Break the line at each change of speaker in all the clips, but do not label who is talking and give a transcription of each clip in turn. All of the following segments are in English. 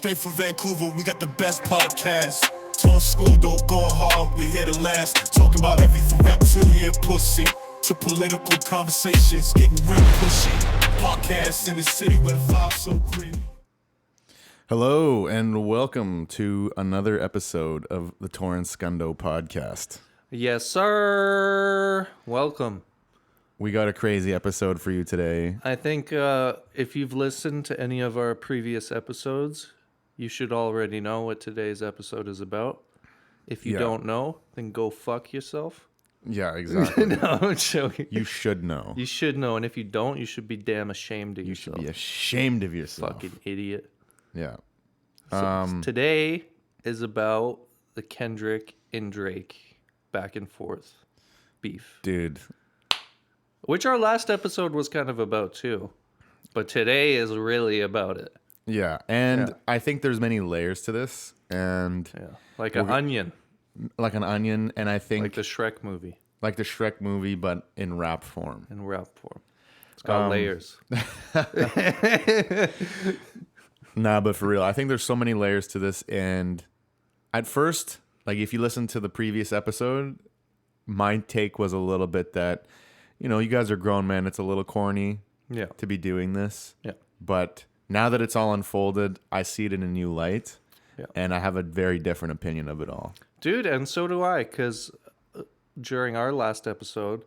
Straight from Vancouver, we got the best podcast. Thorun Skundo, going hard, we here to last. Talking about everything reptilian and pussy to political conversations, getting real pushy. Podcasts in the city where the vibe's so green.
Hello and welcome to another episode of the Thorun Skundo podcast.
Yes, sir. Welcome.
We got a crazy episode for you today.
I think if you've listened to any of our previous episodes, you should already know what today's episode is about. If you don't know, then go fuck yourself.
Yeah, exactly.
No, I'm joking.
You should know.
You should know, and if you don't, you should be damn ashamed of yourself.
You should be ashamed of yourself.
Fucking idiot.
Yeah.
So today is about the Kendrick and Drake back and forth beef.
Dude.
Which our last episode was kind of about too. But today is really about it.
Yeah, and I think there's many layers to this, and
like an onion.
Like an onion, and I think
like the Shrek movie.
Like the Shrek movie, but in rap form.
In rap form. It's got layers.
Nah, but for real, I think there's so many layers to this, and at first, like if you listen to the previous episode, my take was a little bit that, you know, you guys are grown men, it's a little corny to be doing this.
Yeah.
But now that it's all unfolded, I see it in a new light, and I have a very different opinion of it all.
Dude, and so do I, because during our last episode,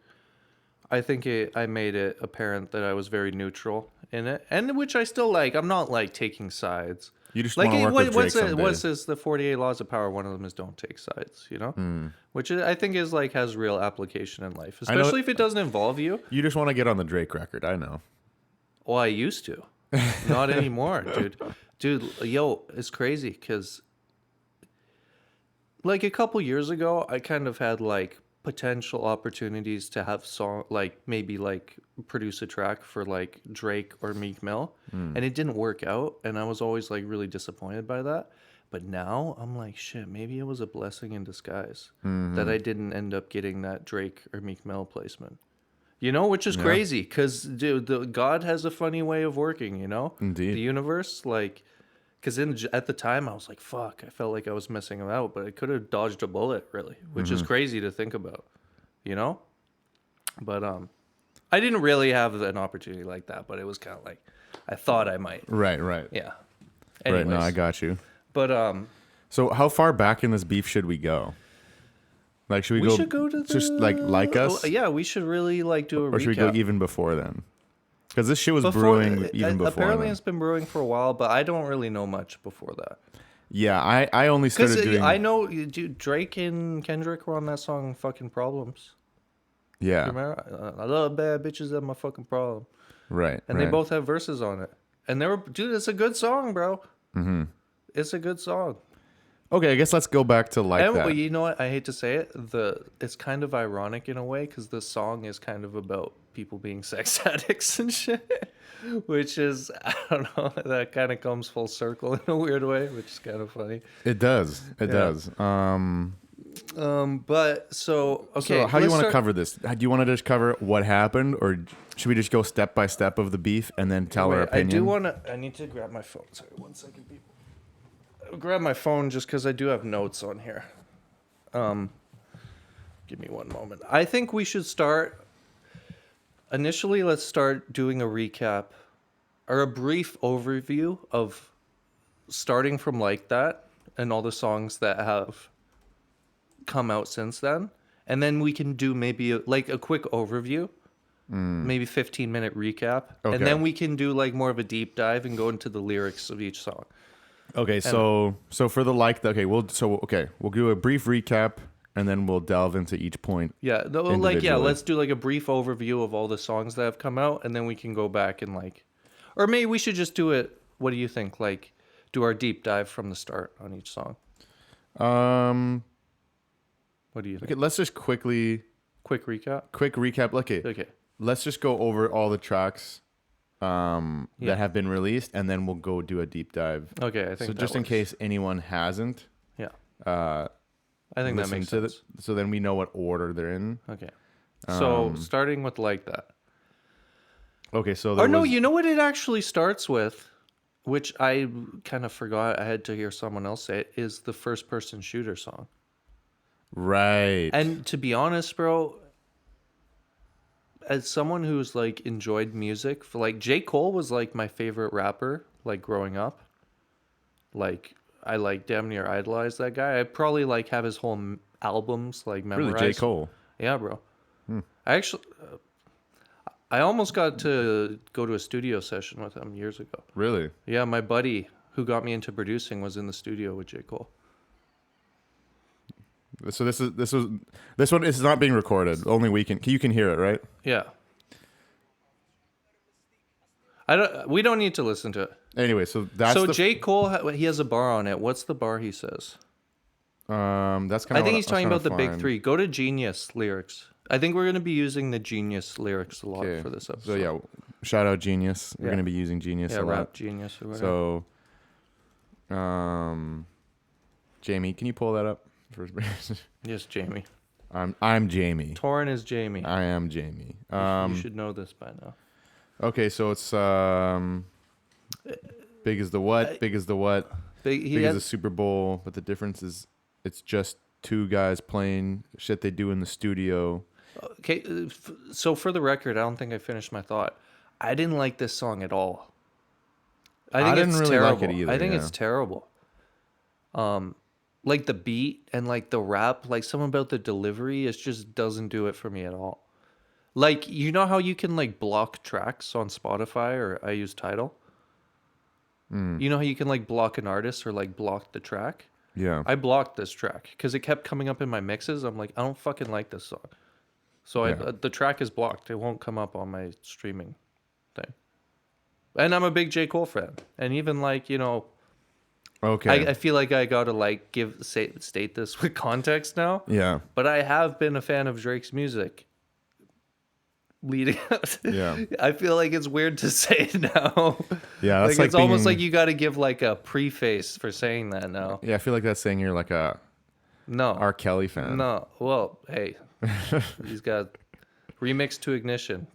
I think I made it apparent that I was very neutral in it, and which I still like. I'm not like taking sides.
You just
like,
want to work with Drake someday.
What's this? The 48 laws of power. One of them is don't take sides. You know, which I think is like has real application in life, especially if it doesn't involve you.
You just want to get on the Drake record. I know.
Well, I used to, not anymore, dude. Dude, yo, it's crazy because like a couple years ago, I kind of had like potential opportunities to have maybe produce a track for like Drake or Meek Mill, and it didn't work out, and I was always like really disappointed by that. But now I'm like, shit, maybe it was a blessing in disguise that I didn't end up getting that Drake or Meek Mill placement. You know, which is crazy because dude, God has a funny way of working. You know,
indeed,
the universe, like. Because at the time, I was like, fuck, I felt like I was missing out, but I could have dodged a bullet, really, which is crazy to think about, you know? But I didn't really have an opportunity like that, but it was kind of like, I thought I might.
Right.
Yeah.
Right,
Anyways,
no, I got you.
But,
so how far back in this beef should we go? Like, should we
should go to
just like us?
Yeah, we should really like do a recap.
Or should we go even before then? Because this shit was brewing even before.
Apparently,
then.
it's been brewing for a while, but I don't really know much before that.
Yeah, I only started doing.
I know, dude, Drake and Kendrick were on that song "Fucking Problems."
Yeah,
remember? I love bad bitches. That's my fucking problem.
Right,
and they both have verses on it, and dude, it's a good song, bro. Mm-hmm. It's a good song.
Okay, I guess let's go back to that.
Well, you know what? I hate to say it. It's kind of ironic in a way because the song is kind of about people being sex addicts and shit, which is, I don't know, that kind of comes full circle in a weird way, which is kind of funny.
It does. It does.
But so okay.
So how do you want to cover this? Do you want to just cover what happened, or should we just go step by step of the beef and then tell our opinion?
I do want to. I need to grab my phone. Sorry, 1 second, people. I'll grab my phone just because I do have notes on here. Give me one moment. I think we should start. Initially, let's start doing a recap or a brief overview of starting from Like That and all the songs that have come out since then. And then we can do maybe a quick overview, maybe 15-minute recap. Okay. And then we can do like more of a deep dive and go into the lyrics of each song.
Okay, so for the we'll do a brief recap and then we'll delve into each point.
Yeah, let's do like a brief overview of all the songs that have come out, and then we can go back and or maybe we should just do it. What do you think? Like, do our deep dive from the start on each song. What do you think?
Okay, let's just quick
recap.
Okay. Let's just go over all the tracks that have been released, and then we'll go do a deep dive.
Okay, I think
so. Just in case anyone hasn't,
I think that makes sense.
So then we know what order they're in.
Okay, so starting with Like That.
Okay, so
you know what it actually starts with? which I kind of forgot, I had to hear someone else say it, is the first person shooter song.
Right.
And to be honest, bro, as someone who's like enjoyed music, for like J. Cole was like my favorite rapper, like growing up. Like I like damn near idolized that guy. I probably like have his whole albums like memorized.
Really, J. Cole.
Yeah, bro. I actually, I almost got to go to a studio session with him years ago.
Really?
Yeah, my buddy who got me into producing was in the studio with J. Cole.
So this one is not being recorded. Only you can hear it, right?
Yeah. We don't need to listen to it.
Anyway, so that's
So J. Cole, he has a bar on it. What's the bar he says?
that's kind
I
of.
think he's talking about the big three. Go to Genius lyrics. I think we're going to be using the Genius lyrics a lot for this episode.
So yeah, shout out Genius. We're
Yeah.
going to be using Genius a
Rap
lot.
Genius or whatever.
So, Jamie, can you pull that up?
Yes, Jamie.
I'm Jamie.
Thorun is Jamie.
I am Jamie.
You should know this by now.
Okay, so it's big as the what? Big as the what? Big as the Super Bowl, but the difference is it's just two guys playing shit they do in the studio.
Okay, so for the record, I don't think I finished my thought. I didn't like this song at all. I think
didn't
it's
really
terrible.
like it either.
I think
yeah.
it's terrible. Like the beat and like the rap, like something about the delivery, it just doesn't do it for me at all. Like, you know how you can like block tracks on Spotify, or I use Tidal? You know how you can like block an artist or like block the track?
Yeah.
I blocked this track because it kept coming up in my mixes. I'm like, I don't fucking like this song. So the track is blocked. It won't come up on my streaming thing. And I'm a big J. Cole fan. And even like, you know,
Okay.
I feel like I got to like state this with context now.
Yeah.
But I have been a fan of Drake's music leading up.
Yeah.
I feel like it's weird to say now.
Yeah, that's
like it's almost
being-
like you got to give like a preface for saying that now.
Yeah, I feel like that's saying you're like a
No.
R. Kelly fan.
No. Well, hey. He's got Remix to Ignition.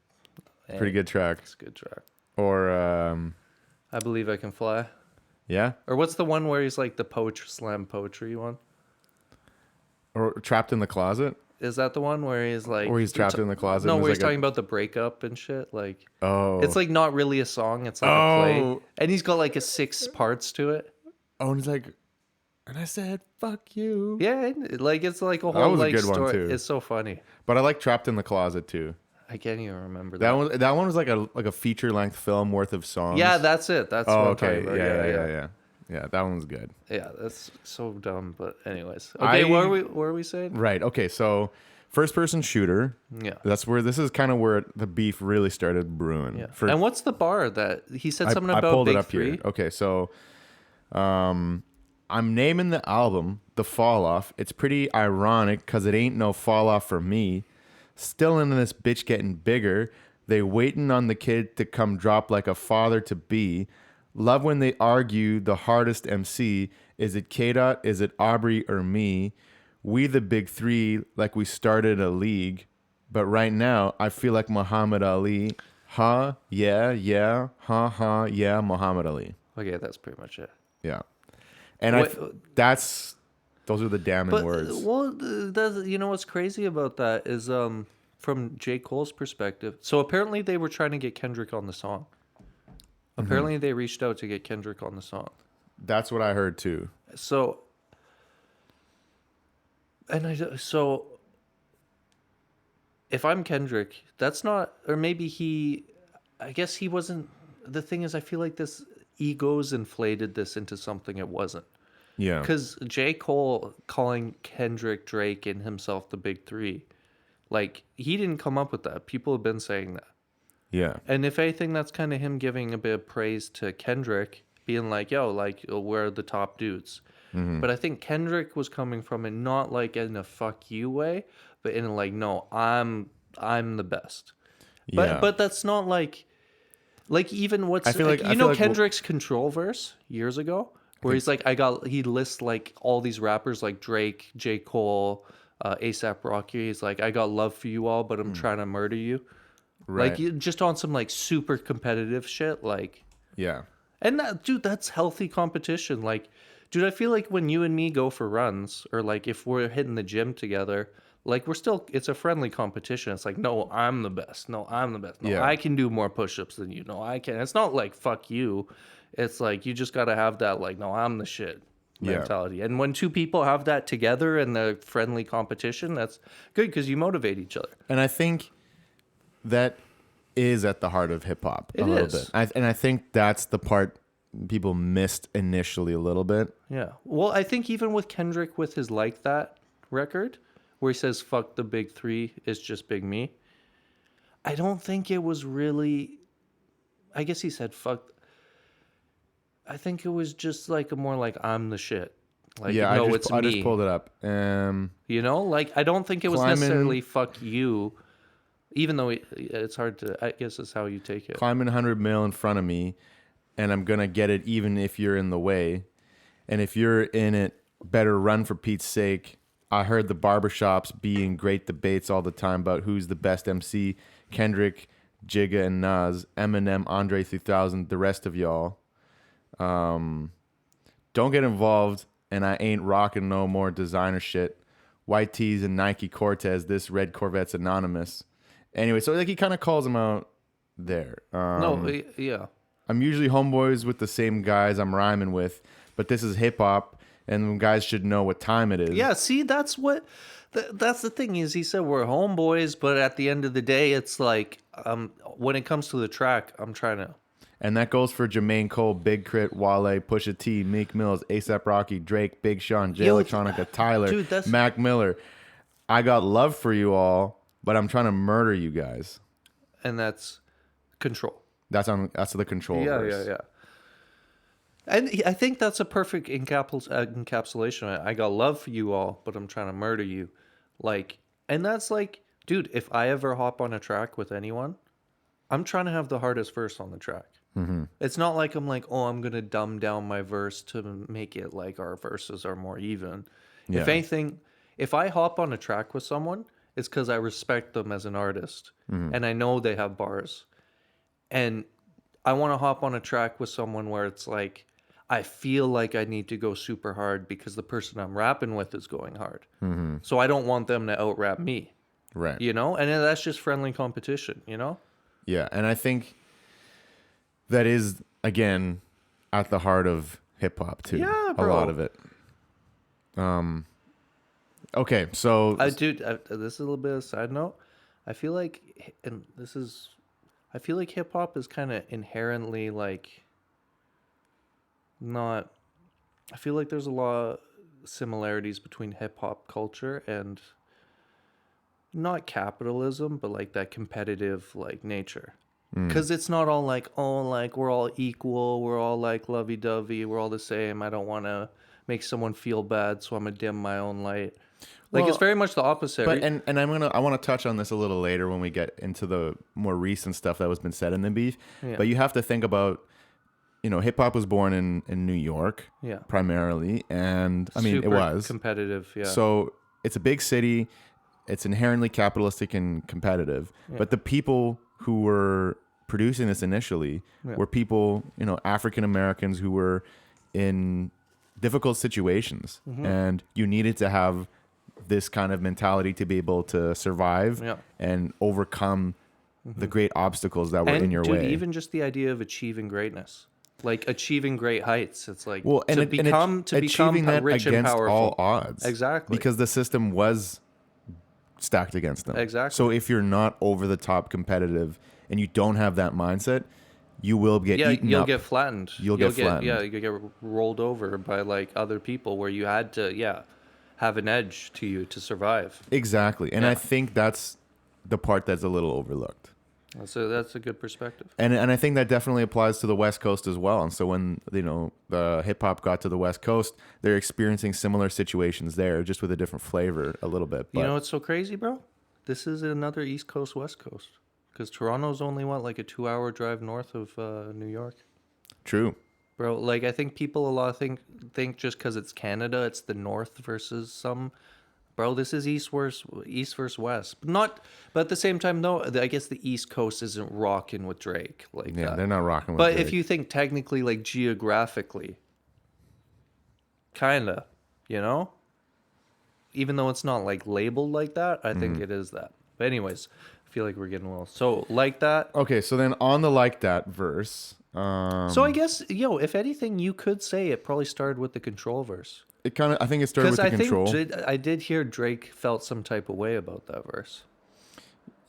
Pretty good track.
It's a good track.
Or
I Believe I Can Fly.
yeah.
Or what's the one where he's like the slam poetry one?
Or Trapped in the Closet.
Is that the one where he's like...
Or he's trapped in the closet.
No,
and
where
there's
he's
like
talking about the breakup and shit. Like,
Oh.
it's like not really a song. It's like a play. And he's got like a 6 parts to it.
Oh, and he's like, and I said, fuck you.
Yeah, like it's like a
That
whole
was a
like
good one,
story.
too.
It's so funny.
But I like Trapped in the Closet too.
I can't even remember
That
that.
one was like a feature length film worth of songs.
Yeah, that's it. That's
Oh,
what I'm
okay.
talking about.
Yeah. Yeah, that one's good.
Yeah, that's so dumb. But anyways, okay. What were we saying?
Right. Okay. So, first person shooter.
Yeah.
This is kind of where the beef really started brewing.
Yeah.
For-
And what's the bar that he said something
I
about?
pulled
Big
it up
Three?
here. Okay, so I'm naming the album The Fall Off. It's pretty ironic because it ain't no fall off for me. Still in this bitch getting bigger. They waiting on the kid to come drop like a father to be. Love when they argue the hardest MC. Is it K-Dot? Is it Aubrey or me? We the big three like we started a league. But right now, I feel like Muhammad Ali. Huh? Yeah. Huh? Yeah, Muhammad Ali.
Okay, that's pretty much it.
Yeah. And those are the damning words.
Well, you know what's crazy about that is from J. Cole's perspective. So apparently they were trying to get Kendrick on the song. Apparently they reached out to get Kendrick on the song.
That's what I heard too.
So if I'm Kendrick, that's not, or maybe I guess he wasn't. The thing is, I feel like this egos inflated this into something it wasn't.
Yeah.
Because J. Cole calling Kendrick, Drake, and himself the big three, like, he didn't come up with that. People have been saying that.
Yeah.
And if anything, that's kind of him giving a bit of praise to Kendrick, being like, yo, like, we're the top dudes.
Mm-hmm.
But I think Kendrick was coming from it not like in a fuck you way, but in a like, no, I'm the best. But that's not like even what's
I feel like
Kendrick's Control verse years ago, where he's like, he lists like all these rappers like Drake, J. Cole, ASAP Rocky. He's like, I got love for you all, but I'm trying to murder you.
Right.
Like, just on some like super competitive shit. Like,
Yeah.
And dude, that's healthy competition. Like, dude, I feel like when you and me go for runs, or like if we're hitting the gym together, like it's a friendly competition. It's like, no, I'm the best. No, I'm the best. No,
Yeah.
I can do more push-ups than you. No, I can. It's not like fuck you. It's like you just gotta have that like, no, I'm the shit
Yeah.
mentality. And when two people have that together in the friendly competition, that's good because you motivate each other.
And I think that is at the heart of hip hop a
It
little
is.
bit. And I think that's the part people missed initially a little bit.
Yeah. Well, I think even with Kendrick with his Like That record, where he says fuck the big three, it's just big me. I don't think it was really, I guess he said fuck. I think it was just like a more like I'm the shit. Like,
Yeah,
no,
I
it's
just
me.
pulled it up.
You know, like I don't think it was
Climbing-
necessarily fuck you, even though it's hard to, I guess it's how you take it.
Climbing 100 mil in front of me, and I'm gonna get it even if you're in the way. And if you're in it, better run for Pete's sake. I heard the barbershops being great debates all the time about who's the best MC. Kendrick, Jigga, and Nas, Eminem, Andre 3000, the rest of y'all. Don't get involved, and I ain't rocking no more designer shit. White tees and Nike Cortez. This red Corvette's anonymous. Anyway, so like he kind of calls him out there.
Yeah.
I'm usually homeboys with the same guys I'm rhyming with, but this is hip hop, and guys should know what time it is.
Yeah, see, that's what, that's the thing is he said we're homeboys, but at the end of the day, it's like, when it comes to the track, I'm trying to.
And that goes for Jermaine Cole, Big Crit, Wale, Pusha T, Meek Mills, ASAP Rocky, Drake, Big Sean, Jay
Yo,
Electronica, Tyler,
dude, that's-
Mac Miller. I got love for you all, but I'm trying to murder you guys.
And that's control.
That's the control
Yeah,
verse.
yeah. And I think that's a perfect encapsulation. I got love for you all, but I'm trying to murder you. Like, and that's like, dude, if I ever hop on a track with anyone, I'm trying to have the hardest verse on the track. Mm-hmm. It's not like I'm like, oh, I'm going to dumb down my verse to make it like our verses are more even.
Yeah.
If anything, if I hop on a track with someone, it's because I respect them as an artist. And I know they have bars. And I want to hop on a track with someone where it's like, I feel like I need to go super hard because the person I'm rapping with is going hard. Mm-hmm. So I don't want them to out rap me.
Right.
You know? And that's just friendly competition, you know?
Yeah, and I think that is, again, at the heart of hip hop too.
Yeah,
A
bro.
lot of it. Okay, so
Dude, this is a little bit of a side note. I feel like hip hop is kind of inherently like not. I feel like there's a lot of similarities between hip hop culture and not capitalism, but like that competitive like nature. Because it's not all like, oh, like we're all equal, we're all like lovey-dovey, we're all the same. I don't want to make someone feel bad, so I'm gonna dim my own light. Like
Well,
it's very much the opposite.
but
right?
and I want to touch on this a little later when we get into the more recent stuff that was been said in the beef.
Yeah.
But you have to think about, hip hop was born in New York,
Yeah.
primarily, and I mean
Super
it was
competitive. Yeah.
So it's a big city. It's inherently capitalistic and competitive. But the people who were producing this initially were people, African Americans who were in difficult situations. And you needed to have this kind of mentality to be able to survive
Yeah.
and overcome the great obstacles that were
and
in your
dude,
way.
even just the idea of achieving greatness, like achieving great heights. It's like
Well,
to become
achieving that
rich and
against
powerful.
all odds.
Exactly.
Because the system was stacked against them.
Exactly.
So if you're not over the top competitive and you don't have that mindset, you will get eaten
you'll
up.
get flattened.
You'll get flattened.
Yeah, you get rolled over by like other people where you had to have an edge to you to survive.
Exactly. And
Yeah.
I think that's the part that's a little overlooked.
So that's a good perspective.
And I think that definitely applies to the West Coast as well. And so when, the hip hop got to the West Coast, they're experiencing similar situations there, just with a different flavor a little bit. But
You know what's so crazy, bro? This is another East Coast, West Coast. Because Toronto's only, like a 2-hour drive north of New York.
true.
Bro, like, I think people a lot think just because it's Canada, it's the north versus some. bro, this is East versus West. But at the same time, though, I guess the East Coast isn't rocking with Drake like
Yeah,
that.
they're not rocking with
But
Drake.
if you think technically, like geographically, kinda, you know, even though it's not like labeled like that, I think it is that. But anyways, I feel like we're getting a little so like that.
Okay, so then on the like that verse,
So I guess, if anything, you could say it probably started with the Control verse.
it kind of, I think it started with
Because
the
I
control.
think I did hear Drake felt some type of way about that verse.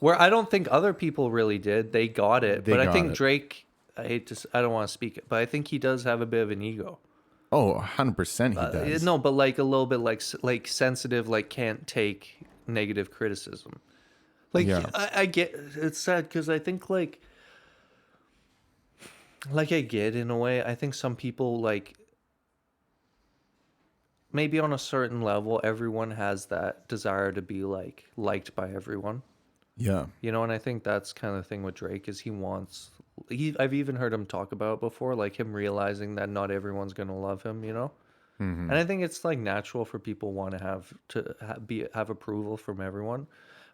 Where I don't think other people really did. They got it.
They
But I
got
think
it.
Drake, I don't want to speak it, but I think he does have a bit of an ego.
Oh, 100% he does.
No, but like a little bit like sensitive, like can't take negative criticism. Like
Yeah.
I get it's sad because I think like I get in a way. I think some people like maybe on a certain level, everyone has that desire to be like liked by everyone.
Yeah.
You know, and I think that's kind of the thing with Drake is I've even heard him talk about it before, like him realizing that not everyone's gonna love him, you know. And I think it's like natural for people want to have approval from everyone,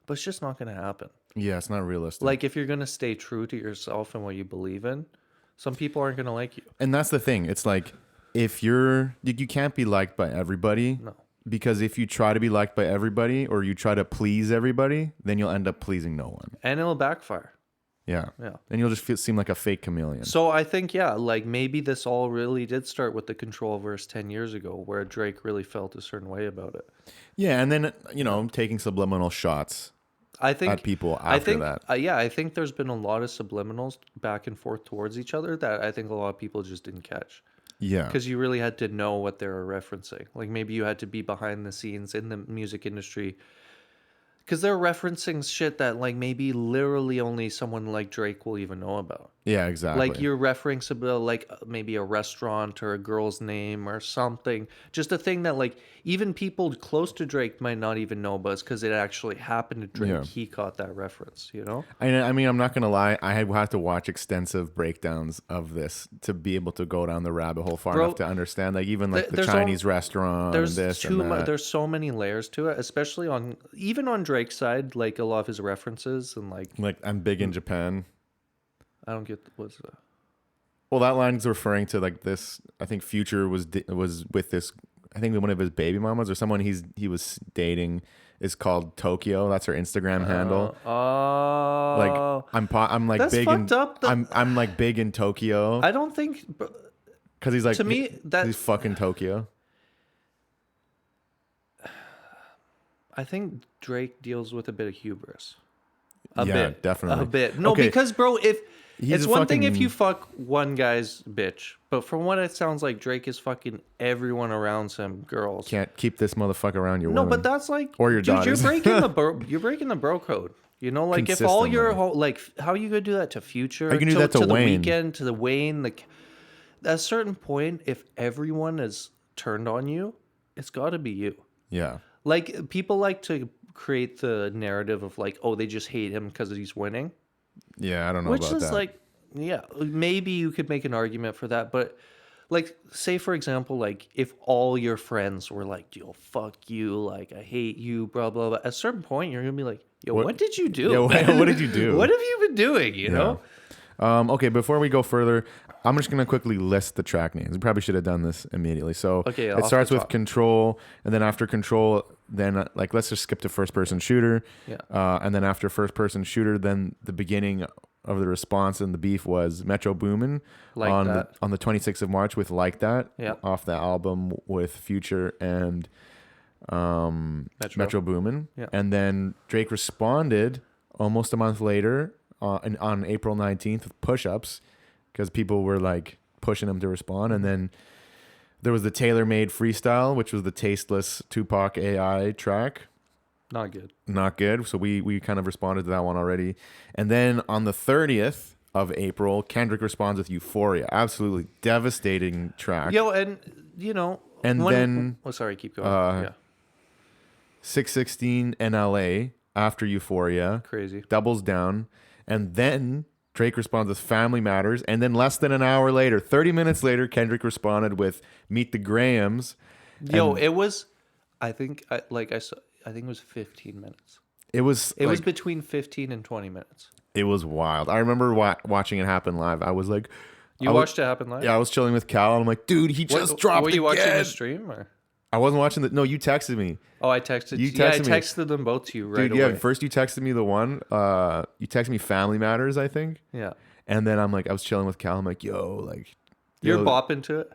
but it's just not gonna happen.
Yeah, it's not realistic.
Like if you're gonna stay true to yourself and what you believe in, some people aren't gonna like you.
And that's the thing. It's like if you can't be liked by everybody.
No.
Because if you try to be liked by everybody or you try to please everybody, then you'll end up pleasing no one.
And it'll backfire.
Yeah.
Yeah.
And you'll just seem like a fake chameleon.
So I think, like maybe this all really did start with the Control verse 10 years ago where Drake really felt a certain way about it.
Yeah, and then, taking subliminal shots
I think
at people
I
after
think,
that.
I think there's been a lot of subliminals back and forth towards each other that I think a lot of people just didn't catch.
Yeah.
Because you really had to know what they were referencing. Like maybe you had to be behind the scenes in the music industry. Because they're referencing shit that like maybe literally only someone like Drake will even know about.
Yeah, exactly.
Like you're referencing about like maybe a restaurant or a girl's name or something. Just a thing that like even people close to Drake might not even know about because it actually happened to Drake.
Yeah.
He caught that reference, you know?
I mean, I'm not going to lie. I have to watch extensive breakdowns of this to be able to go down the rabbit hole far
Bro,
enough to understand. Like even like the
there's
Chinese restaurant and this and that.
There's so many layers to it, especially even on Drake's side, like a lot of his references and like
I'm big in Japan.
I don't get what's that.
Well, that line's referring to like this. I think Future was with this. I think one of his baby mamas or someone he was dating is called Tokyo. That's her Instagram handle.
Oh,
Like I'm like
that's
big
fucked
in
up.
I'm like big in Tokyo
I don't think
because he's like
to me, that-
he's fucking Tokyo.
I think Drake deals with a bit of hubris.
Definitely.
A bit. No,
Okay.
because bro, if
He's
it's
a
one thing if
fucking-
you fuck one guy's bitch, but from what it sounds like, Drake is fucking everyone around him, girls.
Can't keep this motherfucker around your
No,
woman.
but that's like
Or your
dude,
daughters.
you're breaking the bro code. You know, like if all your
Consistently.
like, how are you gonna do that to Future?
How you gonna do that to
the
Wayne?
Weeknd, to the Wayne? Like, at a certain point, if everyone is turned on you, it's got to be you.
Yeah.
Like people like to create the narrative of like, oh, they just hate him because he's winning,
Yeah, I don't know
which
about
is
that.
like, yeah, maybe you could make an argument for that, but like, say for example, like if all your friends were like, yo, fuck you, like I hate you, blah blah blah. At a certain point, you're gonna be like, yo, what did you do?
Yeah, what did you do?
What have you been doing? You know?
Okay, before we go further, I'm just gonna quickly list the track names. We probably should have done this immediately. So
Okay,
it
off
starts
the
with
top.
Control, and then after Control, then like let's just skip to First Person Shooter.
Yeah.
And then after First Person Shooter, then the beginning of the response and the beef was Metro Boomin
Like
on
That.
the 26th of March with Like That.
Yeah.
Off the album with Future and Metro Boomin.
Yeah.
And then Drake responded almost a month later on April 19th with Push-Ups because people were like pushing him to respond. And then there was the Tailor Made Freestyle, which was the tasteless Tupac AI track.
Not good.
Not good. So we kind of responded to that one already. And then on the 30th of April, Kendrick responds with Euphoria. Absolutely devastating track.
Yo, and you know,
And then,
oh, sorry, keep going. Yeah,
616 NLA after Euphoria.
crazy.
Doubles down. And then Drake responds with Family Matters. And then less than an hour later, 30 minutes later, Kendrick responded with Meet the Grahams.
Yo,
And-
it was. I think, I think it was 15 minutes.
It was
between 15 and 20 minutes.
It was wild. I remember watching it happen live. I was like,
You watched it happen live?
Yeah, I was chilling with Cal, and I'm like, dude, he just dropped.
Were you
again.
watching the stream or?
I wasn't watching the. No, you texted me.
Oh, I texted
you.
I texted them both to you right away.
Yeah, first you texted me the one. You texted me Family Matters, I think.
Yeah.
And then I'm like, I was chilling with Cal. I'm like, yo, like.
You're bopping to it?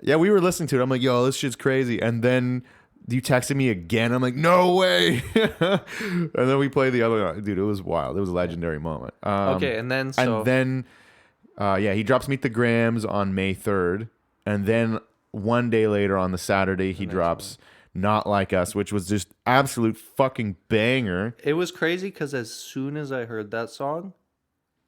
Yeah, we were listening to it. I'm like, yo, this shit's crazy. And then you texted me again. I'm like, no way. And then we played the other one. Dude, it was wild. It was a legendary moment.
Okay, and then
yeah, he drops Meet the Grams on May 3rd. And then one day later on the Saturday, he drops Not Like Us, which was just absolute fucking banger.
It was crazy because as soon as I heard that song,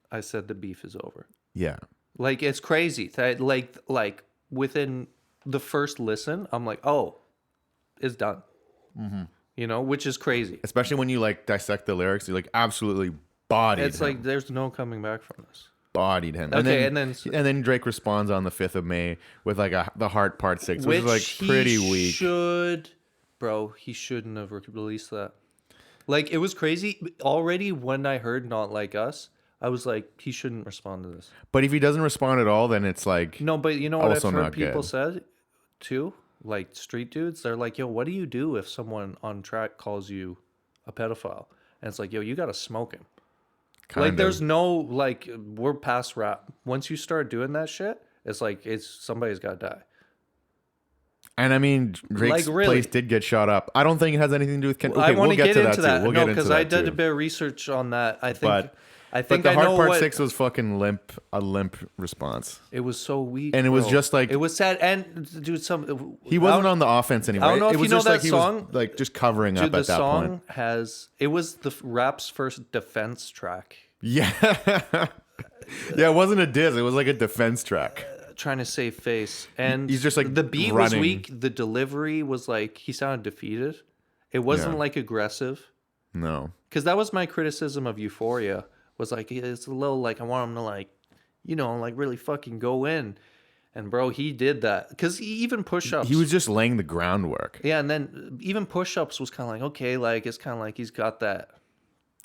I said the beef is over.
Yeah.
Like, it's crazy. Like within the first listen, I'm like, oh, it's done. Mm-hmm. You know, which is crazy.
Especially when you like dissect the lyrics, you're like absolutely bodied
It's
him.
like there's no coming back from this.
Bodied him.
Okay,
and then Drake responds on the 5th of May with like the Heart Part 6, which is like pretty weak.
He shouldn't have released that. Like, it was crazy. Already when I heard Not Like Us, I was like, he shouldn't respond to this.
But if he doesn't respond at all, then it's like
no. But you know what I've
also
heard
not
people
good.
said too, like street dudes. They're like, yo, what do you do if someone on track calls you a pedophile? And it's like, yo, you gotta smoke him. There's no like, we're past rap. Once you start doing that shit, it's like somebody's gotta die.
And I mean, Drake's place did get shot up. I don't think it has anything to do with Kendrick. Okay,
I want to get into
that.
Too. No, because I did a bit of research on that. I think
but the Heart Part 6 was fucking a limp response.
It was so weak,
and it was just like
it was sad. And dude,
he wasn't on the offense anymore.
I don't know if
it was
you know
just
that
like he
song.
was like just covering up at that point.
It was the rap's first defense track.
Yeah, yeah. It wasn't a diss. It was like a defense track.
Trying to save face, and
he's just like
the beat
running.
was weak. The delivery was like he sounded defeated. It wasn't like aggressive.
No,
because that was my criticism of Euphoria. Was like it's a little like I want him to like, you know, like really fucking go in, and bro, he did that because even push-ups.
He was just laying the groundwork.
Yeah, and then even push-ups was kind of like okay, like it's kind of like he's got that.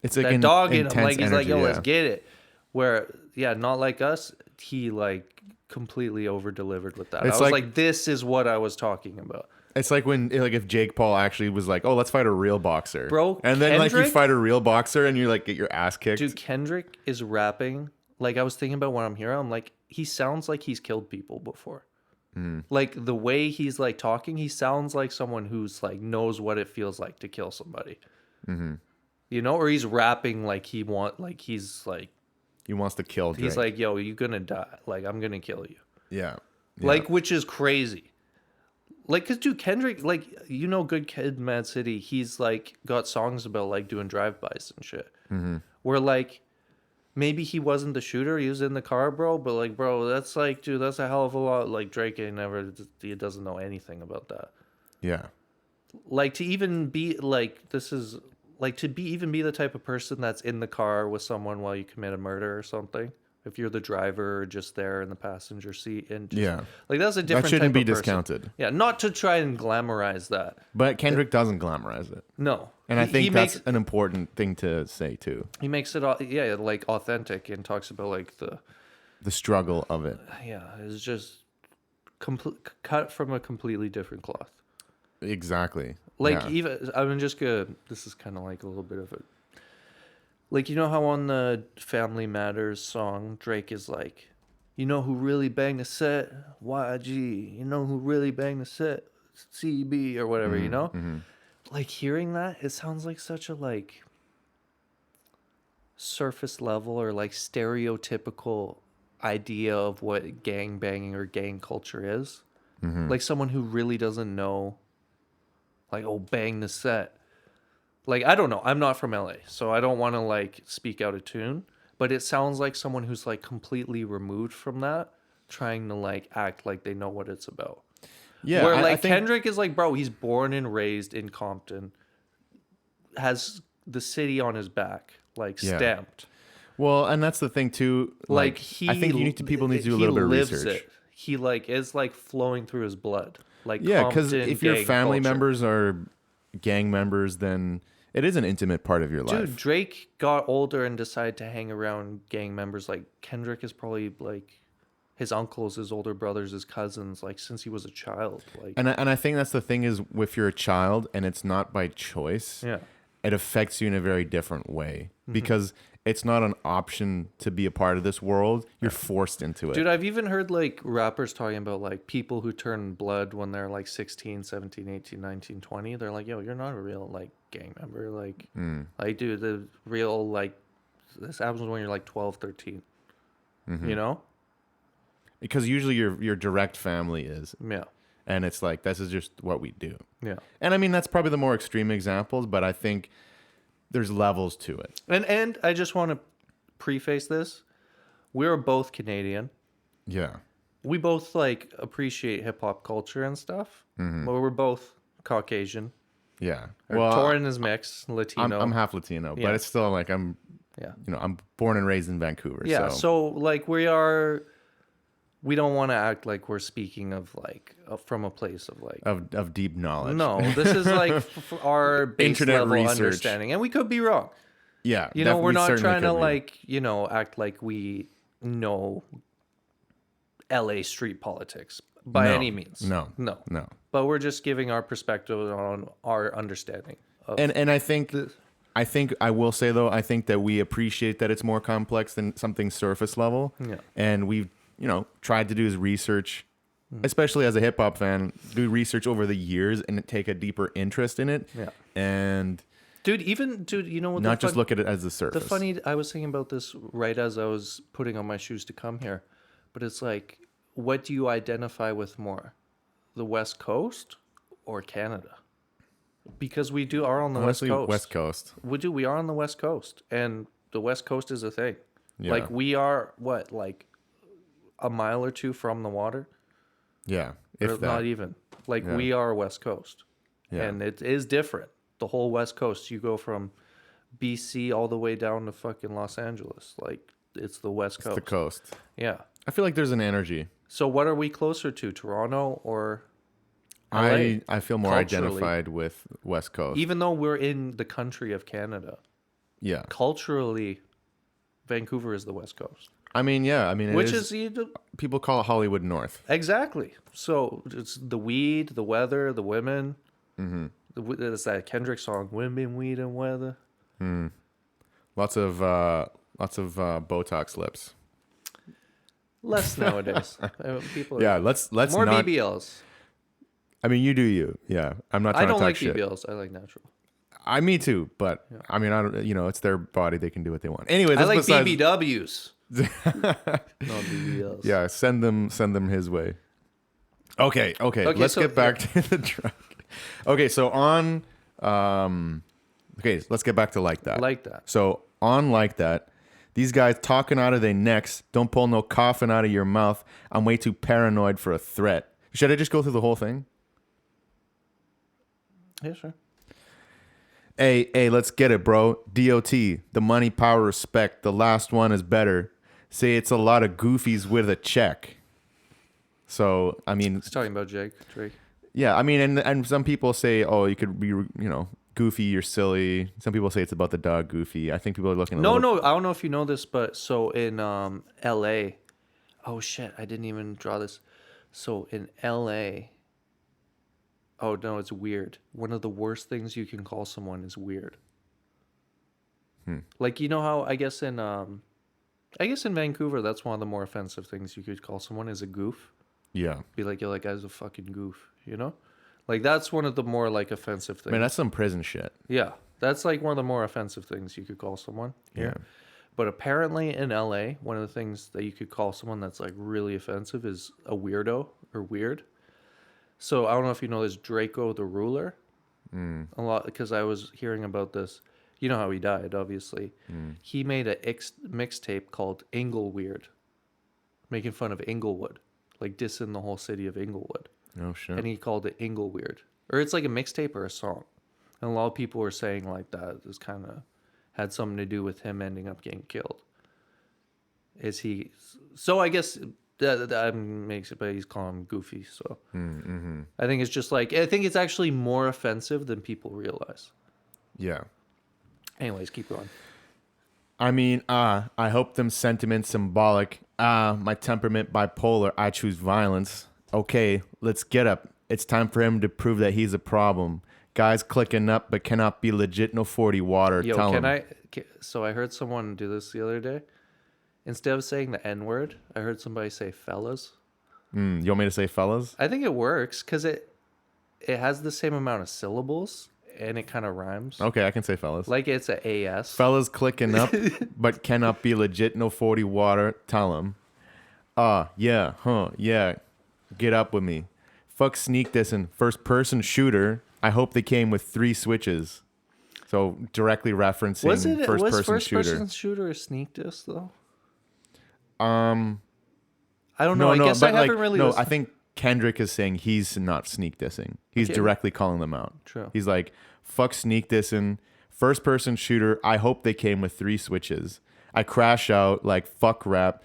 It's like
that dog in him. Like he's
energy,
like, yo, let's get it. Where Not Like Us, he like completely over delivered with that.
It's
I was like, this is what I was talking about.
It's like if Jake Paul actually was like, oh, let's fight a real boxer,
bro,
and then like you fight a real boxer and you like get your ass kicked.
Dude, Kendrick is rapping. Like I was thinking about when I'm here, I'm like, he sounds like he's killed people before. Like the way he's like talking, he sounds like someone who's like knows what it feels like to kill somebody. Mm-hmm. You know, or he's rapping like he wants
to kill Drake.
He's like, yo, you gonna die. Like I'm gonna kill you.
Yeah.
Like, which is crazy. Like, cause dude, Kendrick, like, you know, Good Kid, Mad City, he's like got songs about like doing drive-bys and shit. Mm-hmm. Where like, maybe he wasn't the shooter, he was in the car, bro. But like, bro, that's like, dude, that's a hell of a lot. Like Drake he doesn't know anything about that.
Yeah.
Like to even be like, even be the type of person that's in the car with someone while you commit a murder or something. If you're the driver or just there in the passenger seat, and just, like that's a different.
That shouldn't
type
be
of person.
discounted.
Yeah, not to try and glamorize that.
But Kendrick doesn't glamorize it.
No,
and I think that's an important thing to say too.
He makes it, like authentic and talks about like
the struggle of it.
Yeah, it's just cut from a completely different cloth.
Exactly.
Like even I'm just gonna. This is kind of like a little bit of a. Like, you know how on the Family Matters song, Drake is like, you know who really banged the set? YG. You know who really banged the set? CB or whatever, you know? Mm-hmm. Like, hearing that, it sounds like such a, like, surface level or, like, stereotypical idea of what gang banging or gang culture is. Mm-hmm. Like, someone who really doesn't know, like, oh, bang the set. Like, I don't know. I'm not from LA, so I don't want to, like, speak out of tune. But it sounds like someone who's, like, completely removed from that, trying to, like, act like they know what it's about.
Yeah.
Where, I think Kendrick is like, bro, he's born and raised in Compton, has the city on his back, like, stamped.
Well, and that's the thing, too. I think people need to do a little bit of research.
It. He, like, is, like, flowing through his blood. Like,
yeah, because if your family members are gang members, then it is an intimate part of your
Dude,
life.
Drake got older and decided to hang around gang members. Like Kendrick is probably like his uncles, his older brothers, his cousins, like since he was a child. Like,
And I think that's the thing is, if you're a child and it's not by choice,
yeah.
it affects you in a very different way because it's not an option to be a part of this world. You're forced into it.
Dude, I've even heard like rappers talking about like people who turn blood when they're like 16, 17, 18, 19, 20. They're like, yo, you're not a real like gang member. Like, dude, the real like, this happens when you're like 12, 13. You know?
Because usually your direct family is.
Yeah.
And it's like, this is just what we do.
Yeah.
And I mean, that's probably the more extreme examples, but I think there's levels to it.
And I just want to preface this. We're both Canadian.
Yeah.
We both like appreciate hip hop culture and stuff. But we're both Caucasian.
Yeah.
Well, Thorun is mixed, Latino.
I'm half Latino,
Yeah.
but it's still like I'm born and raised in Vancouver.
Yeah. So like we don't want to act like we're speaking of like from a place of like
of deep knowledge.
no, this is like our base
Internet
level
research.
understanding, and we could be wrong.
Yeah.
You know, we're not
certainly
trying to
could be.
like act like we know LA street politics by
No,
any means.
no.
But we're just giving our perspective on our understanding of
And I think I will say though, I think that we appreciate that it's more complex than something surface level.
Yeah.
And we've, tried to do his research, especially as a hip hop fan, do research over the years and take a deeper interest in it.
Yeah.
And
dude, you know what?
not just look at it as the surface.
I was thinking about this right as I was putting on my shoes to come here, but it's like, what do you identify with more, the West Coast or Canada? Because we are on the
Honestly,
West Coast.
West Coast.
We are on the West Coast, and the West Coast is a thing.
Yeah.
Like we are like a mile or two from the water,
Yeah.
or
If that.
not even. Like
Yeah.
we are West Coast,
Yeah.
and it is different. The whole West Coast, you go from BC all the way down to fucking Los Angeles. Like it's the West
It's
Coast.
the coast.
Yeah.
I feel like there's an energy.
So what are we closer to, Toronto or LA?
I feel more
Culturally.
identified with West Coast.
Even though we're in the country of Canada,
Yeah.
culturally, Vancouver is the West Coast,
I mean, yeah. I mean,
which
is
is
people call it Hollywood North.
exactly. So it's the weed, the weather, the women. Mm-hmm. It's that Kendrick song, "Women, Weed, and Weather."
Lots of Botox lips.
Less nowadays. People are
Yeah, let's
more
not.
BBLs.
I mean, you do you. Yeah, I'm not
I
trying to
don't
talk
like
shit.
BBLs. I like natural.
Me too, but I mean, I don't. It's their body; they can do what they want. Anyway,
I
that's
like
besides.
BBWs. Not BBLs.
Yeah, send them his way. Okay. Let's
so-
get back to the track. Okay, so on. Okay, let's get back to like that.
Like that.
So on like that, these guys talking out of their necks. Don't pull no coffin out of your mouth. I'm way too paranoid for a threat. Should I just go through the whole thing?
Yeah, sure.
Hey, let's get it, bro. DOT, the money, power, respect. The last one is better. Say it's a lot of goofies with a check. So, I mean,
He's talking about Drake.
yeah, I mean, and some people say, oh, you could be, goofy, you're silly. Some people say it's about the dog Goofy. I think people are looking at
No, I don't know if you know this, but so in LA, oh shit, I didn't even draw this. So in LA, oh no, it's weird. One of the worst things you can call someone is weird. Like, you know how I guess in Vancouver, that's one of the more offensive things you could call someone is a goof.
Yeah.
Be like, you're like, guy's a fucking goof, Like that's one of the more like offensive things.
Man, that's some prison shit.
Yeah, that's like one of the more offensive things you could call someone here.
Yeah.
But apparently in LA, one of the things that you could call someone that's like really offensive is a weirdo or weird. So I don't know if you know this Draco the Ruler. A lot, because I was hearing about this. You know how he died, obviously. He made a mixtape called Ingleweird, making fun of Inglewood, like dissing the whole city of Inglewood.
Oh, shit.
And he called it Ingleweird. Or it's like a mixtape or a song. And a lot of people were saying like that is kind of had something to do with him ending up getting killed. So I guess That makes it, but he's calling him Goofy. So I think it's just like, I think it's actually more offensive than people realize.
Yeah.
Anyways, keep going.
I mean, I hope them sentiments symbolic. My temperament bipolar. I choose violence. Okay, let's get up. It's time for him to prove that he's a problem. Guys clicking up, but cannot be legit. No 40 water.
Yo,
Tell him.
So I heard someone do this the other day. Instead of saying the N word, I heard somebody say fellas.
You want me to say fellas?
I think it works because it has the same amount of syllables and it kind of rhymes.
Okay, I can say fellas.
Like it's a AS.
Fellas clicking up, but cannot be legit. No 40 water. Tell him. Yeah, yeah. Get up with me. Fuck sneak this and first person shooter. I hope they came with 3 switches. So directly referencing
Was
first
first
shooter.
person shooter a sneak diss though?
I
don't know. I guess I haven't really.
No,
listened.
I think Kendrick is saying he's not sneak dissing. He's
Okay.
directly calling them out.
True.
He's like, fuck sneak dissing. First person shooter. I hope they came with 3 switches. I crash out like fuck rap.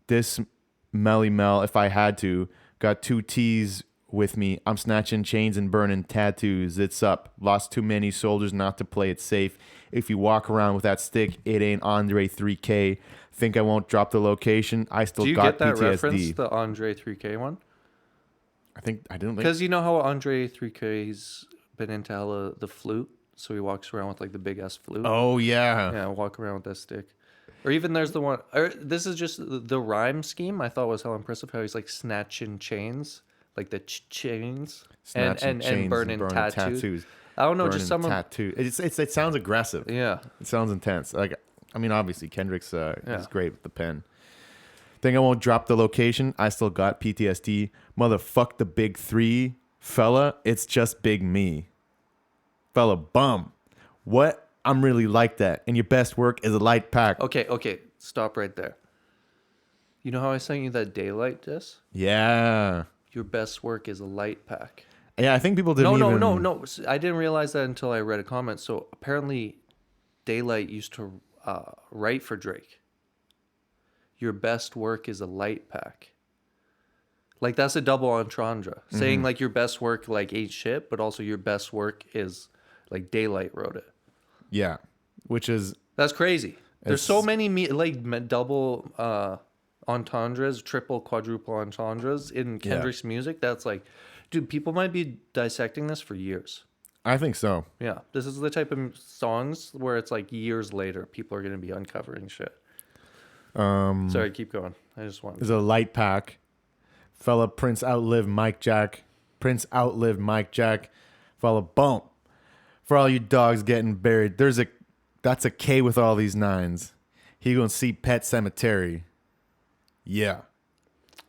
This Melly Mel if I had to. Got 2 T's with me. I'm snatching chains and burning tattoos. It's up. Lost too many soldiers not to play it safe. If you walk around with that stick, it ain't Andre 3K. Think I won't drop the location? I still
Do you
got
get that
PTSD.
reference, the Andre 3K one?
I didn't think.
Because you know how Andre 3K's been into hella the flute, so he walks around with like the big ass flute.
Oh yeah.
Yeah, walk around with that stick. Or even there's the one. Or this is just the rhyme scheme. I thought was hella impressive. How he's like snatching chains, like the chains,
Snatching chains
and burning tattoos. I don't know, just
Burning
someone.
tattoo. It sounds aggressive.
Yeah,
It sounds intense. Like, I mean, obviously Kendrick's
Yeah.
is great with the pen. Think I won't drop the location? I still got PTSD. Motherfuck the big 3, fella. It's just big me, fella. Bum. What? I'm really like that. And your best work is a light pack.
Okay. Stop right there. You know how I sent you that daylight disc?
Yeah.
Your best work is a light pack.
Yeah. I think people didn't even.
No. I didn't realize that until I read a comment. So apparently, Daylight used to write for Drake. Your best work is a light pack. Like that's a double entendre. Saying like your best work like ain't shit, but also your best work is like Daylight wrote it.
Yeah. Which is.
That's crazy. There's so
It's-
many double entendres, triple, quadruple entendres in Kendrick's music. That's like, dude, people might be dissecting this for years.
I think so.
Yeah, this is the type of songs where it's like years later, people are going to be uncovering shit. Sorry, keep going. I just want.
Is a light pack. Fella Prince outlived Mike Jack. Prince outlived Mike Jack. Fella bump. For all you dogs getting buried, that's a K with all these 9s. He gonna see Pet Cemetery. Yeah.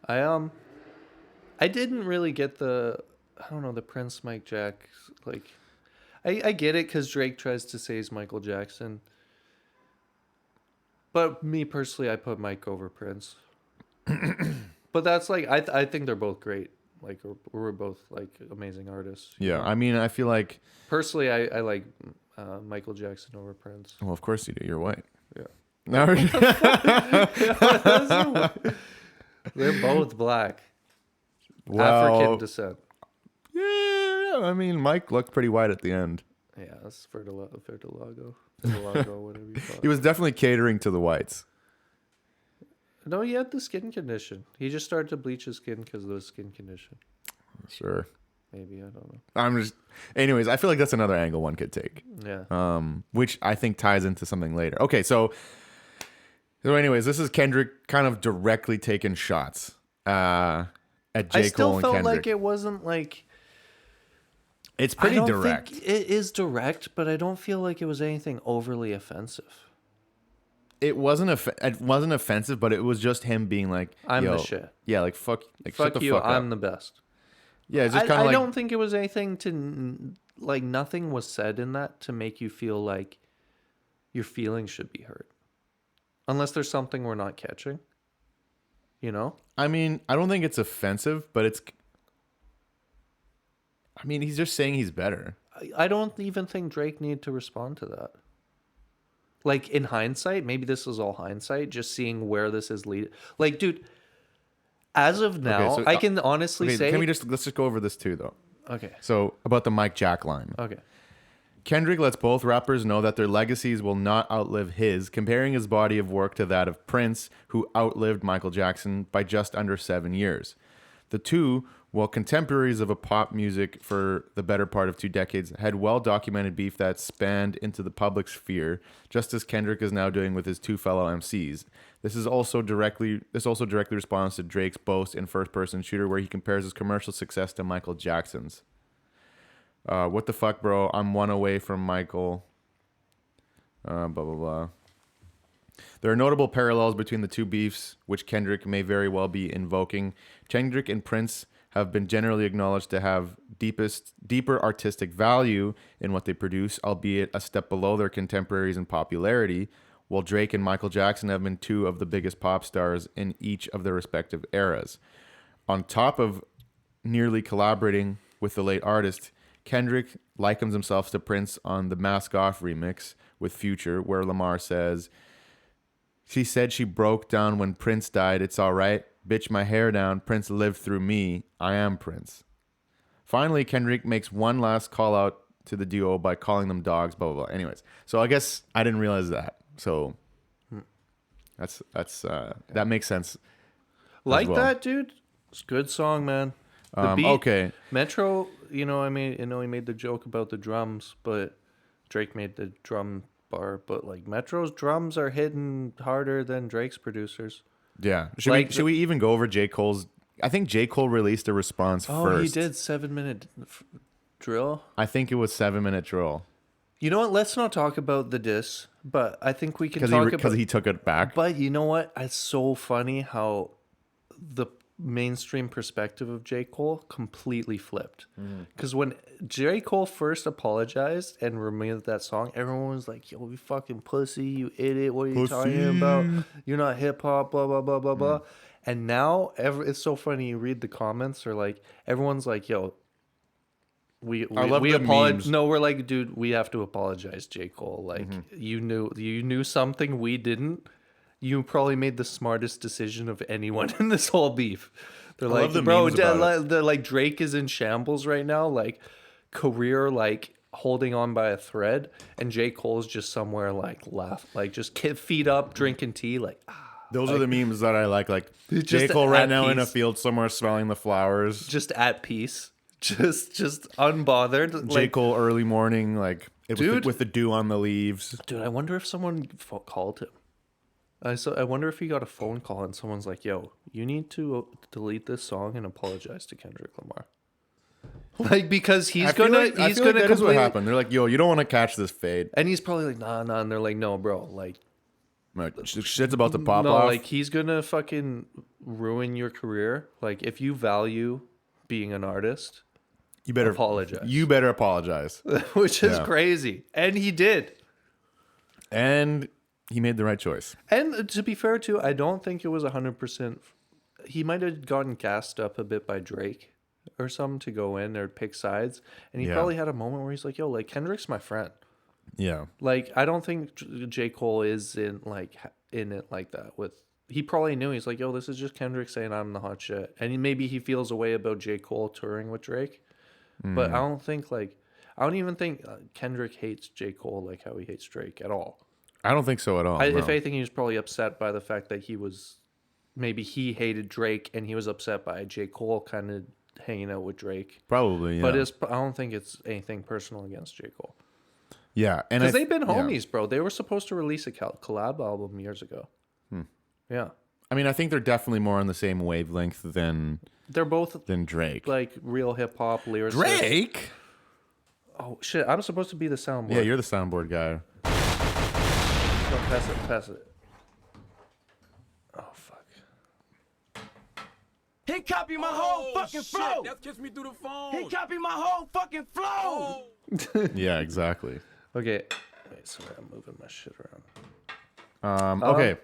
I didn't really get the Prince Mike Jack like. I get it because Drake tries to say he's Michael Jackson. But me personally, I put Mike over Prince. But that's like I think they're both great. Like we're both like amazing artists.
Yeah. I mean, I feel like.
Personally, I like Michael Jackson over Prince.
Well, of course you do. You're white.
Yeah.
No.
They're both black.
Well,
African descent.
yeah. I mean, Mike looked pretty white at the end.
Yeah, that's Fertalago, whatever you call it.
He was definitely catering to the whites.
No, he had the skin condition. He just started to bleach his skin because of the skin condition.
Sure.
Maybe, I don't know.
Anyways, I feel like that's another angle one could take.
Yeah.
Which I think ties into something later. Okay, so anyways, this is Kendrick kind of directly taking shots at J.
I
Cole
still
and
felt
Kendrick.
like it wasn't like.
It's pretty
I don't
direct.
think it is direct, but I don't feel like it was anything overly offensive.
It wasn't offensive, but it was just him being like,
I'm
Yo,
the shit.
Yeah, like fuck, like
Fuck
shut the
you,
fuck up.
I'm the best.
Yeah, it's just kind
I
of like
don't think it was anything to like. Nothing was said in that to make you feel like your feelings should be hurt, unless there's something we're not catching. You know?
I mean, I don't think it's offensive, but it's. I mean, he's just saying he's better.
I don't even think Drake needed to respond to that. Like in hindsight, maybe this is all hindsight, just seeing where this is leading. Like, dude, As of now,
so,
I can honestly say.
let's just go over this too, though.
Okay.
So about the Mike Jack line.
Okay.
Kendrick lets both rappers know that their legacies will not outlive his, comparing his body of work to that of Prince, who outlived Michael Jackson by just under 7 years. The two, while contemporaries of a pop music for the better part of 2 decades, had well-documented beef that spanned into the public sphere, just as Kendrick is now doing with his 2 fellow MCs. This also directly responds to Drake's boast in first-person shooter, where he compares his commercial success to Michael Jackson's. What the fuck, bro? I'm one away from Michael. Blah, blah, blah. There are notable parallels between the two beefs, which Kendrick may very well be invoking. Kendrick and Prince have been generally acknowledged to have deeper artistic value in what they produce, albeit a step below their contemporaries in popularity, while Drake and Michael Jackson have been 2 of the biggest pop stars in each of their respective eras. On top of nearly collaborating with the late artist, Kendrick likens himself to Prince on the Mask Off remix with Future, where Lamar says, "She said she broke down when Prince died. It's all right. Bitch, my hair down. Prince lived through me. I am Prince." Finally, Kendrick makes one last call out to the duo by calling them dogs, blah, blah, blah. Anyways, so I guess I didn't realize that. So that makes sense.
Like
well.
that, dude. It's a good song, man. The beat,
okay.
Metro, he made the joke about the drums, but Drake made the drum bar, but like Metro's drums are hitting harder than Drake's producers.
Yeah. Should we even go over J. Cole's? I think J. Cole released a response first.
Oh, he did 7-minute drill.
I think it was 7-minute drill.
You know what? Let's not talk about the diss, but I think we can talk about
because he took it back.
But you know what? It's so funny how the mainstream perspective of J. Cole completely flipped. Because when J. Cole first apologized and removed that song, everyone was like, "Yo, you fucking pussy, you idiot, what are you talking about? You're not hip hop, blah blah blah blah blah." And now it's so funny, you read the comments, or like everyone's like, "Yo, we apologize." No, we're like, "Dude, we have to apologize, J. Cole. Like you knew something we didn't. You probably made the smartest decision of anyone in this whole beef." They're like, "Bro, they're like, Drake is in shambles right now, like career, like holding on by a thread, and J. Cole's just somewhere like just feet up, drinking tea, like."
Those are the memes that I like. Like
Just
J. Cole right
at
now in a
peace.
field somewhere smelling the flowers.
Just at peace, just unbothered.
J.
Like,
Cole early morning, like
Dude.
with the dew on the leaves.
dude, I wonder if someone called him. I wonder if he got a phone call and someone's like, "Yo, you need to delete this song and apologize to Kendrick Lamar." Like, because
I feel like that is what happened. They're like, "Yo, you don't want to catch this fade."
And he's probably like, nah, and they're like, "No, bro, like,
Shit's about to pop
no,
off.
like he's gonna fucking ruin your career. Like, if you value being an artist,
You better
apologize."
You better apologize.
Which is crazy, and he did.
And he made the right choice.
And to be fair, too, I don't think it was 100%. He might have gotten gassed up a bit by Drake or something to go in or pick sides, and he probably had a moment where he's like, "Yo, like Kendrick's my friend."
Yeah.
Like, I don't think J. Cole is in it like that. He probably knew. He's like, "Yo, this is just Kendrick saying I'm the hot shit," and maybe he feels a way about J. Cole touring with Drake. But I don't even think Kendrick hates J. Cole like how he hates Drake at all.
I don't think so at all. No.
If anything, he was probably upset by the fact that maybe he hated Drake and he was upset by J. Cole kind of hanging out with Drake.
Probably, yeah.
But I don't think it's anything personal against J. Cole.
Yeah.
Because they've been homies, bro. They were supposed to release a collab album years ago. Yeah.
I mean, I think they're definitely more on the same wavelength than Drake.
Like real hip hop lyricists.
Drake?
Oh, shit. I'm supposed to be the soundboard.
Yeah, you're the soundboard guy.
No, pass it. Oh, fuck.
He copied my whole fucking flow.
That gets me through the phone.
He copied my whole fucking flow.
Yeah, exactly.
Okay. Wait, sorry, I'm moving my shit around.
Okay.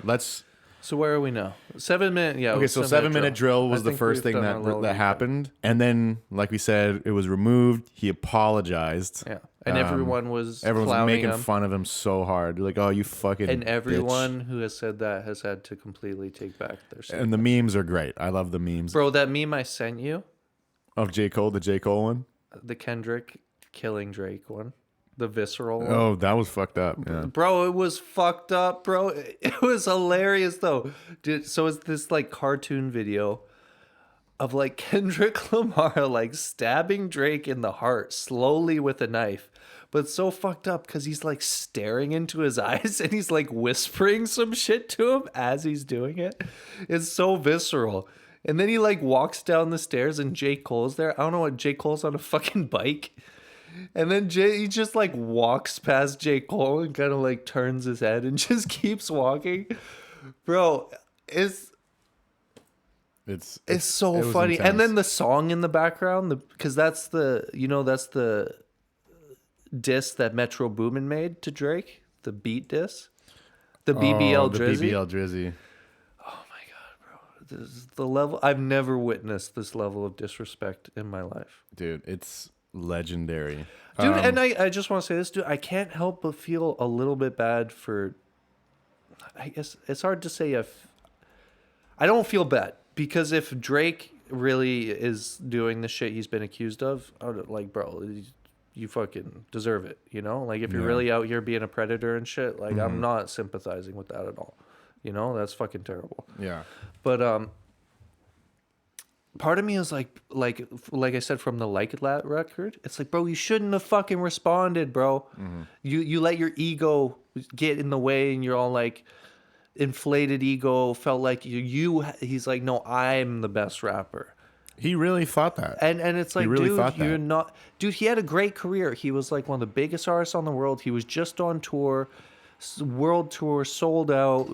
Let's
So where are we now? 7 minute. Yeah.
Okay, so 7 minute drill was
I
the
think
first
we've
thing
done our little
that
recap.
happened, and then, like we said, it was removed. He apologized.
Yeah. And everyone was
Everyone's
clowning
making
him.
fun of him so hard. Like, oh, you fucking
And
bitch.
everyone who has said that has had to completely take back their statement.
And the memes are great. I love the memes
Bro, that meme I sent you,
of J. Cole, the J. Cole one.
the Kendrick killing Drake one, the visceral one.
Oh, that was fucked up. Yeah.
Bro, it was fucked up, bro. It was hilarious though. Dude, so it's this like cartoon video of like Kendrick Lamar like stabbing Drake in the heart slowly with a knife. But it's so fucked up because he's like staring into his eyes and he's like whispering some shit to him as he's doing it. It's so visceral. And then he like walks down the stairs and J. Cole's there. I don't know what, J. Cole's on a fucking bike. And then he just like walks past J. Cole and kind of like turns his head and just keeps walking. Bro, it's so
it was
funny.
intense.
And then the song in the background, because that's the diss that Metro Boomin made to Drake, the beat diss, the BBL
the
Drizzy.
BBL Drizzy.
Oh my god, bro! This is the level I've never witnessed this level of disrespect in my life,
Dude, it's legendary.
dude. And I just want to say this, dude. I can't help but feel a little bit bad for. I guess it's hard to say if. I don't feel bad because if Drake really is doing the shit he's been accused of, I would, like, bro, you fucking deserve it, you know? Like, if you're really out here being a predator and shit, like, I'm not sympathizing with that at all. You know? That's fucking terrible.
Yeah.
But, part of me is like I said from the Like It record, it's like, bro, you shouldn't have fucking responded, bro. You let your ego get in the way and you're all like, inflated ego, felt like he's like, no, I'm the best rapper.
He really thought that.
And it's like,
really
dude,
thought that.
you're not. Dude, he had a great career. He was like one of the biggest artists on the world. He was just on tour, world tour, sold out,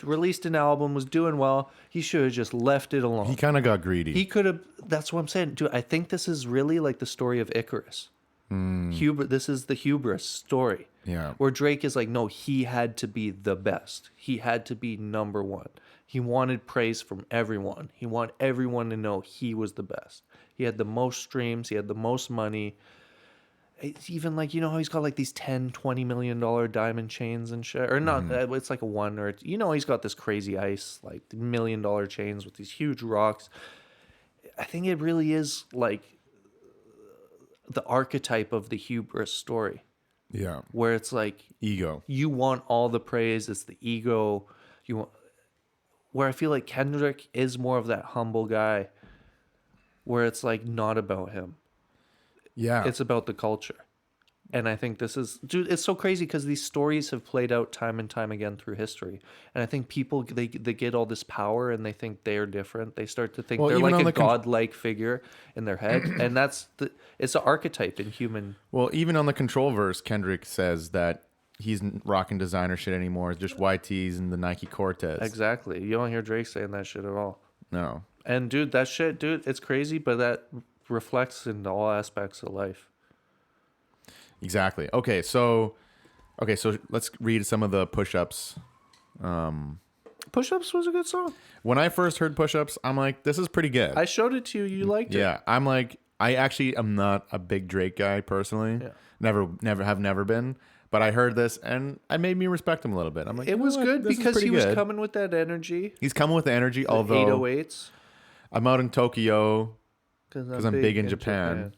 released an album, was doing well. He should have just left it alone.
He kind of got greedy.
He could have. That's what I'm saying, dude. I think this is really like the story of Icarus. This is the hubris story.
Yeah.
Where Drake is like, no, he had to be the best. He had to be number one. He wanted praise from everyone. He wanted everyone to know he was the best. He had the most streams. He had the most money. It's even like, you know how he's got like these $10-20 million diamond chains and shit? Or not, it's like a one, or, you know, he's got this crazy ice, like $1 million chains with these huge rocks. I think it really is like the archetype of the hubris story.
Yeah.
Where it's like,
Ego.
you want all the praise. It's the ego. You want, where I feel like Kendrick is more of that humble guy, where it's like not about him.
Yeah.
It's about the culture. And I think this is, dude, it's so crazy because these stories have played out time and time again through history. And I think people, they get all this power and they think they're different. They start to think they're
even
like
on
a
the
godlike figure in their head. And it's an archetype in human.
Well, even on the Control verse, Kendrick says that he's rocking designer shit anymore. It's just YTs and the Nike Cortez.
Exactly. You don't hear Drake saying that shit at all.
No.
And dude, that shit, dude, it's crazy, but that reflects in all aspects of life.
Exactly. Okay, so let's read some of the push-ups.
Push-Ups was a good song.
When I first heard push-ups, I'm like, this is pretty good.
I showed it to you. You liked it.
Yeah, I'm like, I actually am not a big Drake guy personally.
Yeah.
Never been. But I heard this and it made me respect him a little bit. I'm like,
It
you know
was
what?
good
This is
because
pretty
he was
good.
coming with that energy.
He's coming with the energy,
The
although
808s.
I'm out in Tokyo.
Because
I'm big in Japan.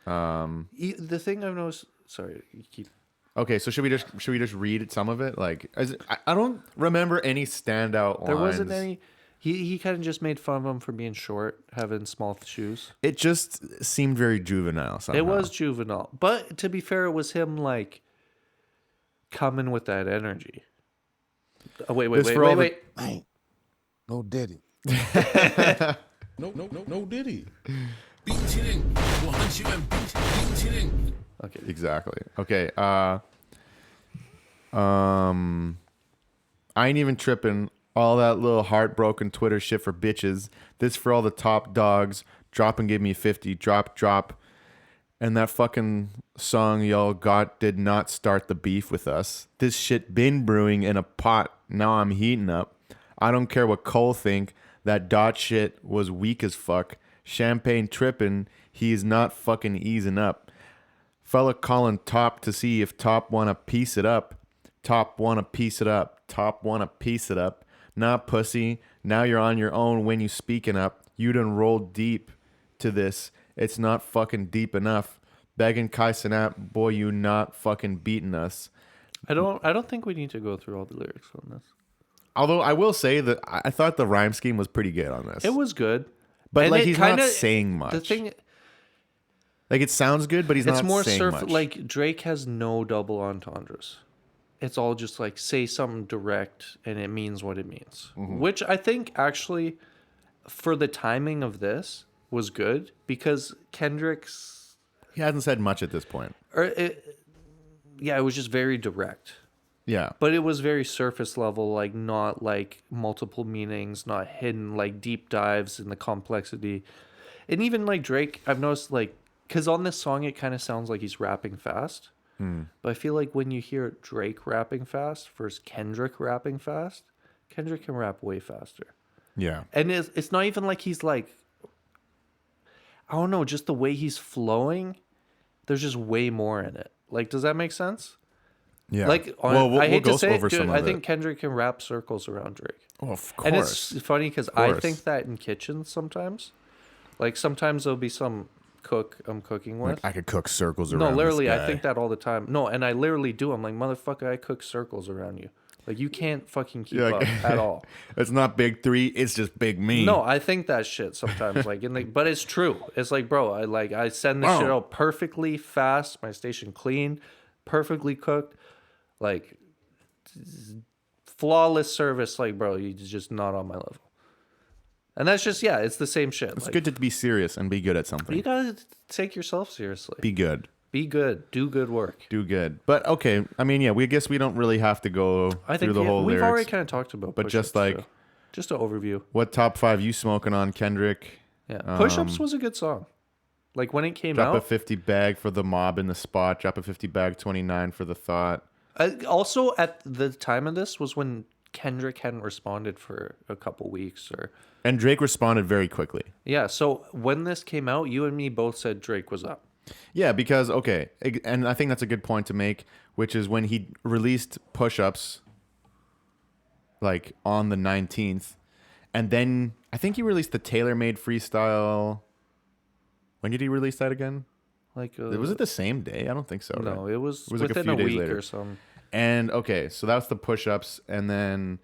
The thing I've noticed. Sorry, you keep.
Okay, so should we just read some of it? Like, I don't remember any standout
There
lines.
wasn't any. He kind of just made fun of him for being short, having small shoes.
It just seemed very juvenile. Somehow.
It was juvenile, but to be fair, it was him like coming with that energy. Oh, wait.
Ain't no Diddy. No Diddy.
Okay. Exactly. Okay. I ain't even tripping. All that little heartbroken Twitter shit for bitches. This for all the top dogs. Drop and give me 50. Drop. And that fucking song y'all got did not start the beef with us. This shit been brewing in a pot. Now I'm heating up. I don't care what Cole think. That dot shit was weak as fuck. Champagne tripping. He's not fucking easing up. Fella calling Top to see if Top wanna piece it up. Top wanna piece it up. Top wanna piece it up. Nah, pussy. Now you're on your own when you speaking up. You done rolled deep to this. It's not fucking deep enough. Begging Kai Cenat, boy, you not fucking beating us.
I don't think we need to go through all the lyrics on this.
Although I will say that I thought the rhyme scheme was pretty good on this.
It was good.
But
And
like
it
he's not
kinda-
saying much.
The thing,
Like it sounds good, but he's
it's
not
more
saying much.
like Drake has no double entendres. It's all just like say something direct and it means what it means.
Mm-hmm.
Which I think actually for the timing of this was good because Kendrick's
He hasn't said much at this point.
it was just very direct.
Yeah.
But it was very surface level, like not like multiple meanings, not hidden like deep dives in the complexity. And even like Drake, I've noticed like because on this song it kind of sounds like he's rapping fast. But I feel like when you hear Drake rapping fast versus Kendrick rapping fast, Kendrick can rap way faster.
Yeah.
And it's not even like he's like, I don't know, just the way he's flowing, there's just way more in it. Like, does that make sense?
Yeah.
Like,
we'll
I hate
go
to say
over
it, dude,
some
I
of
think
it.
Kendrick can rap circles around Drake.
Oh, of course.
And it's funny because I
course.
think that in kitchens sometimes. Like, sometimes there'll be some cook I'm cooking with.
Like I could cook circles around.
No, literally,
this
I
guy.
think that all the time. No, and I literally do. I'm like, motherfucker, I cook circles around you. Like, you can't fucking keep
You're like-
up at all.
It's not big three. It's just big me.
No, I think that shit sometimes. Like, but it's true. It's like, bro, I send this shit
Wow.
out perfectly fast. My station clean, perfectly cooked, like flawless service. Like, bro, you're just not on my level. And that's just it's the same shit.
It's
like,
good to be serious and be good at something.
You gotta take yourself seriously.
Be good.
Be good. Do good work.
Do good. But okay, I mean, yeah, we guess we don't really have to go
I
through
think
the whole
we've
lyrics.
already kind of talked about,
but just
push-ups,
like-
too. Just an overview.
What top 5 you smoking on, Kendrick?
Yeah, Push-ups was a good song. Like when it came
Drop a
out.
50 bag for the mob in the spot. Drop a 50 bag 29 for the thought.
Also, at the time of this was when Kendrick hadn't responded for a couple weeks, or
And Drake responded very quickly.
yeah. So when this came out, you and me both said Drake was up.
Yeah, because okay, and I think that's a good point to make, which is when he released Push-Ups like on the 19th, and then I think he released the Tailor-Made Freestyle. When did he release that again?
Like,
Was it the same day? I don't think so.
no,
right?
it was
like a
within
few
a
days
week
later.
or something.
And okay, so that was the Push-Ups, and then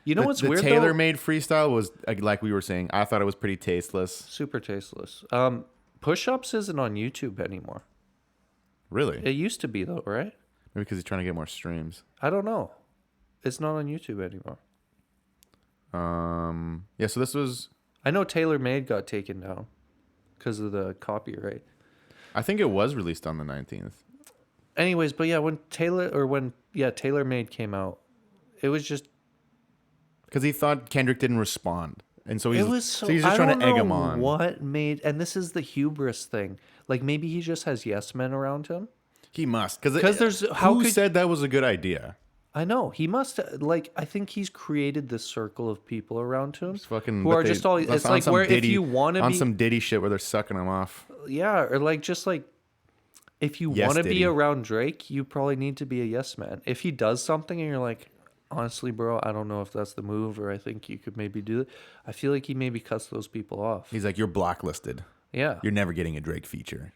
You know
the,
what's
the
weird though?
Tailor-Made Freestyle was like we were saying. I thought it was pretty tasteless.
Super tasteless. Push-ups isn't on YouTube anymore.
Really?
It used to be though, right?
Maybe because he's trying to get more streams.
I don't know. It's not on YouTube anymore.
Yeah. So this was.
I know Taylor Made got taken down because of the copyright.
I think it was released on the 19th.
Anyways, but yeah, when Taylor Made came out, it was just
Because he thought Kendrick didn't respond. And so he's,
it was so,
he's just
I
trying
don't
to egg
know
him on.
what made, and this is the hubris thing. Like maybe he just has yes men around him.
He must. Because
'Cause there's- how
who
could-
said that was a good idea?
I know he must like. I think he's created this circle of people around him
It's fucking,
who
but
are
they-
just all.
on
It's like
some
where if
Diddy-
you want to
on
be,
some Diddy shit where they're sucking him off.
yeah, or like just like if you
Yes,
want to
Diddy.
be around Drake, you probably need to be a yes man. If he does something and you're like, honestly, bro, I don't know if that's the move, or I think you could maybe do it. I feel like he maybe cuts those people off.
He's like, you're blacklisted.
Yeah.
You're never getting a Drake feature.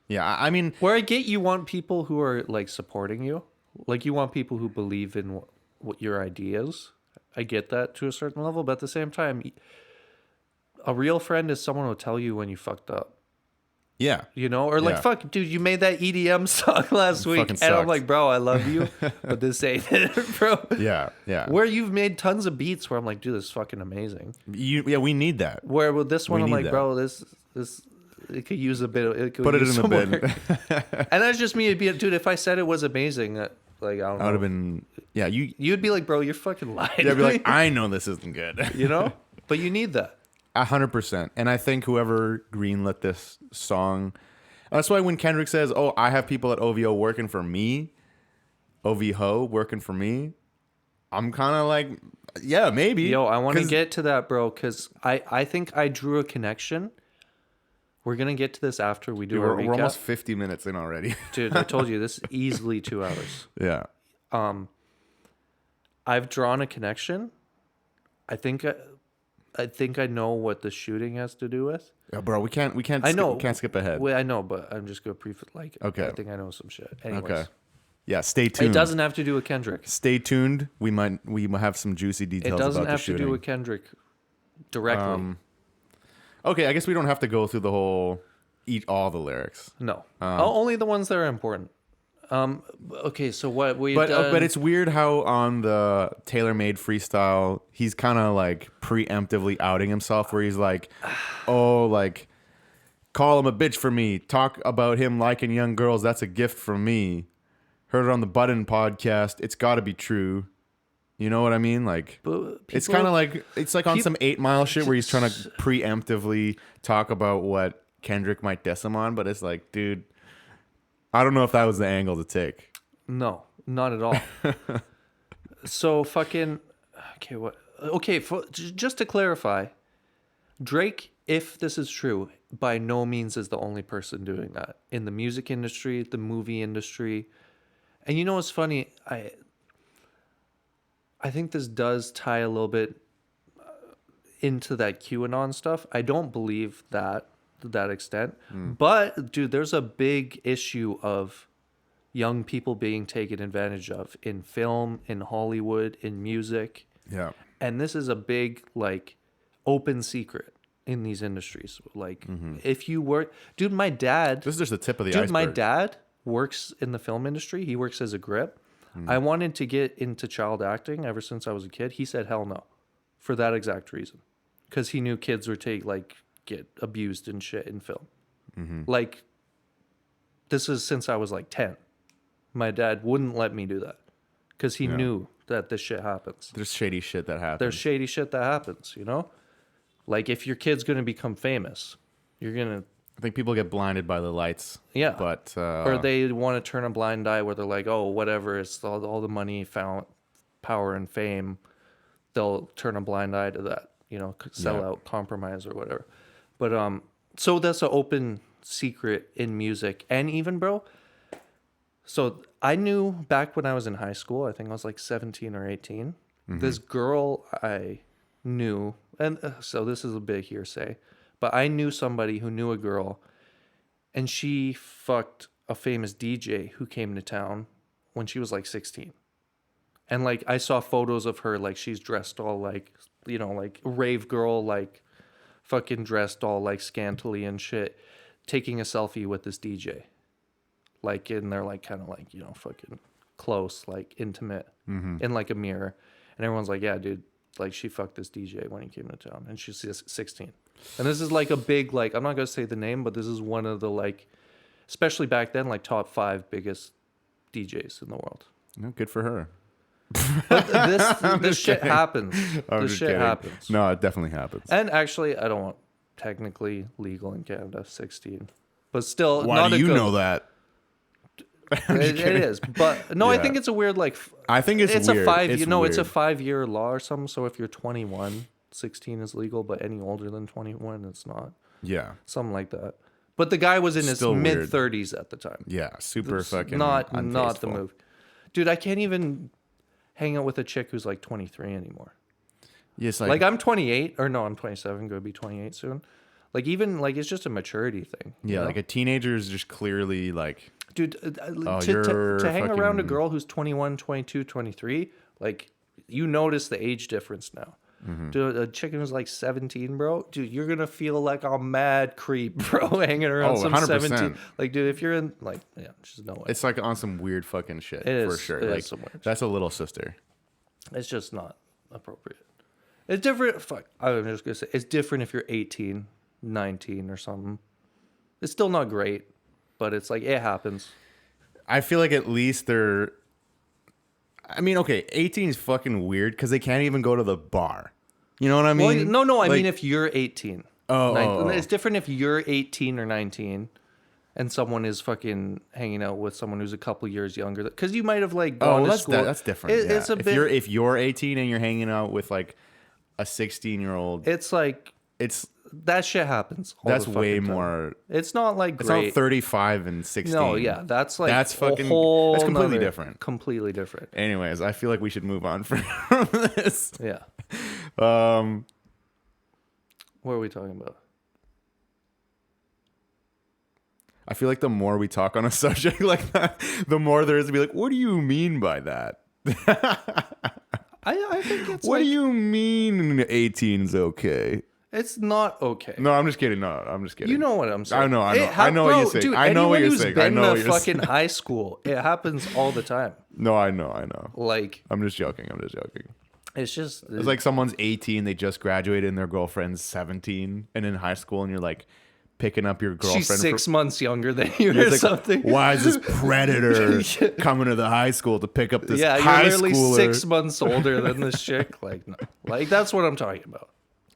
Yeah, I mean,
Where I get you want people who are like supporting you, like you want people who believe in what your ideas. I get that to a certain level, but at the same time, a real friend is someone who will tell you when you fucked up.
yeah.
You know, or like,
Yeah.
fuck, dude, you made that EDM song last week,
fucking
and I'm
sucked.
like, bro, I love you, but this ain't it, bro.
Yeah, yeah.
Where you've made tons of beats where I'm like, dude, this is fucking amazing.
Yeah, we need that.
Where with this one,
We
I'm
need
like,
that.
bro, this it could use a bit of it. Could
Put it
use
in the
some
bin.
work. And that's just me. It'd be, dude, if I said it was amazing, like I don't
I would have
know,
been, yeah,
you'd be like, bro, you're fucking lying.
yeah, be like, I know this isn't good.
you know, but you need that.
100%. And I think whoever greenlit this song, that's why when Kendrick says, oh, I have people at OVO working for me, OVO working for me, I'm kind of like, yeah, maybe.
Yo, I want to
'Cause-
get to that, bro, because I think I drew a connection. We're going to get to this after we do
Dude,
our
we're
recap.
almost 50 minutes in already.
Dude, I told you, this is easily 2 hours.
Yeah.
I've drawn a connection. I think I know what the shooting has to do with.
Yeah, bro, we can't
I
skip,
know.
we can't skip ahead.
Wait, I know, but I'm just going to
Okay.
I think I know some shit. Anyways.
Okay. Yeah, stay tuned.
It doesn't have to do with Kendrick.
Stay tuned. We might have some juicy
It
details
doesn't
about the
have to
shooting.
do with Kendrick directly.
Okay, I guess we don't have to go through the whole eat all the lyrics.
No. Only the ones that are important. Okay, so what we've
But
done...
but it's weird how on the tailor-made freestyle, he's kind of like preemptively outing himself, where he's like, "Oh, like call him a bitch for me. Talk about him liking young girls. That's a gift from me. Heard it on the Button podcast. It's got to be true." You know what I mean? Like, it's kind of like on some 8 Mile shit where he's trying to preemptively talk about what Kendrick might diss him on, but it's like, dude, I don't know if that was the angle to take.
No, not at all. So fucking... Okay, what... Okay, just to clarify, Drake, if this is true, by no means is the only person doing that. In the music industry, the movie industry. And you know what's funny? I think this does tie a little bit into that QAnon stuff. I don't believe that to that extent. But, dude, there's a big issue of young people being taken advantage of in film, in Hollywood, in music.
Yeah.
And this is a big, like, open secret in these industries. Like, if you work... Dude, my dad...
This is just the tip of the
Dude,
iceberg.
my dad works in the film industry. He works as a grip. I wanted to get into child acting ever since I was a kid. He said hell no, for that exact reason, because he knew kids would get abused and shit in film. Like, this is since I was like 10. My dad wouldn't let me do that because he knew that this shit happens.
There's shady shit that happens.
There's shady shit that happens, you know? Like, if your kid's gonna become famous, you're gonna...
I think people get blinded by the lights.
Yeah.
But
or they want to turn a blind eye where they're like, oh, whatever, it's all the money, power, and fame. They'll turn a blind eye to that, you know, sell out, compromise, or whatever. But so that's an open secret in music. And even, bro, so I knew back when I was in high school, I think I was like 17 or 18, this girl I knew, and so this is a big hearsay, but I knew somebody who knew a girl, and she fucked a famous DJ who came to town when she was like 16. And like, I saw photos of her, like she's dressed all like, you know, like rave girl, like fucking dressed all like scantily and shit, taking a selfie with this DJ. Like, and they're like kind of like, you know, fucking close, like intimate in like a mirror. And everyone's like, yeah, dude, like she fucked this DJ when he came to town. And she's 16. And this is like a big, like, I'm not going to say the name, but this is one of the like, especially back then, like top 5 biggest DJs in the world.
No, good for her.
But this shit happens. This shit
kidding.
happens.
No, it definitely happens.
And actually, I don't want technically legal in Canada, 16. But still,
Why
not
do
a
you
good,
know that?
It is. But no, I
Yeah.
think it's a weird, like,
I think it's
it's
weird.
a 5,
It's
you know, it's a
weird.
5-year law or something. So if you're 21, 16 is legal, but any older than 21, it's not.
Yeah.
Something like that. But the guy was in his
Still weird.
mid-30s at the time.
Yeah. Super
It's
fucking
not the
untasteful.
move. Dude, I can't even hang out with a chick who's like 23 anymore.
Yes,
Like I'm 28, or no, I'm 27, going to be 28 soon. Like even like it's just a maturity thing. you
yeah,
know?
like a teenager is just clearly like,
Dude,
Oh,
to
you're
hang around a
fucking-
girl who's 21, 22, 23, like you notice the age difference now.
Mm-hmm.
Dude, a chicken who's like 17, bro, dude, you're gonna feel like a mad creep, bro, hanging around
Oh,
some
100%.
17. Like, dude, if you're in, like, yeah, just no way.
it's like on some weird fucking shit
It
for
is-
sure.
it is
Like
some weird
that's a little sister.
It's just not appropriate. It's different. Fuck, I'm just gonna say it's different if you're 18, 19, or something. It's still not great, but it's like it happens.
I feel like at least they're. I mean, okay, 18 is fucking weird because they can't even go to the bar. You know what I mean?
Well, no, I
Like-
mean if you're 18.
Oh,
19
oh, oh.
It's different if you're 18 or 19, and someone is fucking hanging out with someone who's a couple years younger, because you might have like gone to school.
That's different.
It's a
if
bit.
if you're 18 and you're hanging out with like a 16-year-old,
It's like
it's
that shit happens. All
that's
the
way
fucking time.
more.
It's not like
It's
great.
not 35 and 16.
No, yeah, that's like
That's fucking.
a whole
That's completely
nother-
different.
Completely different.
Anyways, I feel like we should move on from this.
Yeah.
Um,
What are we talking about?
I feel like the more we talk on a subject like that, the more there is to be like, what do you mean by that?
I think it's
What
like,
do you mean 18's okay?
it's not okay.
No, I'm just kidding. No, I'm just kidding.
You know what I'm saying.
I know.
It
I know what
bro,
you're saying.
Dude,
I know what
anyone
you're
who's
saying. I
been
know
to
what you're
fucking
saying.
high school, it happens all the time.
No, I know.
Like,
I'm just joking.
it's just
It's like someone's 18, they just graduated, and their girlfriend's 17, and in high school, and you're like picking up your girlfriend.
she's 6 months younger than you
It's
or
like,
something.
why is this predator coming to the high school to pick up this
Yeah,
high
you're literally
schooler?
6 months older than this chick. Like, no. Like, that's what I'm talking about.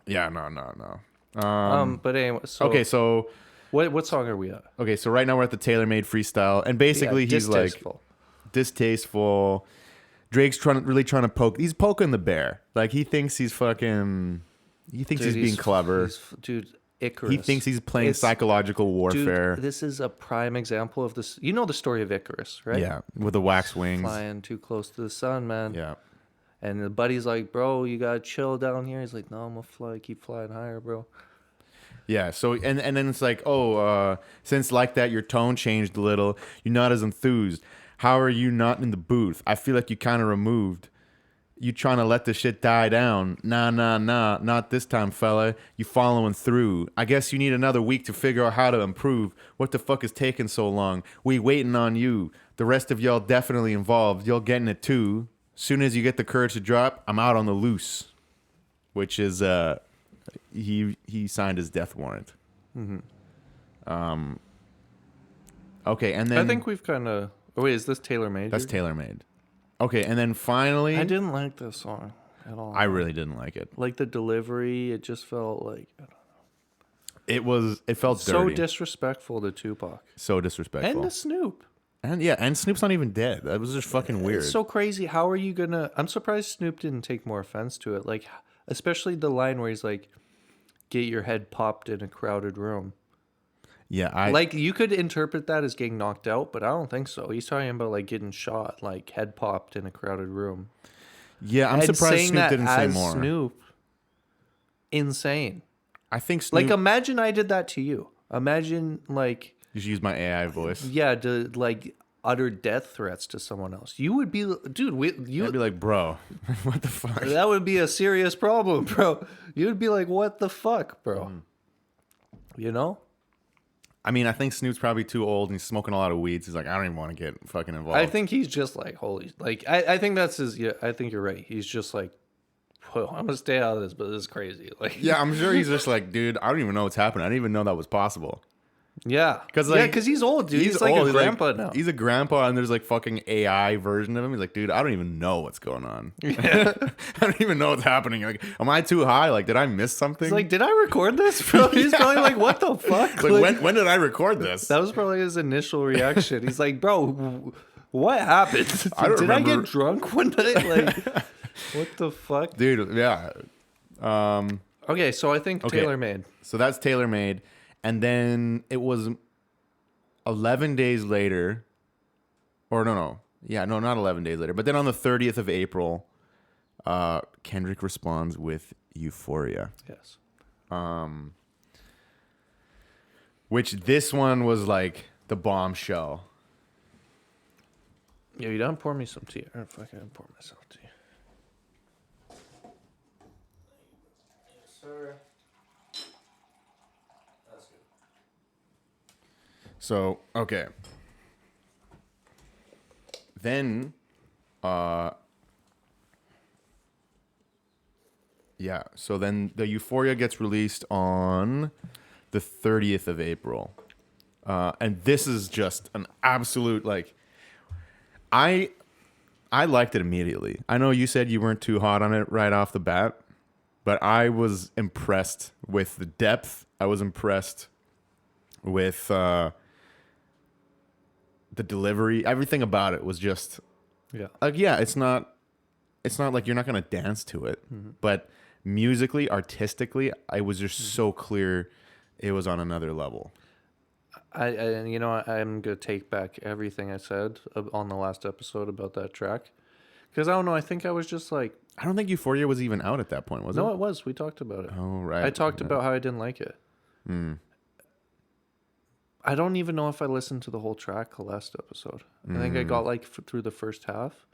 Yeah, no.
But anyway, so
Okay, so
what song are we at?
so right now we're at the TaylorMade freestyle, and basically
Yeah,
he's like
distasteful.
distasteful. Drake's really trying to poke. He's poking the bear. Like he thinks he's fucking. He thinks
Dude,
he's being clever.
Dude, Icarus.
He thinks he's playing
It's-
psychological warfare.
Dude, this is a prime example of this. You know the story of Icarus, right?
Yeah, with the wax wings.
Flying too close to the sun, man.
Yeah.
And the buddy's like, bro, you gotta chill down here. He's like, no, I'm gonna keep flying higher, bro.
Yeah. So and then it's like, since like that your tone changed a little, you're not as enthused. How are you not in the booth? I feel like you kind of removed. You trying to let the shit die down? Nah, not this time, fella. You following through? I guess you need another week to figure out how to improve. What the fuck is taking so long? We waiting on you. The rest of y'all definitely involved. Y'all getting it too. Soon as you get the courage to drop, I'm out on the loose. Which is he signed his death warrant. Okay, and then
I think we've kind of. Oh, wait, is this TaylorMade?
that's TaylorMade. Okay, and then finally,
I didn't like this song at all.
I really didn't like it.
like the delivery. It just felt like
It felt
so
dirty,
disrespectful to Tupac
so disrespectful,
and to Snoop.
and Snoop's not even dead. That was just fucking weird.
It's so crazy. How are you gonna? I'm surprised Snoop didn't take more offense to it. Like, especially the line where he's like, "Get your head popped in a crowded room."
Yeah,
Like, you could interpret that as getting knocked out, but I don't think so. He's talking about like getting shot, like head popped in a crowded room.
I'm
And
surprised
saying
Snoop
that
didn't say
as
more.
Snoop, insane.
I think Snoop.
Like, imagine I did that to you. Imagine like,
you should use my AI voice.
yeah, to like utter death threats to someone else. You would be, dude.
I'd be
You
like, bro, what the fuck?
that would be a serious problem, bro. You'd be like, what the fuck, bro? You know?
I mean, I think Snoop's probably too old and he's smoking a lot of weeds. He's like, I don't even want to get fucking involved.
I think he's just like, holy, like, I think that's his. Yeah, I think you're right. He's just like, well, I'm gonna stay out of this, but this is crazy. Like,
Yeah, I'm sure he's just like, dude, I don't even know what's happening. I didn't even know that was possible.
yeah,
'Cause,
yeah,
like,
because he's old, dude. He's like
old.
a grandpa now.
He's a grandpa, and there's like fucking AI version of him. He's like, dude, I don't even know what's going on. I don't even know what's happening. Like, am I too high? Like, did I miss something?
He's like, did I record this, bro? He's probably like, what the fuck?
Like, when did I record this?
That was probably his initial reaction. He's like, bro, what happened?
I don't
Did I
remember.
get drunk one night? Like, what the fuck?
Dude, yeah.
Okay, so I think
Okay.
TaylorMade.
So that's TaylorMade. And then it was 11 days later. Or no. Yeah, no, not 11 days later. But then on the 30th of April, Kendrick responds with Euphoria.
Yes.
Which this one was like the bombshell.
Yo, you done pour me some tea? Or fucking pour myself tea. Yes, sir. That's good.
So, okay. Then, yeah, so then the Euphoria gets released on the 30th of April. And this is just an absolute, like, I liked it immediately. I know you said you weren't too hot on it right off the bat, but I was impressed with the depth. I was impressed with the delivery, everything about it was just like, yeah, it's not like you're not gonna dance to it, but musically, artistically, I was just so clear it was on another level.
I'm gonna take back everything I said on the last episode about that track, because I don't know. I think I was just like,
I don't think Euphoria was even out at that point, was it?
no, it was. We talked about it.
Oh, right.
I talked about how I didn't like it. I don't even know if I listened to the whole track last episode. I think I got like through the first half.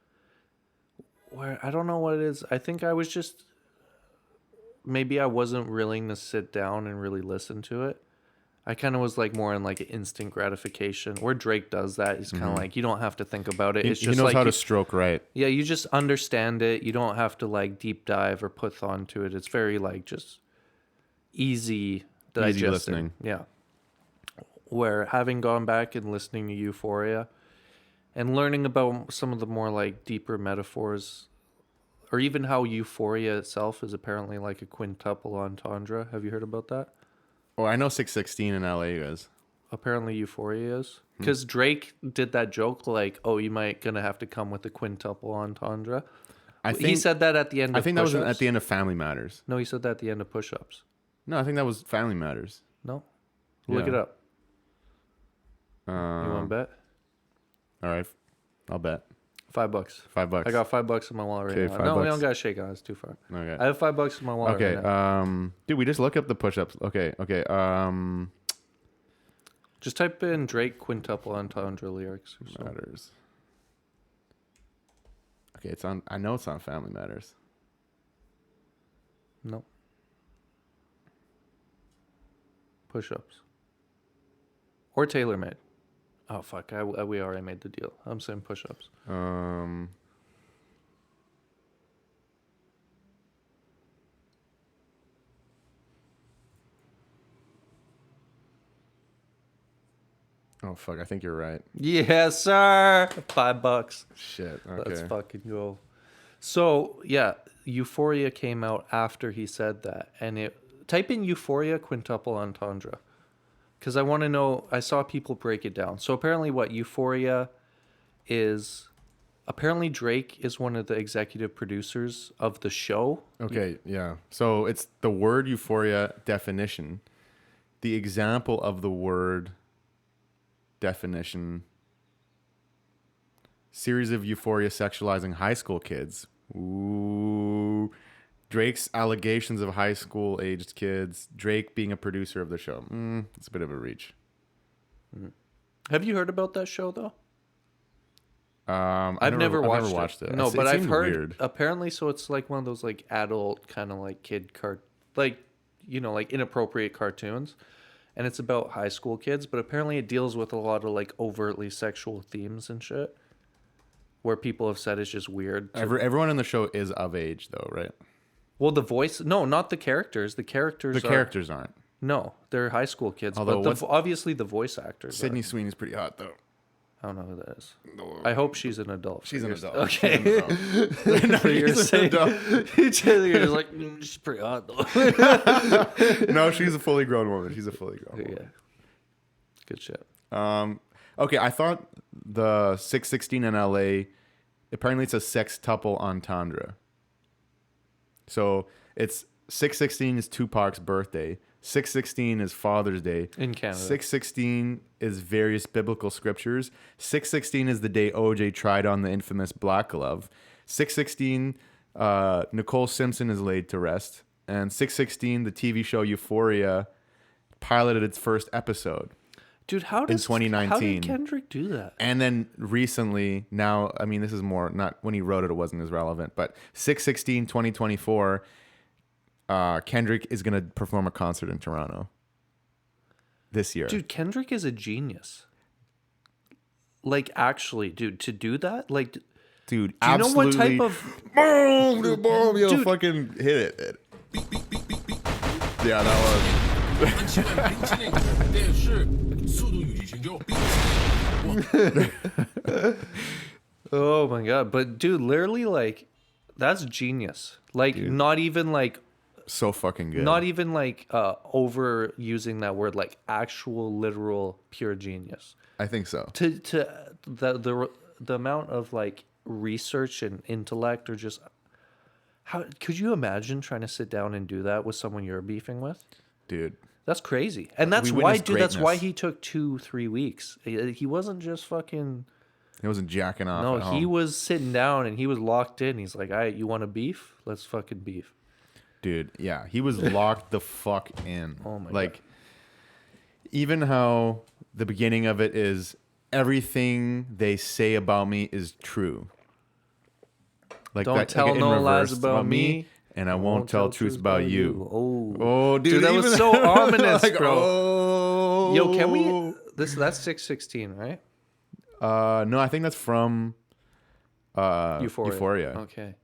Where I don't know what it is. I think I was just, maybe I wasn't willing to sit down and really listen to it. I kind of was like more in like instant gratification. Where Drake does that, he's kind of like, you don't have to think about it. It's
He
just
knows
like
how to stroke right.
yeah, you just understand it. You don't have to like deep dive or put thought into it. It's very like just easy digesting.
listening.
Yeah. Where having gone back and listening to Euphoria and learning about some of the more like deeper metaphors, or even how Euphoria itself is apparently like a quintuple entendre. Have you heard about that?
Oh, I know 616 in LA is.
Apparently Euphoria is. Because Drake did that joke like, oh, you might gonna have to come with a quintuple entendre. He said that at the end of
I think that was
Push-Ups.
at the end of Family Matters.
No, he said that at the end of Push-Ups.
No, I think that was Family Matters.
No? Look
Yeah.
it up. You want to bet?
All right, I'll bet.
$5.
$5.
I got $5 in my wallet right
Okay,
now.
$5.
No, we don't got to shake on it. It's too far.
Okay.
I have $5 in my wallet
Okay.
right now.
Dude, we just look up the push-ups. Okay.
Just type in Drake quintuple entendre lyrics. Or something.
Matters. Okay, it's on. I know it's on Family Matters.
No. Push-ups. Or tailor-made. Oh, fuck. We already made the deal. I'm saying push-ups.
Oh fuck! I think you're right.
Yes, sir. $5.
Shit. Okay.
Let's fucking go. So, yeah, Euphoria came out after he said that. And type in Euphoria quintuple entendre. Because I want to know, I saw people break it down. So apparently what Euphoria is, apparently Drake is one of the executive producers of the show.
Okay. Yeah. So it's the word euphoria definition. The example of the word definition. Series of euphoria sexualizing high school kids. Ooh. Drake's allegations of high school aged kids. Drake being a producer of the show. It's a bit of a reach.
Have you heard about that show though?
I've
never
watched it.
No,
It
but I've
seemed
heard
weird.
apparently. So it's like one of those like adult kind of like kid like like inappropriate cartoons, and it's about high school kids. But apparently it deals with a lot of like overtly sexual themes and shit, where people have said it's just weird.
Everyone in the show is of age, though, right?
Well, the voice, no, not the characters. The characters
aren't.
No, they're high school kids.
Although
but obviously the voice actors.
Sydney Sweeney's pretty hot, though.
I don't know who that is. I hope she's an adult.
She's an adult.
Okay.
She's an adult.
So you're saying you're just like she's pretty hot though.
No, she's a fully grown woman. She's a fully grown woman.
Yeah. Good shit.
Okay, I thought the 616 in LA, apparently it's a sextuple entendre. So it's 616 is Tupac's birthday. 616 is Father's Day.
In Canada.
616 is various biblical scriptures. 616 is the day OJ tried on the infamous black glove. 616, Nicole Simpson is laid to rest. And 616, the TV show Euphoria piloted its first episode.
Dude, how did
2019.
Kendrick do that?
And then recently, now, I mean, this is more, not when he wrote it wasn't as relevant, but 6/16, 2024, Kendrick is going to perform a concert in Toronto this year.
Dude, Kendrick is a genius. Like, actually, dude, to do that, like,
Dude,
do you
absolutely.
know what type of
Boom, dude, boom, yo,
Dude.
fucking hit it. Yeah, that was.
安全冰淇淋，电视速度与激情就。
Oh my god! But dude, literally, like, that's genius. Like, not even like
so fucking good.
Not even like over using that word, like actual literal pure genius.
I think so.
To the amount of like research and intellect, or just how could you imagine trying to sit down and do that with someone you're beefing with?
Dude.
That's crazy. And that's
We
why,
witnessed
dude, that's why
greatness.
he took 2-3 weeks. He wasn't just fucking.
He wasn't jacking off.
No,
at
he
home.
was sitting down and he was locked in. He's like, all right, you want to beef? Let's fucking beef.
Dude, yeah, he was locked the fuck in.
Oh my
like,
God.
even how the beginning of it is, everything they say about me is true. Like
Don't
that,
tell
like in
no
reverse,
lies about me,
and I won't tell truths about you.
Oh,
dude,
that was
even-
so ominous,
like,
bro.
oh.
Yo, can we? That's 616, right?
No, I think that's from Euphoria.
Okay.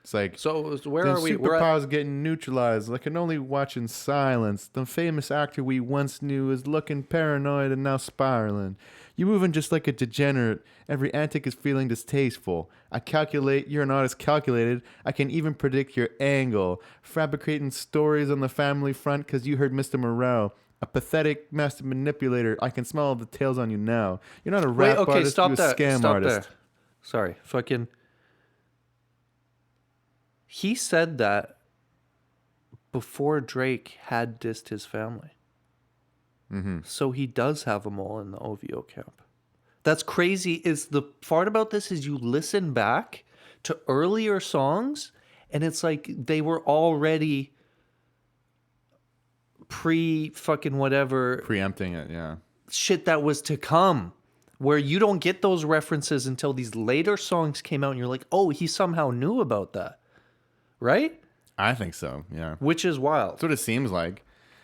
It's like,
So where
then
are we? We're at,
superpowers getting neutralized. I can only watch in silence. The famous actor we once knew is looking paranoid and now spiraling. You're moving just like a degenerate. Every antic is feeling distasteful. I calculate you're not as calculated. I can even predict your angle. Fabricating stories on the family front because you heard Mr. Morrell. A pathetic master manipulator. I can smell the tails on you now. You're not a
wait,
rap
okay,
artist.
stop
you're a
that.
scam
Stop
artist.
there. Sorry, fucking. He said that before Drake had dissed his family.
Mm-hmm.
So he does have them all in the OVO camp. That's crazy. Is the part about this is you listen back to earlier songs and it's like they were already pre fucking whatever
Preempting it, yeah.
shit that was to come, where you don't get those references until these later songs came out and you're like, oh, he somehow knew about that. Right?
I think so, yeah.
Which is wild.
That's what it seems like.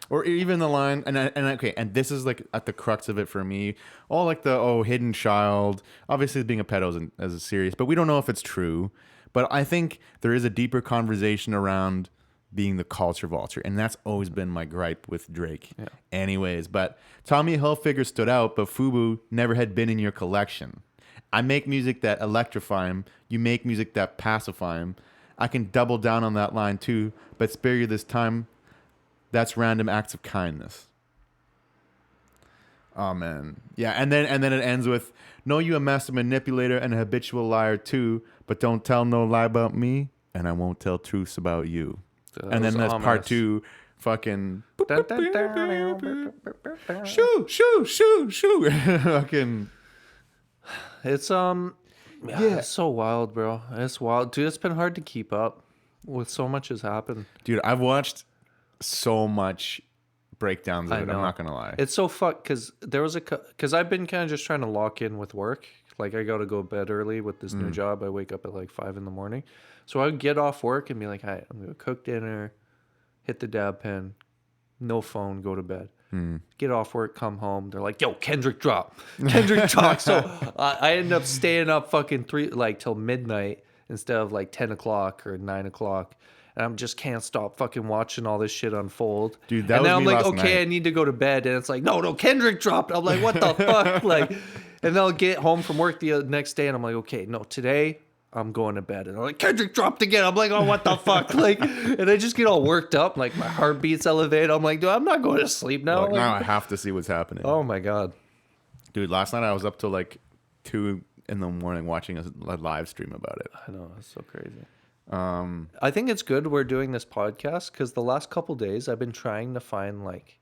Or even the line, and this is like at the crux of it for me. All like the hidden child. Obviously, being a pedo isn't as serious, but we don't know if it's true. But I think there is a deeper conversation around being the culture vulture, and that's always been my gripe with Drake. Yeah. Anyways, but Tommy Hilfiger stood out, but FUBU never had been in your collection. I make music that electrify him. You make music that pacify him. I can double down on that line too, but spare you this time. That's random acts of kindness. Oh man, yeah, and then it ends with, "Know you a master manipulator and a habitual liar too, but don't tell no lie about me, and I won't tell truths about you." And then there's part 2, fucking shoo shoo shoo shoo, fucking.
It's it's so wild, bro. It's wild, dude. It's been hard to keep up with so much has happened.
Dude, I've watched so much breakdowns of
I
it.
know.
I'm not gonna lie.
It's so fucked because there was because I've been kind of just trying to lock in with work. Like I got to go to bed early with this new job. I wake up at like 5 a.m. So I would get off work and be like, "Hi, I'm gonna cook dinner, hit the dab pen, no phone, go to bed." Get off work, come home. They're like, "Yo, Kendrick drop, Kendrick drop." So I ended up staying up fucking till midnight instead of like 10 o'clock or 9 o'clock. And I just can't stop fucking watching all this shit unfold.
Dude, that
and
was
then I'm
me
like,
last
okay,
night.
I need to go to bed. And it's like, no, Kendrick dropped. I'm like, what the fuck? Like, and then I'll get home from work the next day and I'm like, okay, no, today I'm going to bed. And I'm like, Kendrick dropped again. I'm like, oh, what the fuck? Like, and I just get all worked up. Like my heartbeat's elevated. I'm like, dude, I'm not going to sleep now.
Like,
Like,
now I have to see what's happening.
oh my God.
Dude, last night I was up till like 2 a.m. watching a live stream about it.
I know, it's so crazy. I think it's good we're doing this podcast because the last couple days I've been trying to find like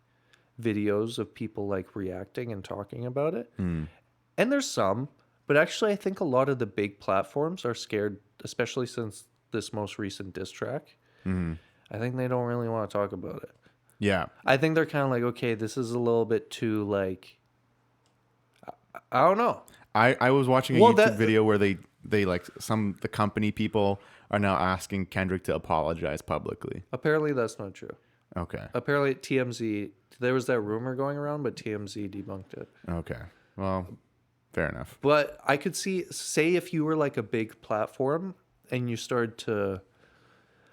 videos of people like reacting and talking about it. And there's some, but actually I think a lot of the big platforms are scared, especially since this most recent diss track. I think they don't really want to talk about it.
Yeah.
I think they're kind of like, okay, this is a little bit too like, I don't know.
I was watching a
Well,
YouTube video where they like the company people are now asking Kendrick to apologize publicly.
Apparently that's not true.
Okay.
Apparently TMZ, there was that rumor going around, but TMZ debunked it.
Okay. Well, fair enough.
But I could say if you were like a big platform and you started to,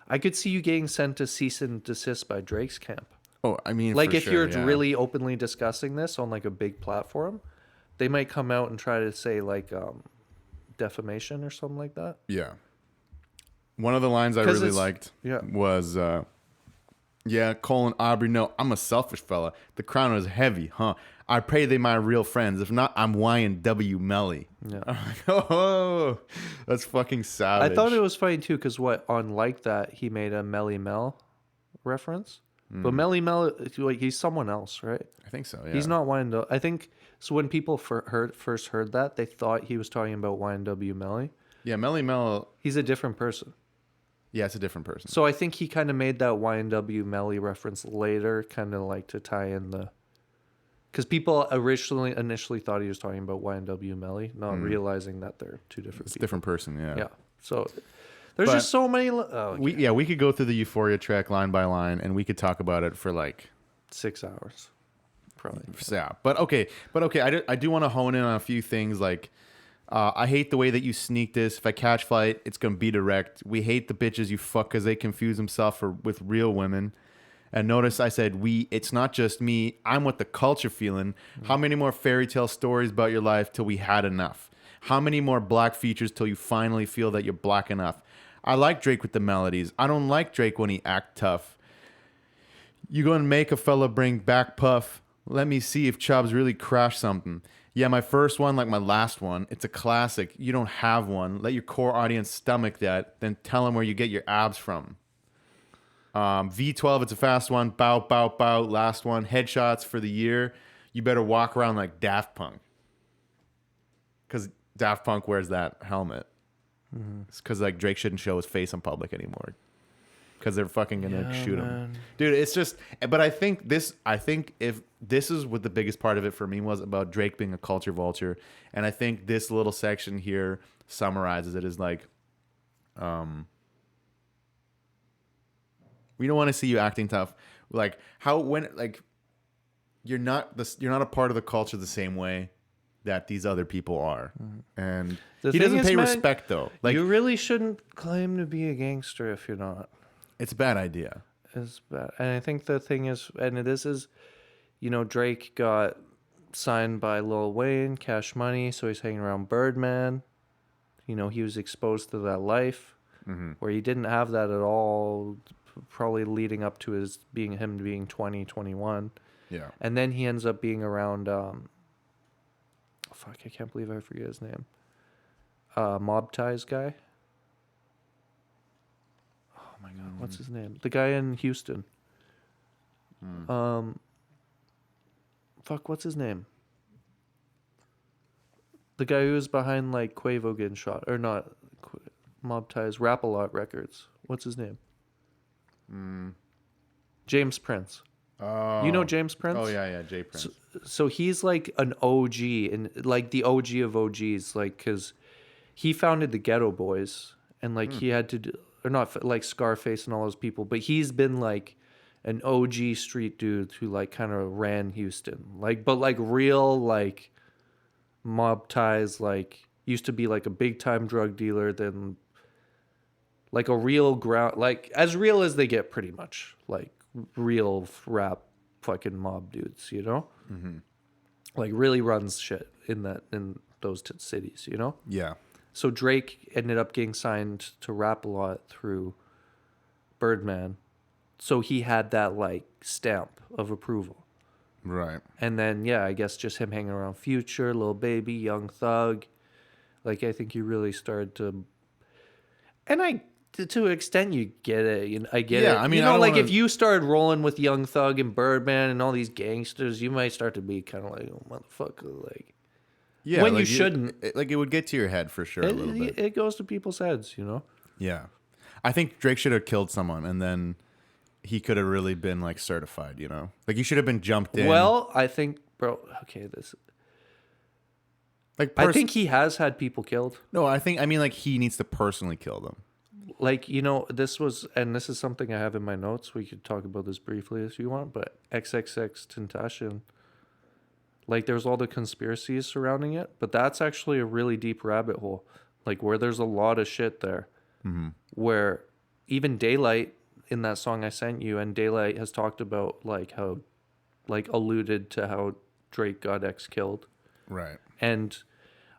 I could see you getting sent to cease and desist by Drake's camp.
Oh, I mean,
Like
for
if
sure,
you're
yeah.
really openly discussing this on like a big platform, they might come out and try to say like defamation or something like that.
Yeah. One of the lines I
'Cause
really
it's-
liked
yeah.
was Yeah, Colin Aubrey. No, I'm a selfish fella. The crown is heavy, huh? I pray they my real friends. If not, I'm Y&W Melly.
Yeah.
I'm like, oh, that's fucking savage.
I thought it was funny too, because on Like That, he made a Melly Mel reference. But Melly Mel, like, he's someone else, right?
I think so. Yeah.
He's not Y&W. I think so. When people first heard that, they thought he was talking about Y&W Melly.
Yeah, Melly Mel.
He's a different person.
Yeah, it's a different person.
So I think he kind of made that Y&W Melly reference later, kind of like to tie in the. Because people initially thought he was talking about Y&W Melly, not realizing that they're two different
It's a
people.
different person. Yeah.
Yeah. So there's
But
just so many. Oh, okay.
We could go through the Euphoria track line by line, and we could talk about it for like
6 hours, probably.
yeah. But okay. I do want to hone in on a few things. Like, I hate the way that you sneak this. If I catch flight, it's gonna be direct. We hate the bitches you fuck because they confuse themselves with real women. And notice I said we. It's not just me. I'm with the culture feeling. How many more fairy tale stories about your life till we had enough? How many more black features till you finally feel that you're black enough? I like Drake with the melodies. I don't like Drake when he act tough. You gonna make a fella bring back puff? Let me see if Chubbs really crashed something. Yeah, my first one, like my last one, it's a classic. You don't have one. Let your core audience stomach that. Then tell them where you get your abs from. V12, it's a fast one. Bow, bow, bow. Last one. Headshots for the year. You better walk around like Daft Punk. Because Daft Punk wears that helmet. It's because like Drake shouldn't show his face in public anymore. Because they're fucking gonna shoot him, dude. It's just. But I think if this is what the biggest part of it for me was about Drake being a culture vulture, and I think this little section here summarizes it as like, we don't want to see you acting tough. Like you're not a part of the culture the same way that these other people are, and
The
he
thing
doesn't
is,
pay
man,
respect though. Like,
you really shouldn't claim to be a gangster if you're not.
it's a bad idea.
It's bad. And I think the thing is, Drake got signed by Lil Wayne, Cash Money, so he's hanging around Birdman. He was exposed to that life where he didn't have that at all, probably leading up to him being 20, 21.
Yeah.
And then he ends up being around, I can't believe I forget his name. Mob Ties guy. Oh my God, what's his name? The guy in Houston. What's his name? The guy who was behind like Quavo getting shot, or not? Mob Ties, Rap-A-Lot Records. What's his name? James Prince.
Oh.
You know James Prince?
Oh yeah, Jay Prince.
So he's like an OG, and like the OG of OGs, like, because he founded the Ghetto Boys, and like he had to do, or not like Scarface and all those people, but he's been like an OG street dude who like kind of ran Houston, like, but like real like mob ties, like used to be like a big time drug dealer, then like a real ground, like as real as they get, pretty much, like real rap fucking mob dudes, like really runs shit in those cities,
Yeah.
So Drake ended up getting signed to Rap-A-Lot through Birdman, so he had that like stamp of approval.
Right.
And then I guess just him hanging around Future, Lil Baby, Young Thug, like I think he really started to, and to an extent, you get it. I get it.
Yeah, I mean, I don't
like
wanna-
if you started rolling with Young Thug and Birdman and all these gangsters, you might start to be kind of like, oh, motherfucker, like.
Yeah.
When
like
you shouldn't.
It would get to your head for sure a little bit.
It goes to people's heads,
Yeah. I think Drake should have killed someone, and then he could have really been like certified. Like he should have been jumped in.
Well, I think, bro. Okay, I think he has had people killed.
No, I mean like he needs to personally kill them.
Like, this is something I have in my notes. We could talk about this briefly if you want, but XXX Tentacion, like there's all the conspiracies surrounding it, but that's actually a really deep rabbit hole, like where there's a lot of shit there, where even Daylight in that song I sent you, and Daylight has talked about like how, like alluded to how Drake got killed.
Right.
And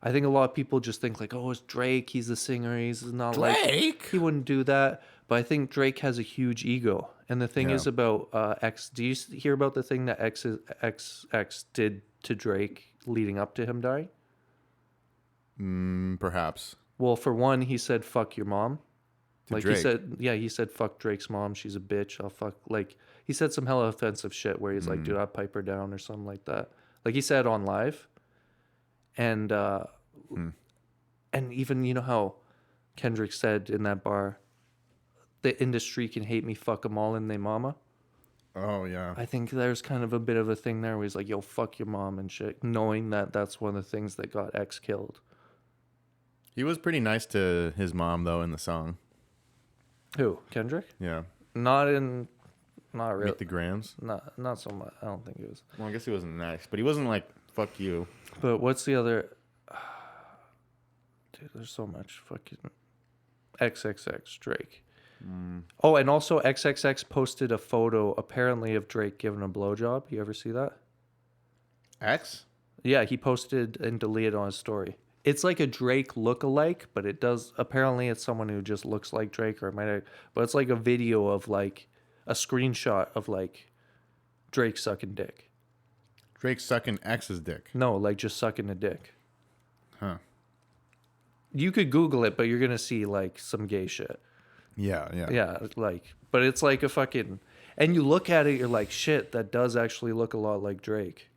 I think a lot of people just think like, oh, it's Drake. He's the singer. He's not like,
Drake?
he wouldn't do that. but I think Drake has a huge ego. And the thing
Yeah.
is about X. Do you hear about the thing that X did to Drake leading up to him dying?
Perhaps.
Well, for one, he said "fuck your mom."
To
Like
Drake.
he said "fuck Drake's mom. She's a bitch. I'll fuck." Like he said some hella offensive shit where he's like, "Dude, I'll pipe her down" or something like that. Like he said on live, and and even you know how Kendrick said in that bar, "The industry can hate me, fuck them all, and they mama."
Oh yeah.
I think there's kind of a bit of a thing there where he's like, "Yo, fuck your mom" and shit, knowing that that's one of the things that got X killed.
He was pretty nice to his mom though in the song.
Who? Kendrick?
Yeah.
Not really.
Meet the Grams.
Not so much. I don't think it was.
Well, I guess he wasn't nice, but he wasn't like fuck you.
But what's the other? Dude, there's so much fucking XXX Drake. Oh, and also XXX posted a photo apparently of Drake giving a blowjob. You ever see that?
X?
Yeah, he posted and deleted on his story. It's like a Drake lookalike, but it does. Apparently, it's someone who just looks like Drake, or it might have, but it's like a video of like a screenshot of like Drake sucking dick.
Drake sucking X's dick.
No, like just sucking a dick.
Huh.
You could Google it, but you're gonna see like some gay shit.
Yeah, yeah.
Yeah, like, but it's like a fucking, and you look at it, you're like, shit, that does actually look a lot like Drake.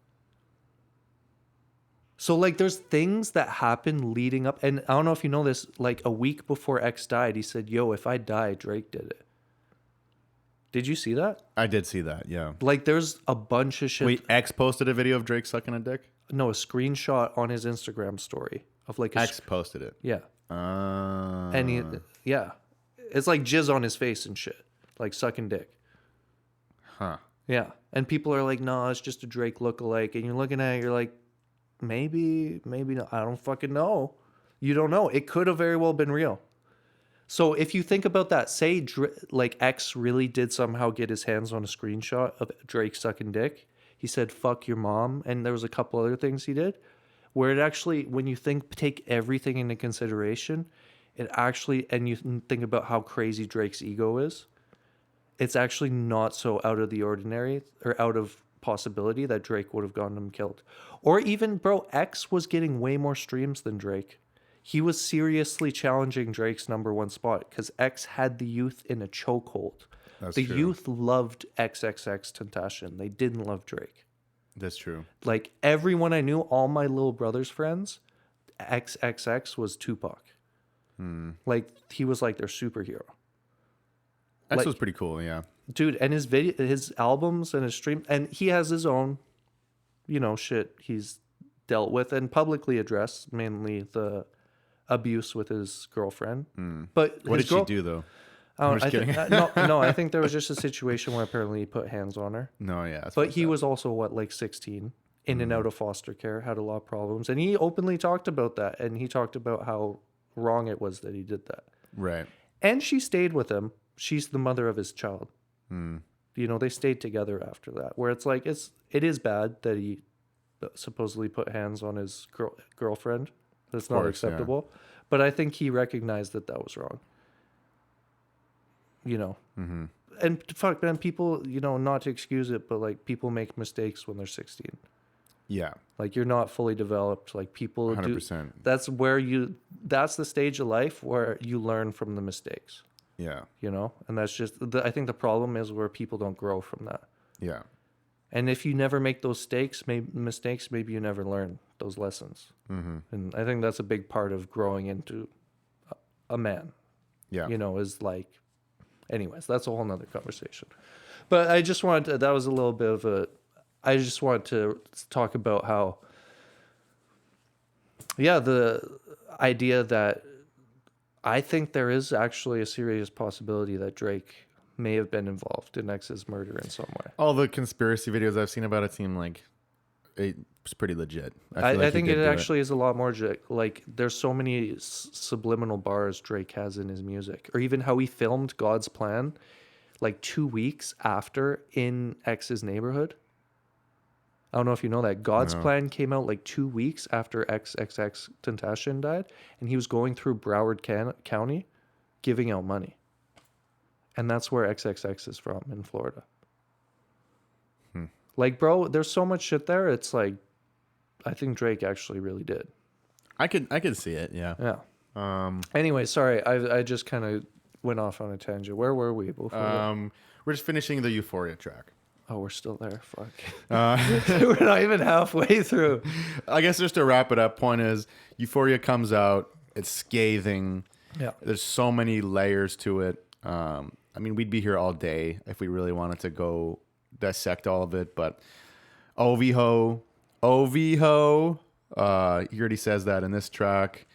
So like, there's things that happen leading up, and I don't know if you know this. Like a week before X died, he said, "Yo, if I die, Drake did it." Did you see that?
I did see that, yeah.
Like, there's a bunch of shit.
Wait, X posted a video of Drake sucking a dick?
No, a screenshot on his Instagram story of like a
X posted it.
yeah, and he yeah, it's like jizz on his face and shit, like sucking dick.
Huh.
Yeah, and people are like, "No, it's just a Drake lookalike," and you're looking at it, you're like, maybe not. I don't fucking know. You don't know. It could have very well been real. So if you think about that, say like X really did somehow get his hands on a screenshot of Drake sucking dick. He said, "Fuck your mom," and there was a couple other things he did, where it actually, when you take everything into consideration, it actually, and you think about how crazy Drake's ego is, it's actually not so out of the ordinary or out of possibility that Drake would have gotten him killed. Or even, bro, X was getting way more streams than Drake. He was seriously challenging Drake's #1 spot because X had the youth in a chokehold.
That's
The
true.
youth loved XXX Tentacion. They didn't love Drake.
That's true.
Like everyone I knew, all my little brother's friends, XXX was Tupac. Like he was like their superhero.
X
Like-
was pretty cool, yeah.
Dude, and his albums and his stream, and he has his own, shit he's dealt with and publicly addressed, mainly the abuse with his girlfriend. But
What
his
did she do though? I'm just kidding.
no, I think there was just a situation where apparently he put hands on her.
No, yeah. that's
But
fucked
he
up.
was also like 16, in and out of foster care, had a lot of problems, and he openly talked about that, and he talked about how wrong it was that he did that.
Right.
And she stayed with him. She's the mother of his child. They stayed together after that. Where it's like it is bad that he supposedly put hands on his girlfriend. That's not
course, yeah.
acceptable. But I think he recognized that was wrong. And fuck, man, people, not to excuse it, but like people make mistakes when they're 16.
Yeah.
Like you're not fully developed. Like people
100%.
do. That's the stage of life where you learn from the mistakes.
Yeah.
And that's just, I think the problem is where people don't grow from that.
Yeah.
And if you never make those mistakes, maybe you never learn those lessons. And I think that's a big part of growing into a man.
Yeah.
Is like, anyways, that's a whole nother conversation. But I just wanted to, that was a little bit of I just wanted to talk about how, the idea that I think there is actually a serious possibility that Drake may have been involved in X's murder in some way.
All the conspiracy videos I've seen about it seem like it's pretty legit.
I
feel like he
think
did
it
do
actually is a lot more like there's so many subliminal bars Drake has in his music, or even how he filmed God's Plan like 2 weeks after in X's neighborhood. I don't know if you know that. God's Plan came out like 2 weeks after XXX Tentacion died, and he was going through Broward County giving out money. And that's where XXX is from in Florida. Like, bro, there's so much shit there. It's like, I think Drake actually really did.
I could see it. Yeah.
Yeah. Anyway, sorry, I just kind of went off on a tangent. Where were we before?
We're just finishing the Euphoria track.
Oh, we're still there. Fuck. We're not even halfway through.
I guess just to wrap it up, point is Euphoria comes out. It's scathing.
Yeah.
There's so many layers to it. I mean, we'd be here all day if we really wanted to go dissect all of it. But OVHO. He already says that in this track.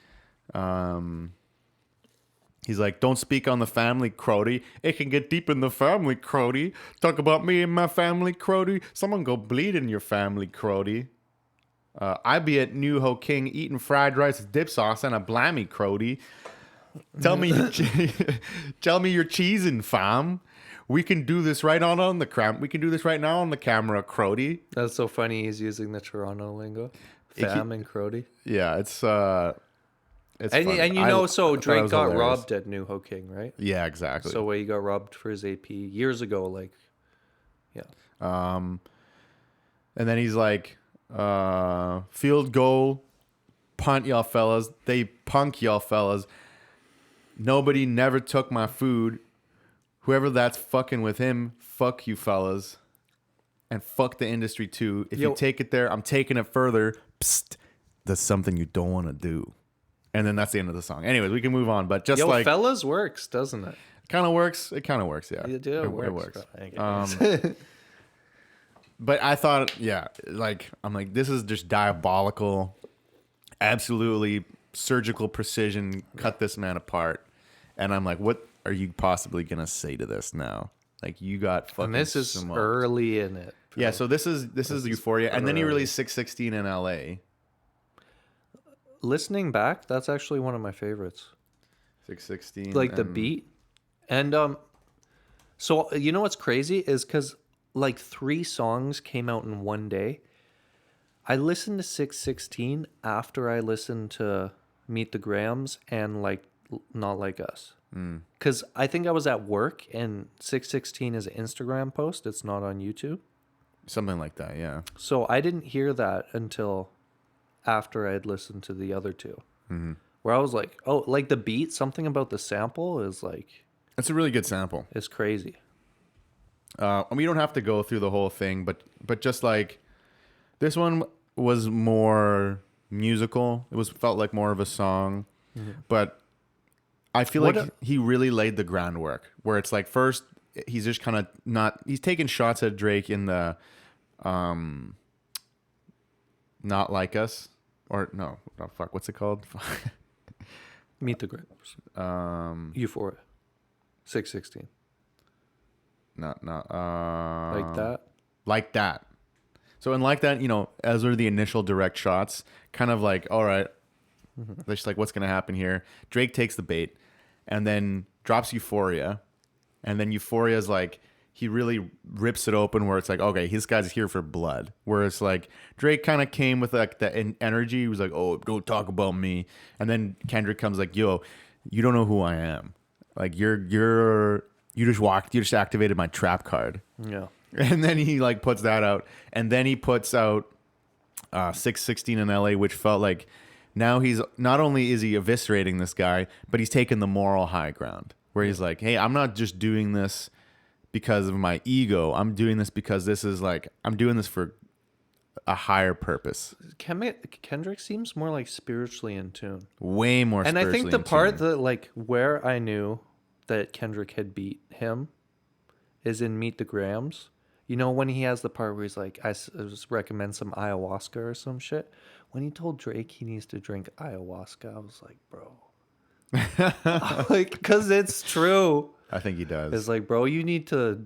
He's like, don't speak on the family, Crody. It can get deep in the family, Crody. Talk about me and my family, Crody. Someone go bleed in your family, Crody. I be at New Ho King eating fried rice with dip sauce and a blammy, Crody. Tell me you're cheesing, fam. We can do this right on the cram. We can do this right now on the camera, Crody.
That's so funny. He's using the Toronto lingo. Fam and Crody.
Yeah, it's funny.
And you know, so
I thought it
Drake
was
got
hilarious.
robbed at New Ho King, right?
Yeah, exactly.
So he got robbed for his AP years ago, like, yeah.
And then he's like, field goal, punt y'all fellas. They punk y'all fellas. Nobody never took my food. Whoever that's fucking with him, fuck you fellas. And fuck the industry too. If you take it there, I'm taking it further. Psst, that's something you don't want to do. And then that's the end of the song. Anyways, we can move on. But just like
fellas works, doesn't it?
kind of works. It kind of works, yeah.
It works.
But I thought, yeah, like I'm like, this is just diabolical, absolutely surgical precision. Cut this man apart, and I'm like, what are you possibly gonna say to this now? Like you got fucking.
And this is
smoked.
early in it.
Yeah, so this is Euphoria, and then he
early.
released 616 in L.A.
Listening back, that's actually one of my favorites.
616,
Like the beat, and so you know what's crazy is because like 3 songs came out in one day. I listened to 616 after I listened to Meet the Grahams and like Not Like Us. Because I think I was at work and 616 is an Instagram post. It's not on YouTube.
Something like that, yeah.
So I didn't hear that until after I had listened to the other 2. Where I was like, oh, like the beat, something about the sample is like,
It's a really good sample.
it's crazy.
We don't have to go through the whole thing, but just like this one was more musical. It felt like more of a song, but I feel like he really laid the groundwork. Where it's like first he's just kind of he's taking shots at Drake in the Not Like Us or no, oh, fuck, what's it called?
Meet the Grahams. Euphoria. 616.
Not
Like that.
So in Like That, you know, as are the initial direct shots, kind of like, all right, just like what's gonna happen here. Drake takes the bait and then drops Euphoria, and then Euphoria is like he really rips it open where it's like, okay, this guy's here for blood. Where it's like Drake kind of came with like the energy. He was like, oh, don't talk about me. And then Kendrick comes like, yo, you don't know who I am. Like you just activated my trap card.
Yeah.
And then he like puts that out, and then he puts out 616 in LA, which felt like now he's not only is he eviscerating this guy, but he's taking the moral high ground where he's like, hey, I'm not just doing this because of my ego. I'm doing this because this is like, I'm doing this for a higher purpose.
Kendrick seems more like spiritually in tune.
Way more
And I
spiritually
think the
in
part
tune.
that like where I knew that Kendrick had beat him is in Meet the Grahams. You know, when he has the part where he's like, I just recommend some ayahuasca or some shit. When he told Drake he needs to drink ayahuasca, I was like, bro. Like, because it's true.
I think he does.
It's like, bro, you need to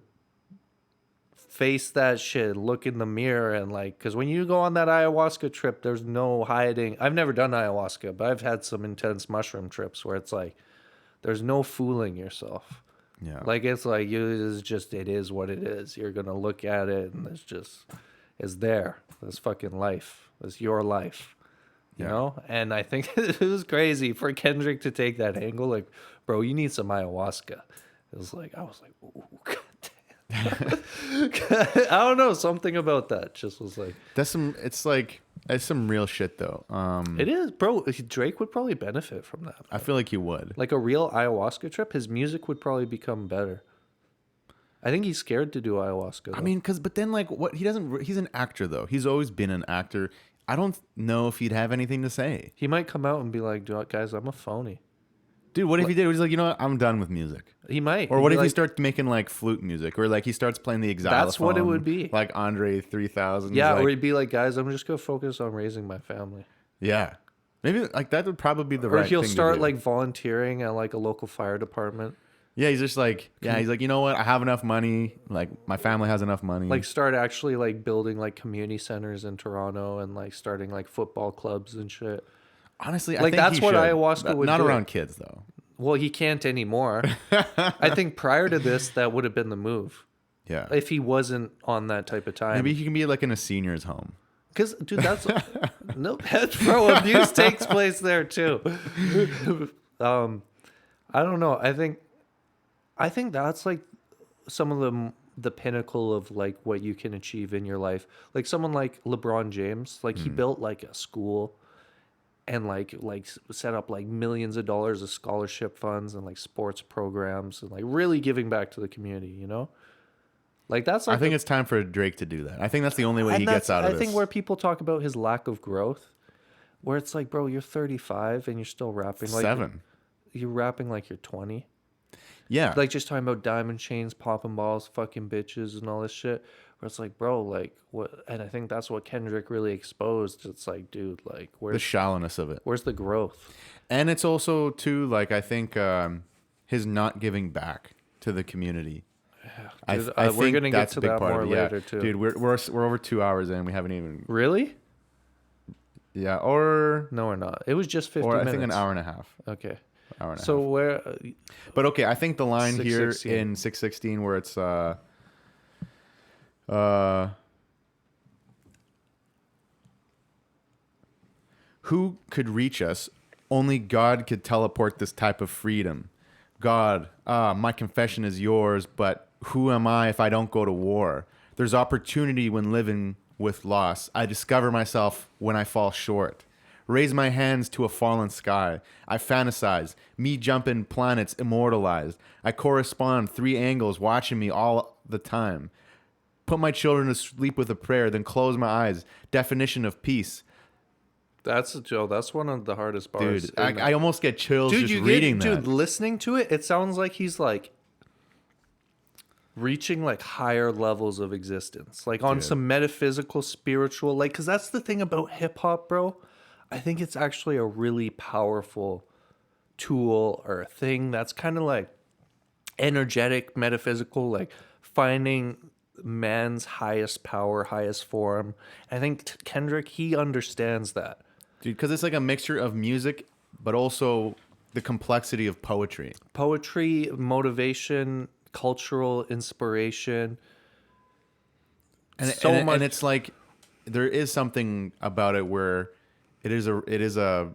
face that shit, look in the mirror, and like, because when you go on that ayahuasca trip, there's no hiding. I've never done ayahuasca, but I've had some intense mushroom trips where it's like, there's no fooling yourself.
Yeah.
Like, it's like, it is what it is. You're going to look at it and it's there. It's fucking life. It's your life. You know? And I think it was crazy for Kendrick to take that angle. Like, bro, you need some ayahuasca. It was like, I was like, ooh, goddamn. I don't know, something about that just was like,
That's some. It's some real shit though.
it is, bro. Drake would probably benefit from that.
I feel like he would.
Like a real ayahuasca trip, his music would probably become better. I think he's scared to do ayahuasca. Though.
I mean, but then like what he doesn't. He's an actor though. He's always been an actor. I don't know if he'd have anything to say.
he might come out and be like, guys, I'm a phony.
Dude, what if he did? He's like, you know what? I'm done with music.
He might.
Or
He'd
what
be
if he
like,
starts making like flute music, or like he starts playing the xylophone?
That's what it would be.
Like Andre 3000.
Yeah,
like,
or he'd be like, guys, I'm just gonna focus on raising my family.
yeah, maybe like that would probably be the
Or
right.
he'll
thing to
start
do.
like volunteering at like a local fire department.
Yeah, he's just like, he's like, you know what? I have enough money. Like my family has enough money.
Like start actually like building like community centers in Toronto and like starting like football clubs and shit.
honestly, I
like,
think
that's
he
what
should.
ayahuasca would
Not
do.
around kids though.
Well, he can't anymore. I think prior to this, that would have been the move
Yeah,
if he wasn't on that type of time.
maybe he can be like in a senior's home.
Because, dude, that's no, bro. Abuse takes place there too. I don't know. I think that's like some of the pinnacle of like what you can achieve in your life. Like someone like LeBron James, like he built like a school and like set up like millions of dollars of scholarship funds and like sports programs and like really giving back to the community. You know, like that's like
I think it's time for Drake to do that. I think that's the only way he
that's,
gets out of
I
this.
think where people talk about his lack of growth, where it's like, bro, you're 35 and you're still rapping like
7.
You're rapping like you're 20.
Yeah,
Like just talking about diamond chains, popping balls, fucking bitches, and all this shit. Where it's like, bro, like what? And I think that's what Kendrick really exposed. It's like, dude, like
the
where's
shallowness of it.
the growth?
And it's also too like I think his not giving back to the community.
Dude,
I
we're
think
gonna get
that's
to
a big
that
part
more
of it.
later
Yeah.
too.
Dude, we're over 2 hours in. We haven't even.
Really?
Yeah, or
No, we're not. It was just 50
or I
minutes.
think an hour and a half.
Okay.
Hour and a
So
half.
where?
But okay, I think the line here
616.
in 616 where it's who could reach us? Only God could teleport this type of freedom. God, my confession is yours, but who am I if I don't go to war? There's opportunity when living with loss. I discover myself when I fall short. Raise my hands to a fallen sky. I fantasize, me jumping planets immortalized. I correspond 3 angles watching me all the time. Put my children to sleep with a prayer, then close my eyes. Definition of peace.
That's Joe. That's one of the hardest bars.
Dude, I almost get chills
Dude,
just
you
reading
get,
that.
dude, listening to it, it sounds like he's like reaching like higher levels of existence, like on
Dude.
some metaphysical, spiritual, like, because that's the thing about hip hop, bro. I think it's actually a really powerful tool or a thing that's kind of like energetic, metaphysical, like finding man's highest power, highest form. I think Kendrick, he understands that.
Dude, because it's like a mixture of music, but also the complexity of poetry.
Poetry, motivation, cultural inspiration.
And,
So
and,
much-
and it's like there is something about it where it is a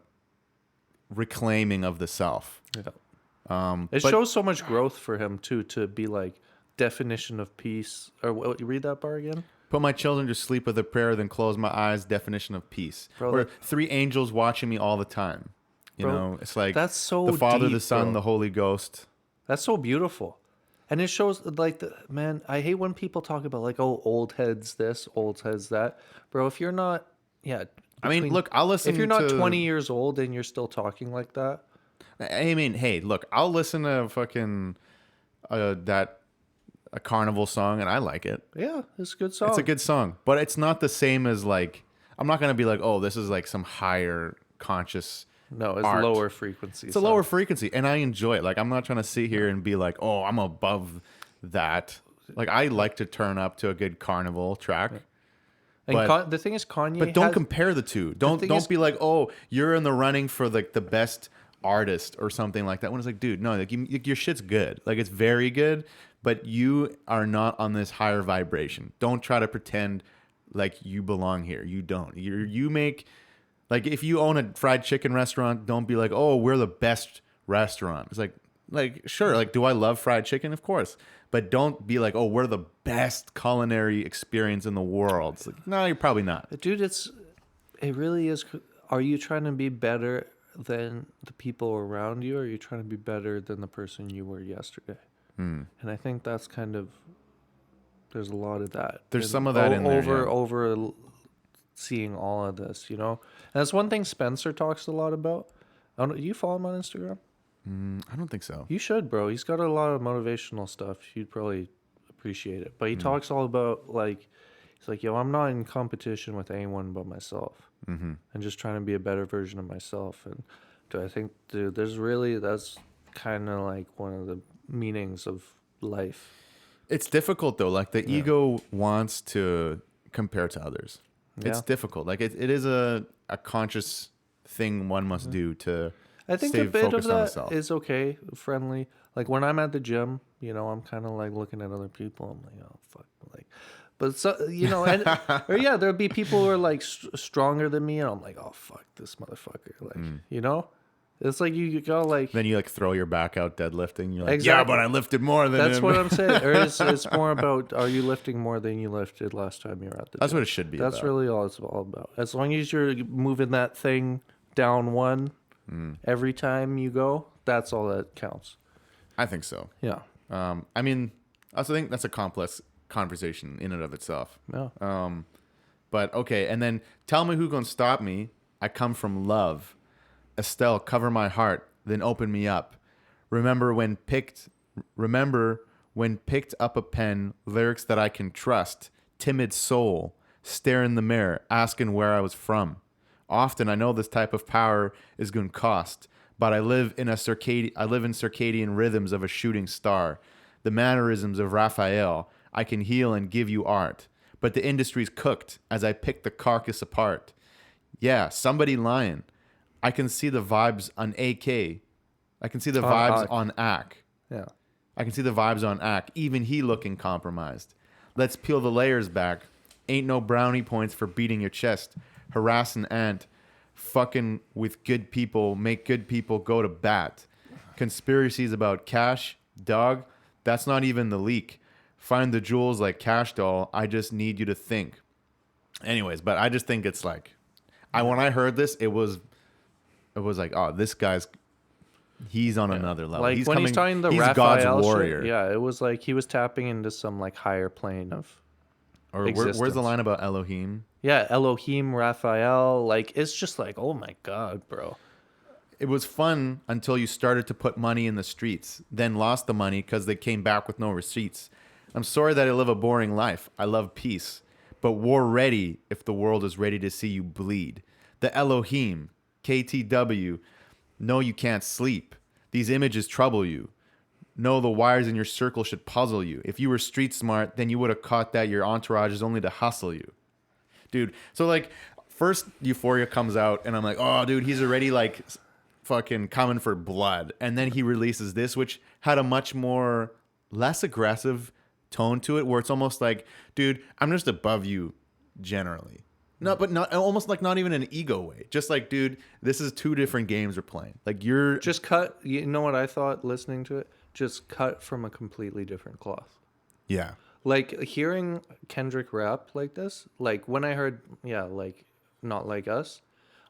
reclaiming of the self.
Yeah. It
But-
shows so much growth for him too, to be like definition of peace. Or what, you read that bar again?
Put my children to sleep with a prayer, then close my eyes. Definition of peace.
Bro,
or
that-
3 angels watching me all the time. You
Bro,
know, it's like
that's so
the Father, the
deep,
Son,
bro.
the Holy Ghost.
That's so beautiful. And it shows like man, I hate when people talk about like, oh, old heads this, old heads that. Bro, if you're not
I mean, look, I'll listen.
if you're not
to,
20 years old and you're still talking like that,
I mean, hey, look, I'll listen to fucking a carnival song, and I like it.
yeah, it's a good song.
It's a good song, but it's not the same as like. I'm not gonna be like, oh, this is like some higher conscious.
No, it's
art.
lower frequency.
It's a lower frequency, and I enjoy it. Like, I'm not trying to sit here and be like, oh, I'm above that. Like, I like to turn up to a good carnival track.
And
but-
the thing is, Kanye.
But don't
has-
compare the two. Don't
thing is-
be like, oh, you're in the running for like the best artist or something like that. When it's like, dude, no, like your shit's good. Like, it's very good, but you are not on this higher vibration. Don't try to pretend like you belong here. You don't. You make like if you own a fried chicken restaurant, don't be like, oh, we're the best restaurant. It's like, Like, sure, like, do I love fried chicken? Of course. But don't be like, oh, we're the best culinary experience in the world. It's like, no, you're probably not.
Dude, it really is. Are you trying to be better than the people around you, or are you trying to be better than the person you were yesterday? And I think that's kind of, there's a lot of that.
There's some of that in there, yeah.
Over seeing all of this, you know? And that's one thing Spencer talks a lot about. I don't know, you follow him on Instagram?
I don't think so.
You should, bro. He's got a lot of motivational stuff. You'd probably appreciate it. But he talks all about, like, he's like, yo, I'm not in competition with anyone but myself. And just trying to be a better version of myself. And do I think, dude, that's kind of like one of the meanings of life.
It's difficult, though. Like, the ego wants to compare to others. It's difficult. Like, it is a conscious thing one must do to
I think
stay
a bit of
focused on
that
himself.
is okay, friendly. Like when I'm at the gym, you know, I'm kind of like looking at other people. I'm like, oh fuck, like, but so you know, and or yeah, there'll be people who are like stronger than me, and I'm like, oh fuck, this motherfucker, like, you know, it's like you go like.
Then you like throw your back out deadlifting. You're like,
Exactly.
yeah, but I lifted more than
That's
him.
what I'm saying. Or it's more about, are you lifting more than you lifted last time you were at the
That's
gym?
what it should be.
That's
about.
really all it's all about. As long as you're moving that thing down one every time you go, that's all that counts.
I think so.
Yeah.
I mean, I also think that's a complex conversation in and of itself.
Yeah.
But okay, and then tell me who gonna stop me. I come from love. Estelle, cover my heart, then open me up. Remember when picked up a pen, lyrics that I can trust. Timid soul, stare in the mirror, asking where I was from. Often I know this type of power is gonna cost, but I live in circadian rhythms of a shooting star. The mannerisms of Raphael, I can heal and give you art. But the industry's cooked as I pick the carcass apart. Yeah, somebody lying. I can see the vibes on AK. I can see the vibes on AK.
Yeah.
I can see the vibes on AK. Even he looking compromised. Let's peel the layers back. Ain't no brownie points for beating your chest. Harass an ant. Fucking with good people. Make good people go to bat. Conspiracies about cash. Dog. That's not even the leak. Find the jewels like Cash Doll. I just need you to think. Anyways, but I just think it's like, when I heard this, it was like, oh, this guy's, he's on another level.
Like when he's talking the
he's
Raphael
God's warrior.
shit, yeah, it was like he was tapping into some like higher plane of
Or where's the line about Elohim?
Yeah, Elohim, Raphael, like it's just like, oh my god, bro.
It was fun until you started to put money in the streets, then lost the money because they came back with no receipts. I'm sorry that I live a boring life. I love peace, but war ready if the world is ready to see you bleed. The Elohim, KTW, no, you can't sleep. These images trouble you. No, the wires in your circle should puzzle you. If you were street smart, then you would have caught that your entourage is only to hustle you. Dude, so like, first Euphoria comes out, and I'm like, oh, dude, he's already like fucking coming for blood. And then he releases this, which had a much more, less aggressive tone to it, where it's almost like, dude, I'm just above you generally. No, but not almost like not even an ego way. Just like, dude, this is two different games we're playing. Like you're
Just cut, you know what I thought listening to it? Just cut from a completely different cloth.
yeah.
Like hearing Kendrick rap like this, like when I heard, yeah, like Not Like Us,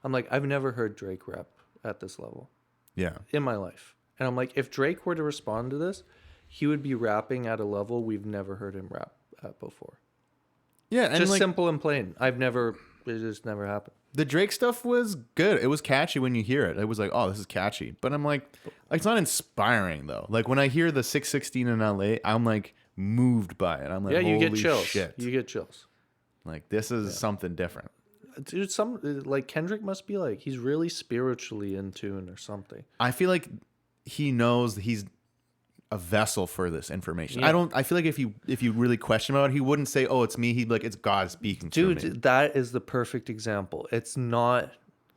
I'm like, I've never heard Drake rap at this level
Yeah.
in my life. And I'm like, if Drake were to respond to this, he would be rapping at a level we've never heard him rap at before.
Yeah, and
Just
like,
simple and plain. It just never happened.
the Drake stuff was good. It was catchy when you hear it. It was like, oh, this is catchy. But I'm like it's not inspiring though. Like when I hear the 616 in LA, I'm like moved by it. I'm like,
Yeah, you get
holy
chills.
shit.
You get chills.
Like this is something different.
Dude, like Kendrick must be like, he's really spiritually in tune or something.
I feel like he knows that he's a vessel for this information.
Yeah.
I feel like if you really question about it, he wouldn't say, "Oh, it's me." He'd be like, "It's God speaking to me."
Dude, that is the perfect example. It's not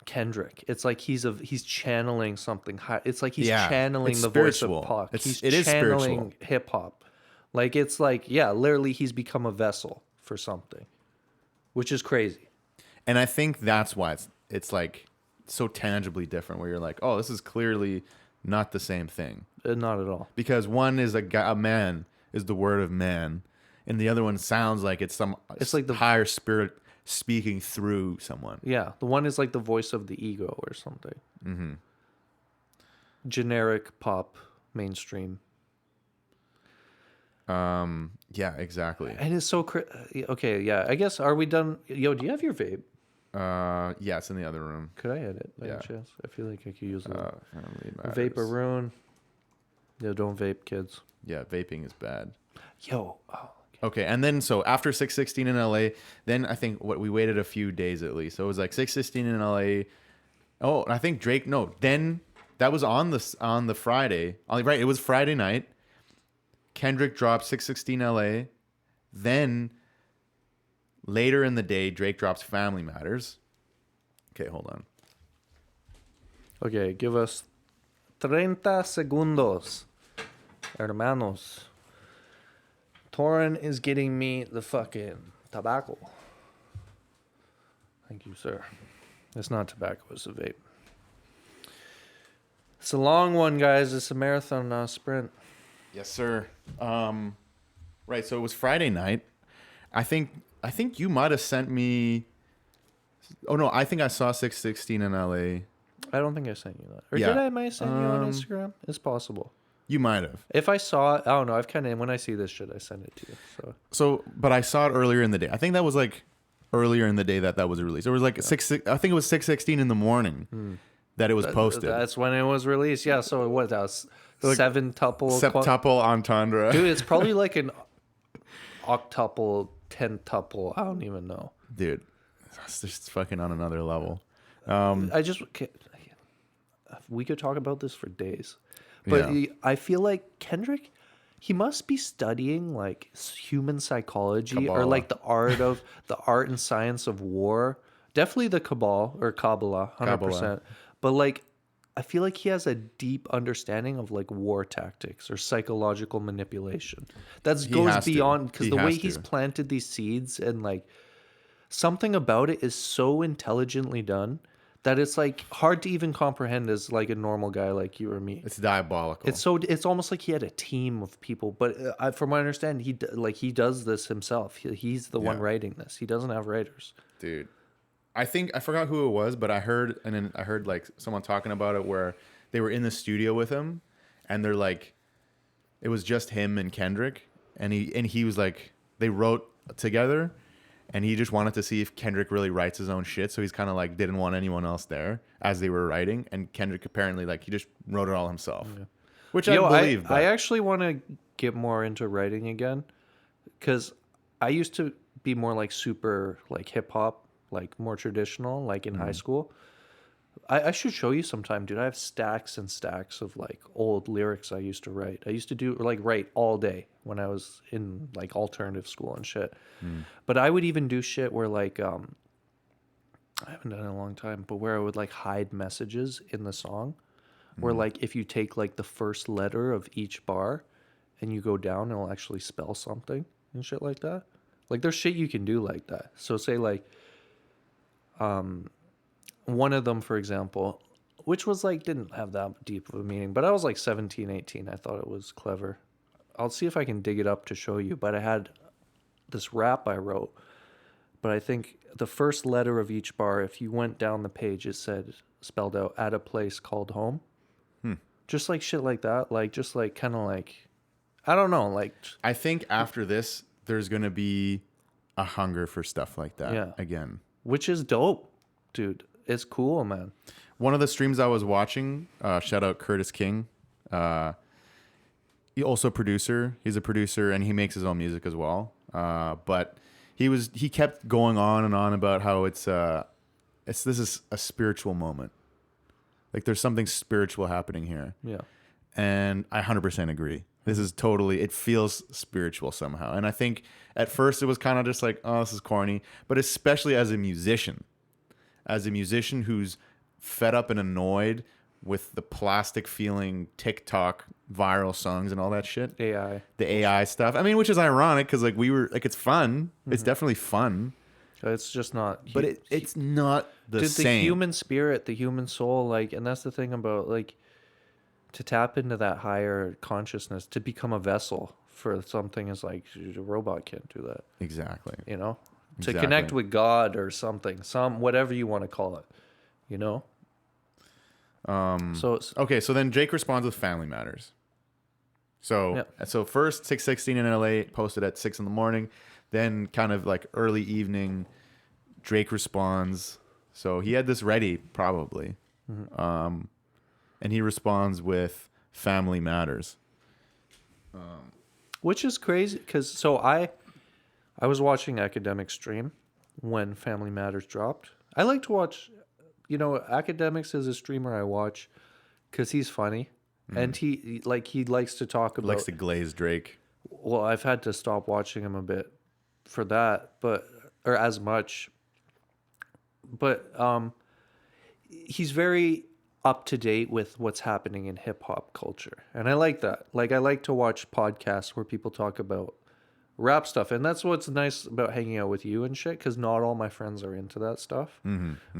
Kendrick. It's like he's channeling something high. It's like he's channeling
it's
the
spiritual.
voice of Pac.
It is
channeling
spiritual.
hip hop. Like it's like, yeah, literally he's become a vessel for something, which is crazy.
And I think that's why it's like so tangibly different. Where you're like, "Oh, this is clearly not the same thing.
Not at all.
Because one is a man is the word of man, and the other one sounds like it's like the higher spirit speaking through someone.
Yeah, the one is like the voice of the ego or something. Mm-hmm. Generic pop, mainstream.
Yeah, exactly.
And it's so okay. Yeah, I guess, are we done? Yo, do you have your vape?
Yeah, it's in the other room.
Could I hit it by
Yeah.
any chance? I feel like I could use a
Family matters.
vape-a-roon. Yeah, don't vape, kids.
Yeah, vaping is bad.
Yo. Oh,
Okay, and then so after 616 in LA, then I think we waited a few days at least. So it was like 616 in LA. Oh, I think Drake. No, then that was on the Friday. Right, it was Friday night. Kendrick dropped 616 LA. Then later in the day, Drake drops Family Matters. Okay, hold on.
okay, give us 30 segundos. Hermanos. Thorun is getting me the fucking tobacco. Thank you, sir. It's not tobacco, it's a vape. It's a long one, guys. It's a marathon sprint.
Yes, sir. Right, so it was Friday night. I think you might have sent me. Oh no, I think I saw 616 in LA.
I don't think I sent you that. Or
Yeah.
did I might send you on Instagram? It's possible.
You might have.
If I saw it, I don't know. I've kind of, when I see this shit, I send it to you. So
But I saw it earlier in the day. I think that was like earlier in the day that was released. It was like I think it was 6:16 in the morning that it was posted.
that's when it was released. Yeah. So what? That was
Like
seven-tuple.
Septuple entendre.
Dude, it's probably like an octuple, tentuple. I don't even know.
Dude, it's just fucking on another level.
We could talk about this for days. But
Yeah.
I feel like Kendrick, he must be studying like human psychology or
Kabbalah.
like the art and science of war. Definitely the Kabbalah, 100%. But like, I feel like he has a deep understanding of like war tactics or psychological manipulation. That goes
has to.
beyond, because
He
the way
has
he's
to.
planted these seeds and like something about it is so intelligently done that it's like hard to even comprehend as like a normal guy like you or me.
It's diabolical.
It's almost like he had a team of people, but from what I understand, he does this himself. He's the one
Yeah.
writing this. He doesn't have writers.
Dude, I forgot who it was, but I heard like someone talking about it where they were in the studio with him, and they're like, it was just him and Kendrick, and he was like, they wrote together, and he just wanted to see if Kendrick really writes his own shit, so he's kind of like didn't want anyone else there as they were writing, and Kendrick apparently like he just wrote it all himself, which I believe. But
I actually want to get more into writing again, because I used to be more like super like hip hop, like more traditional, like in high school. I should show you sometime, dude. I have stacks and stacks of like old lyrics I used to write. I used to write all day when I was in like alternative school and shit. But I would even do shit where like I haven't done it in a long time, but where I would like hide messages in the song, where like if you take like the first letter of each bar and you go down, it'll actually spell something and shit like that. Like there's shit you can do like that. So say like one of them, for example, which was like didn't have that deep of a meaning, but I was like 17, 18. I thought it was clever. I'll see if I can dig it up to show you, but I had this rap I wrote, but I think the first letter of each bar, if you went down the page, it said, spelled out, at a place called home. Just like shit like that, like just like kind of like, I don't know, like
I think after this, there's gonna be a hunger for stuff like that
Yeah.
again.
which is dope, dude. It's cool, man.
One of the streams I was watching, shout out Curtis King. He also a producer. He's a producer and he makes his own music as well. But he kept going on and on about how this is a spiritual moment. Like there's something spiritual happening here.
Yeah.
And I 100% agree. This is totally, it feels spiritual somehow. And I think at first it was kind of just like, oh, this is corny. But especially as a musician who's fed up and annoyed with the plastic feeling TikTok viral songs and all that shit.
AI.
The AI stuff. I mean, which is ironic because like it's fun. It's definitely fun.
It's just not.
But it's not the
Dude,
same.
the human spirit, the human soul, like, and that's the thing about like to tap into that higher consciousness, to become a vessel for something is like a robot can't do that,
Exactly.
you know? To
Exactly.
connect with God or something, whatever you want to call it, you know? So
Okay, so then Drake responds with Family Matters. So
Yeah.
so first 6:16 in LA, posted at 6 in the morning. Then kind of like early evening, Drake responds. So he had this ready probably, and he responds with Family Matters.
which is crazy because I was watching Academic stream when Family Matters dropped. I like to watch, Academics is a streamer I watch because he's funny and he likes to talk about.
Likes to glaze Drake.
Well, I've had to stop watching him a bit for that, or as much. But he's very up to date with what's happening in hip hop culture. And I like that. Like I like to watch podcasts where people talk about rap stuff. And that's what's nice about hanging out with you and shit, because not all my friends are into that stuff.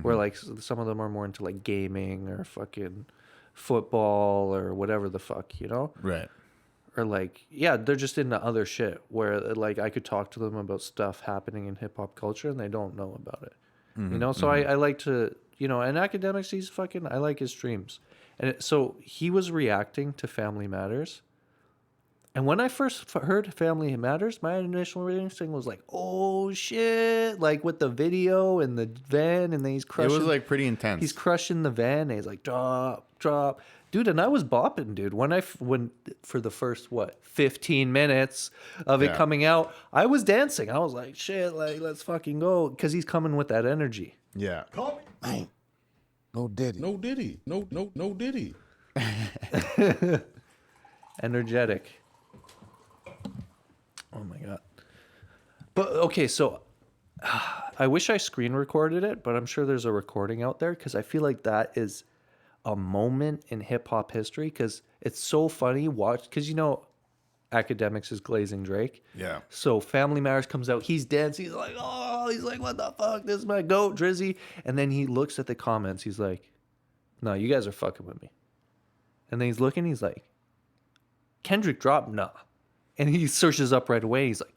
Where like some of them are more into like gaming or fucking football or whatever the fuck, you know?
Right.
Or like, yeah, they're just into other shit where like I could talk to them about stuff happening in hip hop culture and they don't know about it. You know, so I like to, and Academics, I like his streams. And so he was reacting to Family Matters. And when I first heard Family Matters, my initial instinct was like, oh shit, like with the video and the van, and then he's crushing.
It was like pretty intense.
He's crushing the van, and he's like, drop. Dude, and I was bopping, dude. When for the first 15 minutes of it coming out, I was dancing. I was like, shit, like let's fucking go, because he's coming with that energy.
Yeah.
Man, no Diddy. No Diddy. No Diddy.
Energetic. Oh my god. But okay, so I wish I screen recorded it, but I'm sure there's a recording out there because I feel like that is a moment in hip hop history because it's so funny. Watch, because Academics is glazing Drake.
Yeah.
So Family Matters comes out. He's dancing. He's like, what the fuck? This is my goat, Drizzy. And then he looks at the comments. He's like, no, you guys are fucking with me. And then he's looking. He's like, Kendrick dropped? Nah. And he searches up right away. He's like,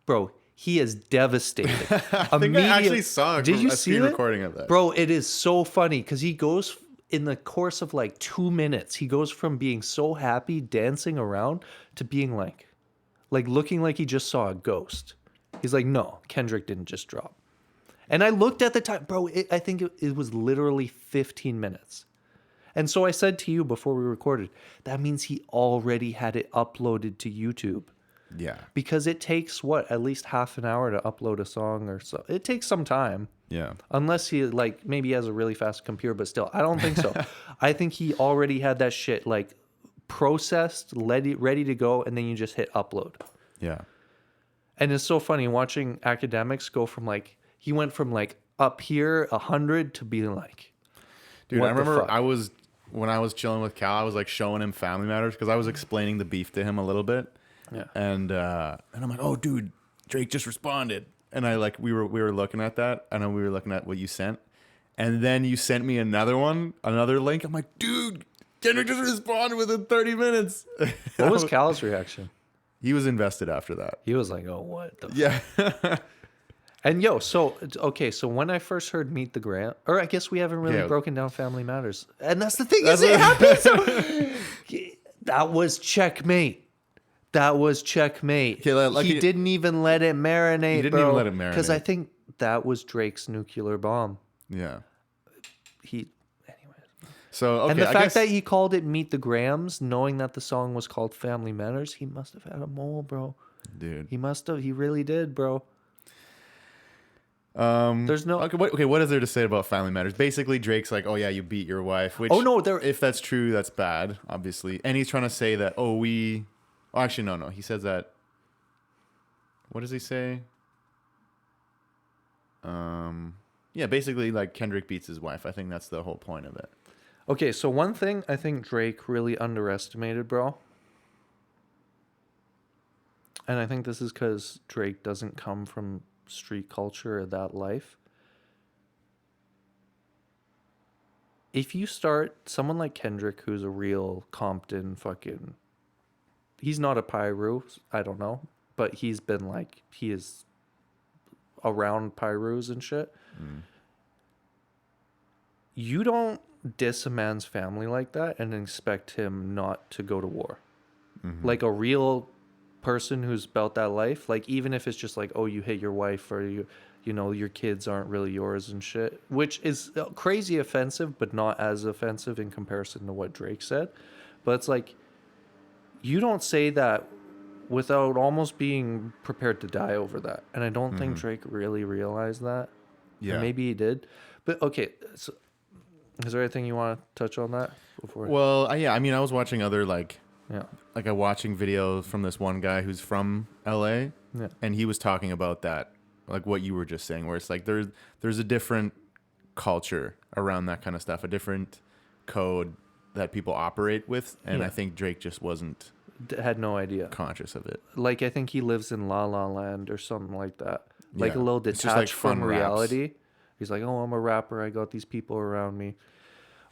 bro, he is devastated.
I think I actually saw
Did you
a
see
screen
it?
recording of that.
Bro, it is so funny because he goes, in the course of like 2 minutes, he goes from being so happy dancing around to being like looking like he just saw a ghost. He's like, no, Kendrick didn't just drop. And I looked at the time, bro, I think it was literally 15 minutes. And so I said to you before we recorded, that means he already had it uploaded to YouTube.
Yeah.
Because it takes, at least half an hour to upload a song or so. It takes some time.
Yeah.
Unless he, maybe has a really fast computer, but still, I don't think so. I think he already had that shit, processed, ready to go, and then you just hit upload.
Yeah.
And it's so funny watching Academics go from, he went from, up here, 100 to being like...
Dude,
what
I
the
remember
fuck?
when I was chilling with Cal, I was showing him Family Matters because I was explaining the beef to him a little bit.
Yeah.
And I'm like, oh, dude, Drake just responded. And we were looking at that, and then we were looking at what you sent. And then you sent me another link. I'm like, dude, Kendrick just responded within 30 minutes.
What was Cal's reaction?
He was invested after that.
He was like, oh, what the
Yeah.
And so when I first heard Meet the Grant, or I guess we haven't really broken down Family Matters. And that's the thing, it happened. That was checkmate.
Okay,
He didn't even let it marinate,
He didn't even let it marinate.
Because I think that was Drake's nuclear bomb.
Yeah.
Anyways.
So, okay,
And the
I
fact
guess,
that he called it Meet the Grams, knowing that the song was called Family Matters, he must have had a mole, bro.
dude.
He must have. He really did, bro. There's no...
What is there to say about Family Matters? Basically, Drake's like, oh, yeah, you beat your wife. Which,
Oh, no,
if that's true, that's bad, obviously. And he's trying to say that, actually, no. He says that... What does he say? Yeah, basically, Kendrick beats his wife. I think that's the whole point of it.
Okay, so one thing I think Drake really underestimated, bro. And I think this is because Drake doesn't come from street culture or that life. if you start someone like Kendrick, who's a real Compton fucking, he's not a Pyru, I don't know, but he's been like, he is around Pyrus and shit. You don't diss a man's family like that and expect him not to go to war. Like a real person who's about that life, like even if it's just like, oh, you hit your wife or you know, your kids aren't really yours and shit, which is crazy offensive, but not as offensive in comparison to what Drake said. But it's like, you don't say that without almost being prepared to die over that. And I don't think Drake really realized that.
Yeah.
Or maybe he did. But okay, so is there anything you want to touch on that before?
Well, yeah, I mean, I was watching other like
Yeah.
I'm watching videos from this one guy who's from LA,
Yeah.
and he was talking about that, like what you were just saying, where it's like there's a different culture around that kind of stuff, a different code that people operate with, and
Yeah.
I think Drake just wasn't
Had no idea.
conscious of it.
Like, I think he lives in La La Land or something like that. Like
Yeah.
a little
It's
detached
just, like, fun
from
raps.
reality. He's like, oh, I'm a rapper. I got these people around me.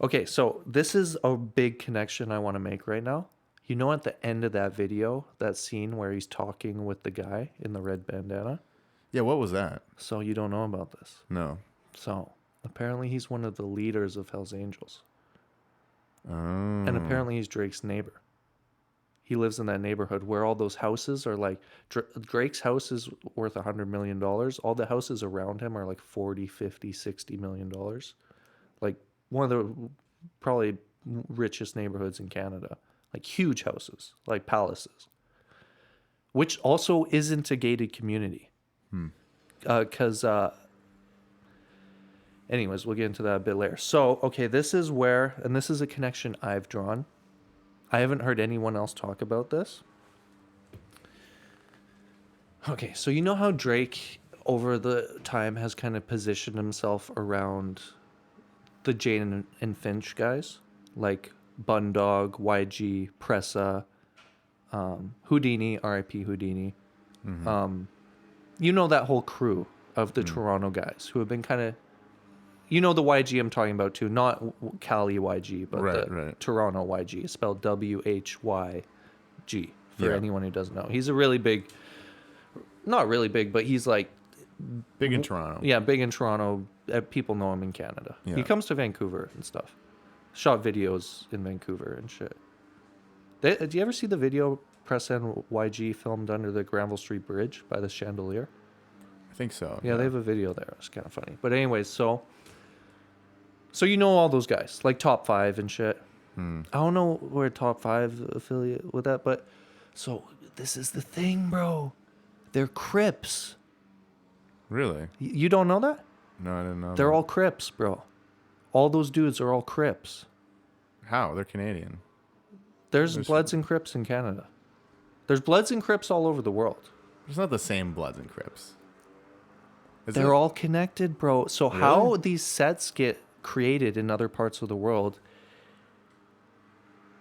Okay, so this is a big connection I want to make right now. You know, at the end of that video, that scene where he's talking with the guy in the red bandana?
Yeah, what was that?
So you don't know about this.
No.
So apparently he's one of the leaders of Hell's Angels.
Oh.
And apparently he's Drake's neighbor. He lives in that neighborhood where all those houses are like, Drake's house is worth $100 million. All the houses around him are like 40, 50, $60 million. Like one of the probably richest neighborhoods in Canada. Like huge houses, like palaces. Which also isn't a gated community. Because, anyways, we'll get into that a bit later. So, okay, this is where, and this is a connection I've drawn. I haven't heard anyone else talk about this. Okay, so you know how Drake over the time has kind of positioned himself around the Jane and Finch guys, like Bundog, YG, Pressa, Houdini, R.I.P. Houdini. You know that whole crew of the Toronto guys who have been kind of, you know the YG I'm talking about too, not Cali YG, but the Toronto YG, spelled WHYG for anyone who doesn't know. He's a really big, not really big, but he's like
Big in Toronto.
yeah, big in Toronto. People know him in Canada.
Yeah.
He comes to Vancouver and stuff. Shot videos in Vancouver and shit. Do you ever see the video Press and YG filmed under the Granville Street Bridge by the chandelier?
I think so.
Yeah, they have a video there. It's kind of funny. But anyways, so you know all those guys, like Top 5 and shit. I don't know where Top 5 affiliate with that, but so this is the thing, bro. They're Crips.
Really?
You don't know that?
No, I didn't know.
They're
that.
all Crips, bro. All those dudes are all Crips.
How? They're Canadian.
There's Bloods and Crips in Canada. There's Bloods and Crips all over the world.
It's not the same Bloods and Crips.
They're all connected, bro. So how these sets get created in other parts of the world,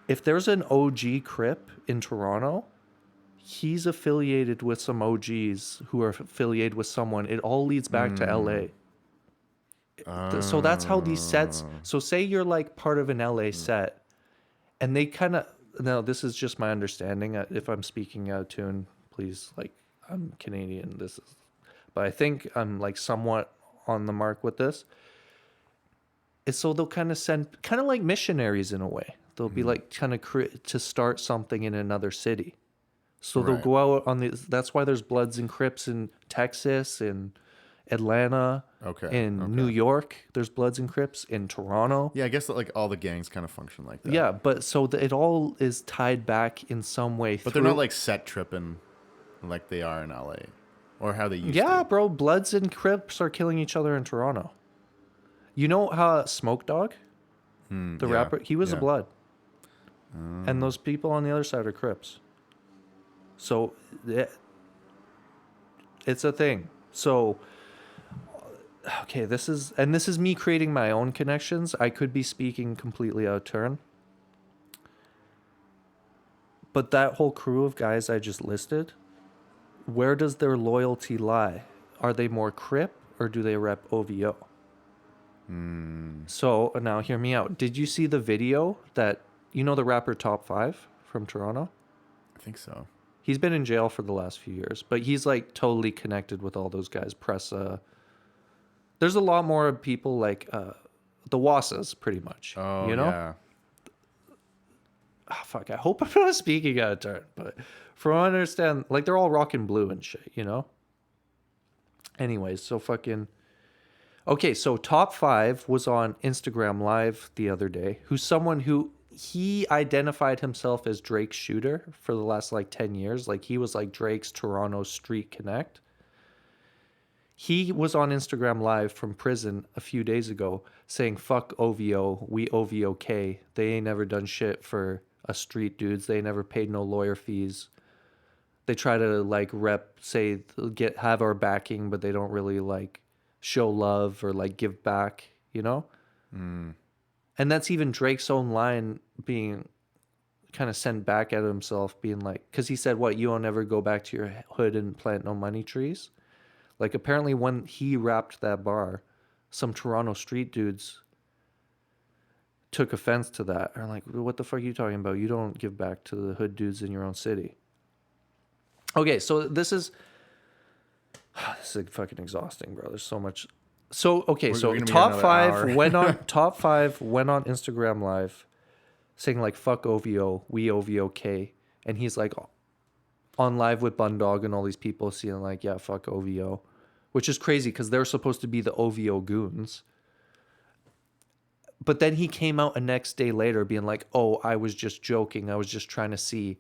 if there's an OG Crip in Toronto, he's affiliated with some OGs who are affiliated with someone. It all leads back to LA. So that's how these sets. So say you're like part of an LA set, and they kind of. Now this is just my understanding. If I'm speaking out of tune, please, like, I'm Canadian. This is, but I think I'm like somewhat on the mark with this. It's so they'll kind of send, kind of like missionaries in a way. They'll be like kind of to start something in another city. So they'll go out on the. That's why there's Bloods and Crips in Texas, in Atlanta, in New York. There's Bloods and Crips in Toronto.
Yeah, I guess that, like, all the gangs kind of function like that.
Yeah, but so it all is tied back in some way.
But they're not like set tripping like they are in LA, or how they used to.
Yeah, bro, Bloods and Crips are killing each other in Toronto. You know how Smoke Dogg, the rapper, he was a Blood. And those people on the other side are Crips. So it's a thing. So okay, this is me creating my own connections. I could be speaking completely out of turn. But that whole crew of guys I just listed, where does their loyalty lie? Are they more Crip or do they rep OVO? So now hear me out. Did you see the video that, you know, the rapper Top 5 from Toronto?
I think so.
He's been in jail for the last few years, but he's like totally connected with all those guys. There's a lot more people like the Wassas, pretty much.
Oh,
you know?
yeah.
Oh, fuck, I hope I'm not speaking out of turn, but from what I understand, like they're all rocking blue and shit, you know? Anyways, so fucking. Okay, so Top 5 was on Instagram Live the other day, who's someone who he identified himself as Drake's shooter for the last like 10 years. Like he was like Drake's Toronto Street Connect. He was on Instagram Live from prison a few days ago saying, fuck OVO, we OVOK. They ain't never done shit for us street dudes. They never paid no lawyer fees. They try to like have our backing, but they don't really like show love or like give back, you know? And that's even Drake's own line being kind of sent back at himself, being like, because he said, what, you don't ever go back to your hood and plant no money trees? Like apparently when he rapped that bar, some Toronto street dudes took offense to that. Are like, what the fuck are you talking about? You don't give back to the hood dudes in your own city. Okay, so this is fucking exhausting, bro. There's so much. So okay,
We're
so
gonna be here
top
another
5
hour.
went on Instagram Live, saying like "fuck OVO, we OVOK," and he's like on live with Bundog and all these people, seeing like, yeah, fuck OVO, which is crazy because they're supposed to be the OVO goons. But then he came out a next day later, being like, "Oh, I was just joking. I was just trying to see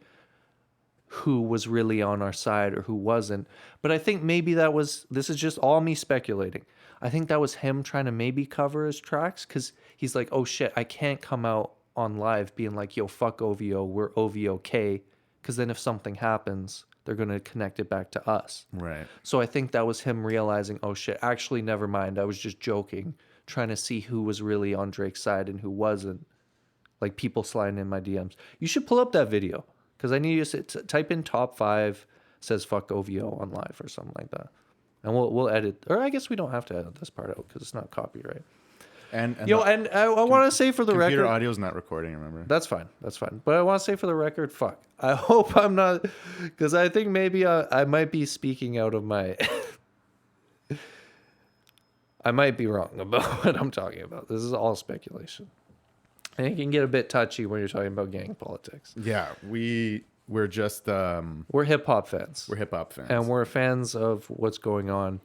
who was really on our side or who wasn't." But I think maybe this is just all me speculating. I think that was him trying to maybe cover his tracks because he's like, oh shit, I can't come out on live being like, yo, fuck OVO, we're OVOK. Because then if something happens, they're going to connect it back to us.
Right.
So I think that was him realizing, oh shit, actually, never mind. I was just joking, trying to see who was really on Drake's side and who wasn't. Like people sliding in my DMs. You should pull up that video. Because I need you to type in top 5 says fuck OVO on live or something like that. And we'll edit. Or I guess we don't have to edit this part out because it's not copyright.
And
I want to say for the
computer
record.
audio's not recording, remember?
That's fine. That's fine. But I want to say for the record, fuck. I hope I'm not. Because I think maybe I might be speaking out of my. I might be wrong about what I'm talking about. This is all speculation. And it can get a bit touchy when you're talking about gang politics.
Yeah, we're just
We're hip hop fans.
we're hip hop fans.
And we're fans of what's going on.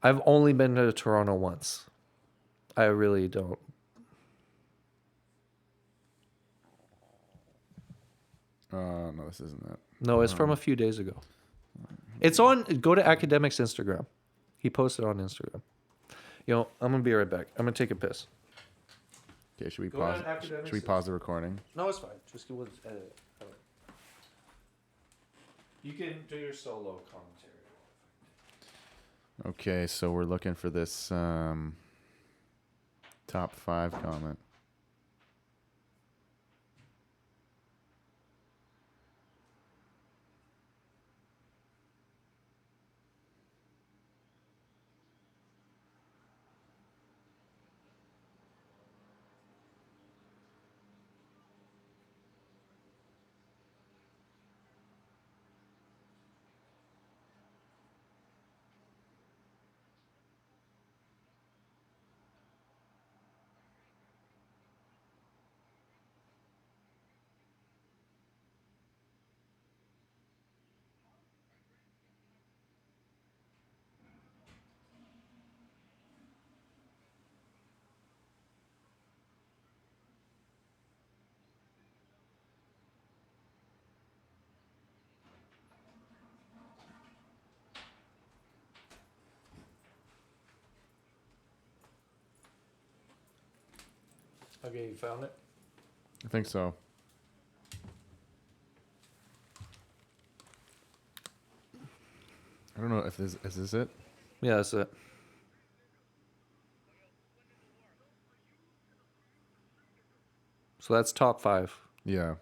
I've only been to Toronto once. I really don't.
No, this isn't it.
No, it's from a few days ago. It's on. Go to Academic's Instagram. He posted on Instagram. I'm gonna be right back. I'm gonna take a piss.
Okay, should we
Go
pause?
to academics.
Should we pause the recording?
No, it's fine. Just go with edit. You can do your solo commentary.
Okay, so we're looking for this top 5 comment.
Okay, you found it?
I think so. I don't know if this is this it.
Yeah, that's it. So that's top 5.
Yeah.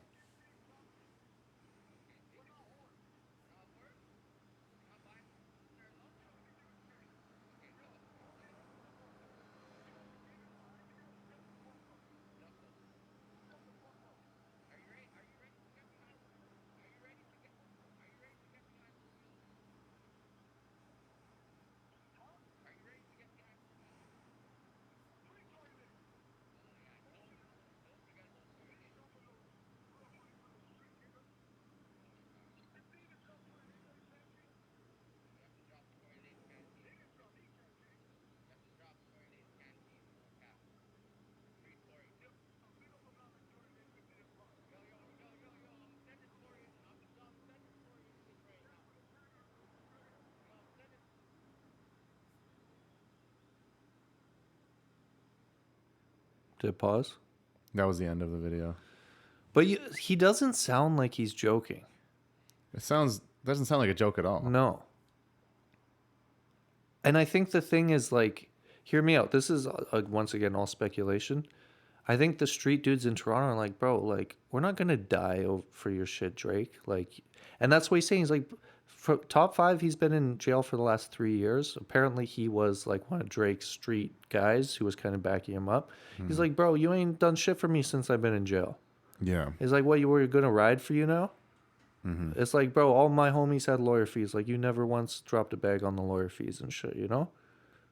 Did it pause?
That was the end of the video.
But he doesn't sound like he's joking.
It doesn't sound like a joke at all.
No. And I think the thing is, like, hear me out. This is, once again, all speculation. I think the street dudes in Toronto are like, bro, like, we're not going to die for your shit, Drake. Like, and that's what he's saying. He's like, for top 5, he's been in jail for the last 3 years. Apparently, he was, like, one of Drake's street guys who was kind of backing him up. He's like, bro, you ain't done shit for me since I've been in jail.
Yeah.
He's like, what, you were going to ride for you now? It's like, bro, all my homies had lawyer fees. Like, you never once dropped a bag on the lawyer fees and shit, you know?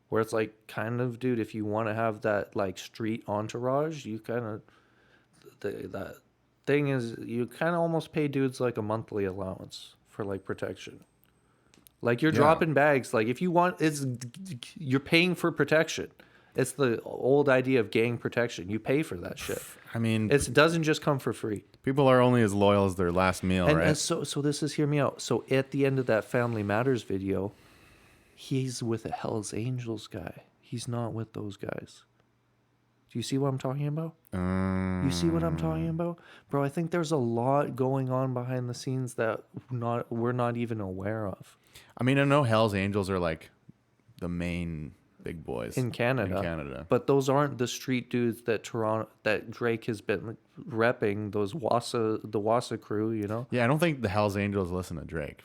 Where it's like, kind of, dude, if you want to have that, like, street entourage, you kind of, that thing is, you kind of almost pay dudes, like, a monthly allowance for, like, protection. Like, you're dropping bags. Like, if you want, you're paying for protection. It's the old idea of gang protection. You pay for that shit.
I mean,
It doesn't just come for free.
people are only as loyal as their last meal, right?
And so this is, hear me out. So at the end of that Family Matters video, he's with a Hell's Angels guy. He's not with those guys. Do you see what I'm talking about? You see what I'm talking about? Bro, I think there's a lot going on behind the scenes that we're not even aware of.
I mean, I know Hell's Angels are like the main big boys
In Canada. But those aren't the street dudes that Drake has been repping, the Wassa crew, you know?
Yeah, I don't think the Hell's Angels listen to Drake.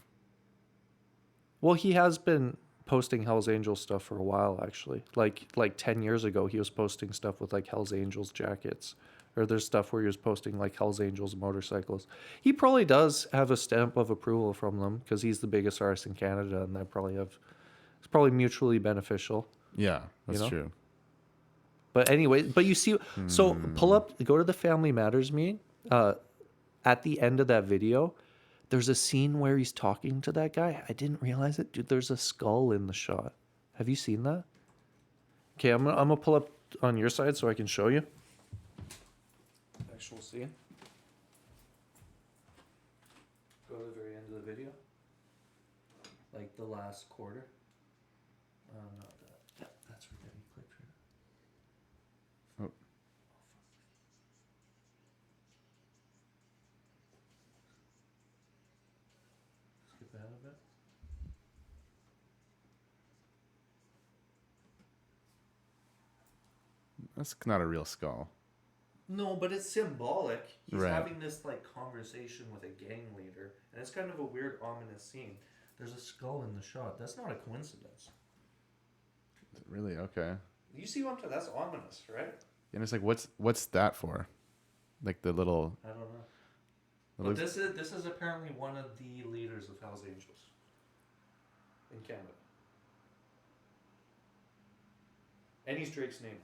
Well, he has been posting Hell's Angels stuff for a while, actually. Like 10 years ago, he was posting stuff with like Hell's Angels jackets. Or there's stuff where he was posting like Hell's Angels motorcycles. He probably does have a stamp of approval from them because he's the biggest artist in Canada, and it's probably mutually beneficial.
Yeah, that's
know?
true.
But anyway, you see, so go to the Family Matters meeting. At the end of that video, there's a scene where he's talking to that guy. I didn't realize it. Dude, there's a skull in the shot. Have you seen that? Okay, I'm gonna pull up on your side so I can show you. Actual scene. Go to the very end of the video. Like the last quarter. Not that. Yeah, that's right there. You clicked right.
Oh.
Skip ahead a bit.
That's not a real skull.
No, but it's symbolic. He's
Right.
having this like conversation with a gang leader, and it's kind of a weird, ominous scene. There's a skull in the shot. That's not a coincidence.
Really? Okay.
You see what I'm talking? That's ominous, right?
And it's like, what's that for? Like the little.
I don't know.
It
But
looks-
this is apparently one of the leaders of Hell's Angels in Canada, and he's Drake's name.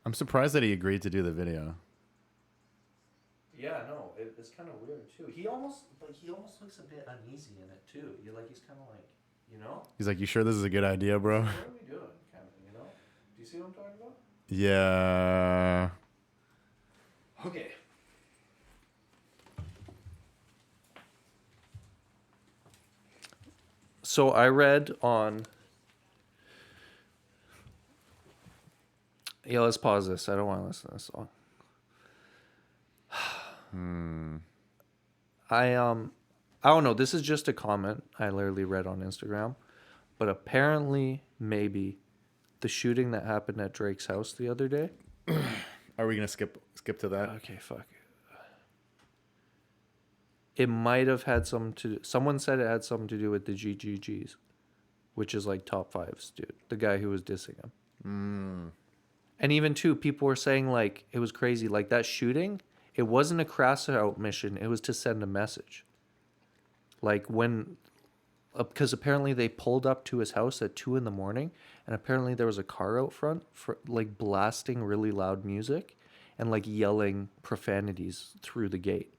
I'm surprised that he agreed to do the video.
Yeah, no, it's kind of weird too. He almost looks a bit uneasy in it too. He's kind of like, you know,
He's like, "You sure this is a good idea, bro?"
what are we doing? Kind of, you know. Do you see what I'm talking about?
Yeah.
Okay. So I read on. Yeah, let's pause this. I don't want to listen to this song. I don't know. This is just a comment I literally read on Instagram, but apparently, maybe the shooting that happened at Drake's house the other day.
Are we gonna skip to that?
Okay, fuck. It might have had something to. Someone said it had something to do with the GGGs, which is like top fives, dude. The guy who was dissing him. And even too, people were saying like it was crazy. Like that shooting, it wasn't a crash out mission. It was to send a message. Like when, because apparently they pulled up to his house at 2 a.m, and apparently there was a car out front for like blasting really loud music, and like yelling profanities through the gate.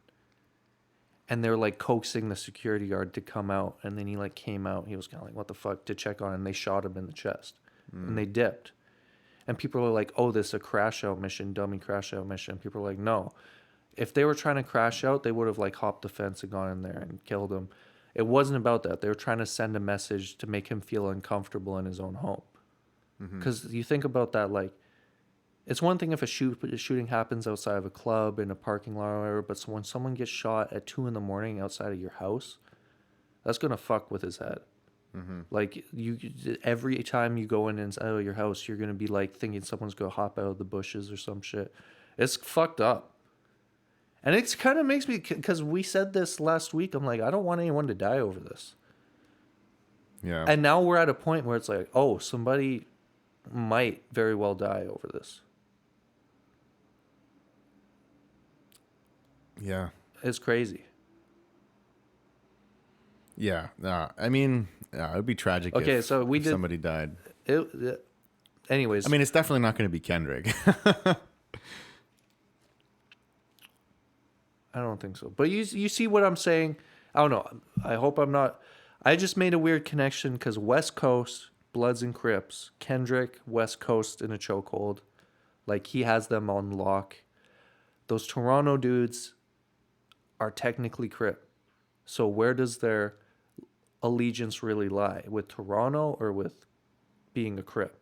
And they're like coaxing the security guard to come out, and then he like came out. He was kind of like, "What the fuck?" to check on him. And they shot him in the chest, and they dipped. And people are like, "Oh, this is a crash out mission, dummy crash out mission." People are like, "No, if they were trying to crash out, they would have like hopped the fence and gone in there and killed him." It wasn't about that. They were trying to send a message to make him feel uncomfortable in his own home. Because you think about that, like, it's one thing if a shooting happens outside of a club, in a parking lot or whatever, but when someone gets shot at 2 a.m. outside of your house, that's going to fuck with his head. Like, every time you go in and out of your house, you're going to be, like, thinking someone's going to hop out of the bushes or some shit. It's fucked up. And it kind of makes me, because we said this last week, I'm like, I don't want anyone to die over this.
Yeah.
And now we're at a point where it's like, oh, somebody might very well die over this.
Yeah.
It's crazy.
Yeah. I mean, yeah, it would be tragic
Okay,
if,
so we
if
did-
somebody died.
Anyways.
I mean, it's definitely not going to be Kendrick.
I don't think so. But you see what I'm saying? I don't know. I hope I'm not. I just made a weird connection because West Coast, Bloods and Crips, Kendrick, West Coast in a chokehold. Like, he has them on lock. Those Toronto dudes are technically Crip. So where does their allegiance really lie? With Toronto or with being a Crip?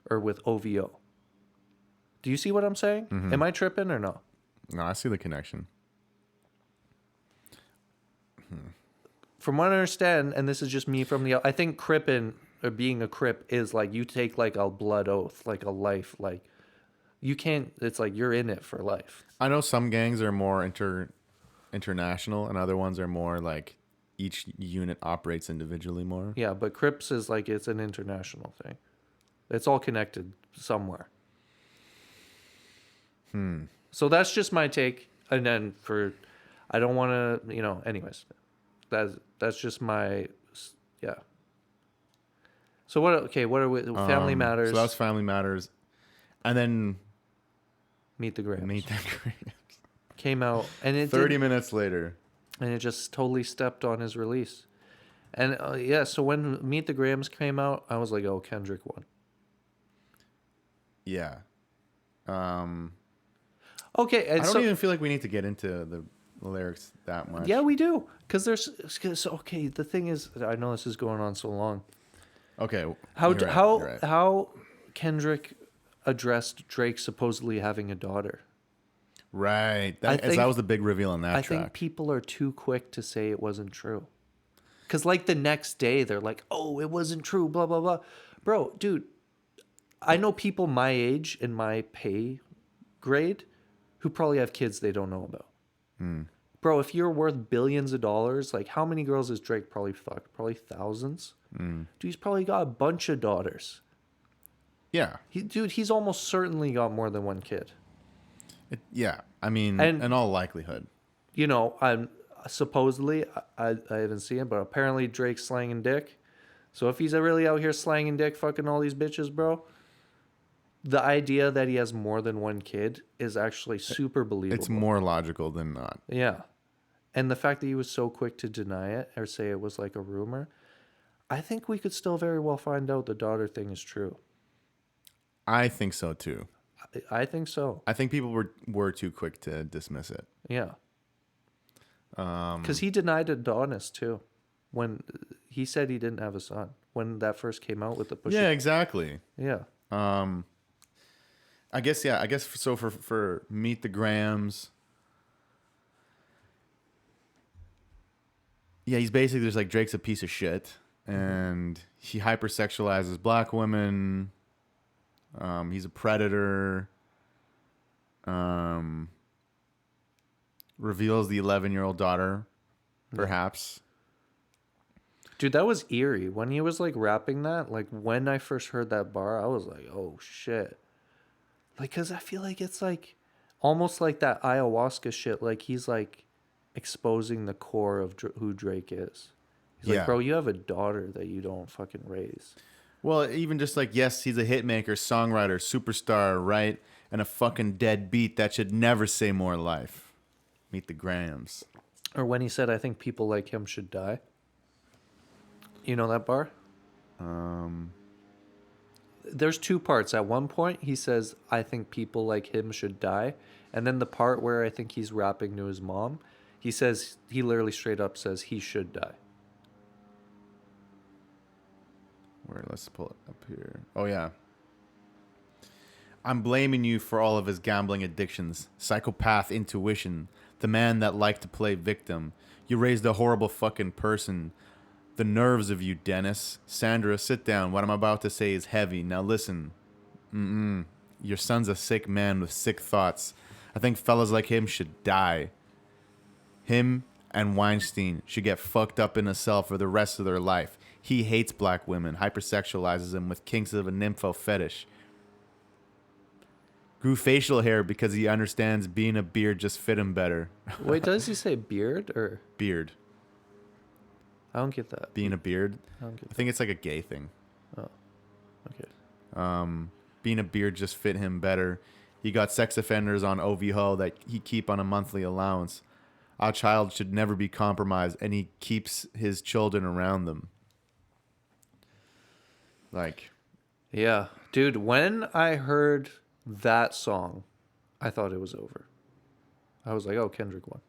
Or with OVO? Do you see what I'm saying? Am I tripping or no?
No, I see the connection.
From what I understand, and this is just me from the, I think Crippin' or being a Crip is like you take like a blood oath, like a life, like you can't. It's like you're in it for life.
I know some gangs are more international, and other ones are more like each unit operates individually more.
Yeah, but Crips is like it's an international thing. It's all connected somewhere. So that's just my take. And then I don't want to, anyways, that's just my, yeah. So what are we, Family Matters.
So that's Family Matters. And then
Meet the Grams.
Meet the Grams.
Came out and it
30 minutes later.
And it just totally stepped on his release. And so when Meet the Grams came out, I was like, oh, Kendrick won.
Yeah.
Okay, and
I don't even feel like we need to get into the lyrics that much.
Yeah, we do. Because okay, the thing is, I know this is going on so long.
Okay.
How Kendrick addressed Drake supposedly having a daughter.
Right. That was the big reveal on that track.
I think people are too quick to say it wasn't true. Because like the next day, they're like, oh, it wasn't true, blah, blah, blah. Bro, dude, I know people my age in my pay grade who probably have kids they don't know about. Bro, if you're worth billions of dollars, like how many girls has Drake probably fucked? Probably thousands. Dude, he's probably got a bunch of daughters.
Yeah.
He's almost certainly got more than one kid.
Yeah. I mean,
And-
in all likelihood.
I'm supposedly, I haven't seen it, but apparently Drake's slanging dick. So if he's really out here slanging dick, fucking all these bitches, bro, the idea that he has more than one kid is actually super believable.
It's more logical than not.
Yeah. And the fact that he was so quick to deny it or say it was like a rumor, I think we could still very well find out the daughter thing is true.
I think so too.
I think so.
I think people were too quick to dismiss it.
Yeah. Because he denied Adonis too. When he said he didn't have a son. When that first came out with the push.
Yeah, exactly.
Yeah.
I guess so for Meet the Grams. Yeah, he's basically just like Drake's a piece of shit and he hypersexualizes black women. He's a predator. Reveals the 11-year-old daughter, perhaps.
Dude, that was eerie. When he was like rapping that, like when I first heard that bar, I was like, oh shit. Like, cause I feel like it's like almost like that ayahuasca shit. Like he's like exposing the core of who Drake is. He's like, bro, you have a daughter that you don't fucking raise.
Well, even just like, yes, he's a hitmaker, songwriter, superstar, right? And a fucking deadbeat that should never say more life. Meet the Grams.
Or when he said, I think people like him should die. You know that bar? There's two parts. At one point, he says, I think people like him should die. And then the part where I think he's rapping to his mom, He says, he literally straight up says he should die.
Where? Let's pull it up here. Oh, yeah. I'm blaming you for all of his gambling addictions, psychopath intuition, the man that liked to play victim. You raised a horrible fucking person. The nerves of you, Dennis. Sandra, sit down. What I'm about to say is heavy. Now listen. Your son's a sick man with sick thoughts. I think fellas like him should die. Him and Weinstein should get fucked up in a cell for the rest of their life. He hates black women, hypersexualizes them with kinks of a nympho fetish. Grew facial hair because he understands being a beard just fit him better.
Wait, does he say beard or?
Beard.
I don't get that.
Being a beard?
I don't get
I think it's like a gay thing.
that. Oh, okay.
Being a beard just fit him better. He got sex offenders on OV-Ho that he keep on a monthly allowance. Our child should never be compromised, and he keeps his children around them. Like,
Yeah, dude, when I heard that song, I thought it was over. I was like, oh, Kendrick won.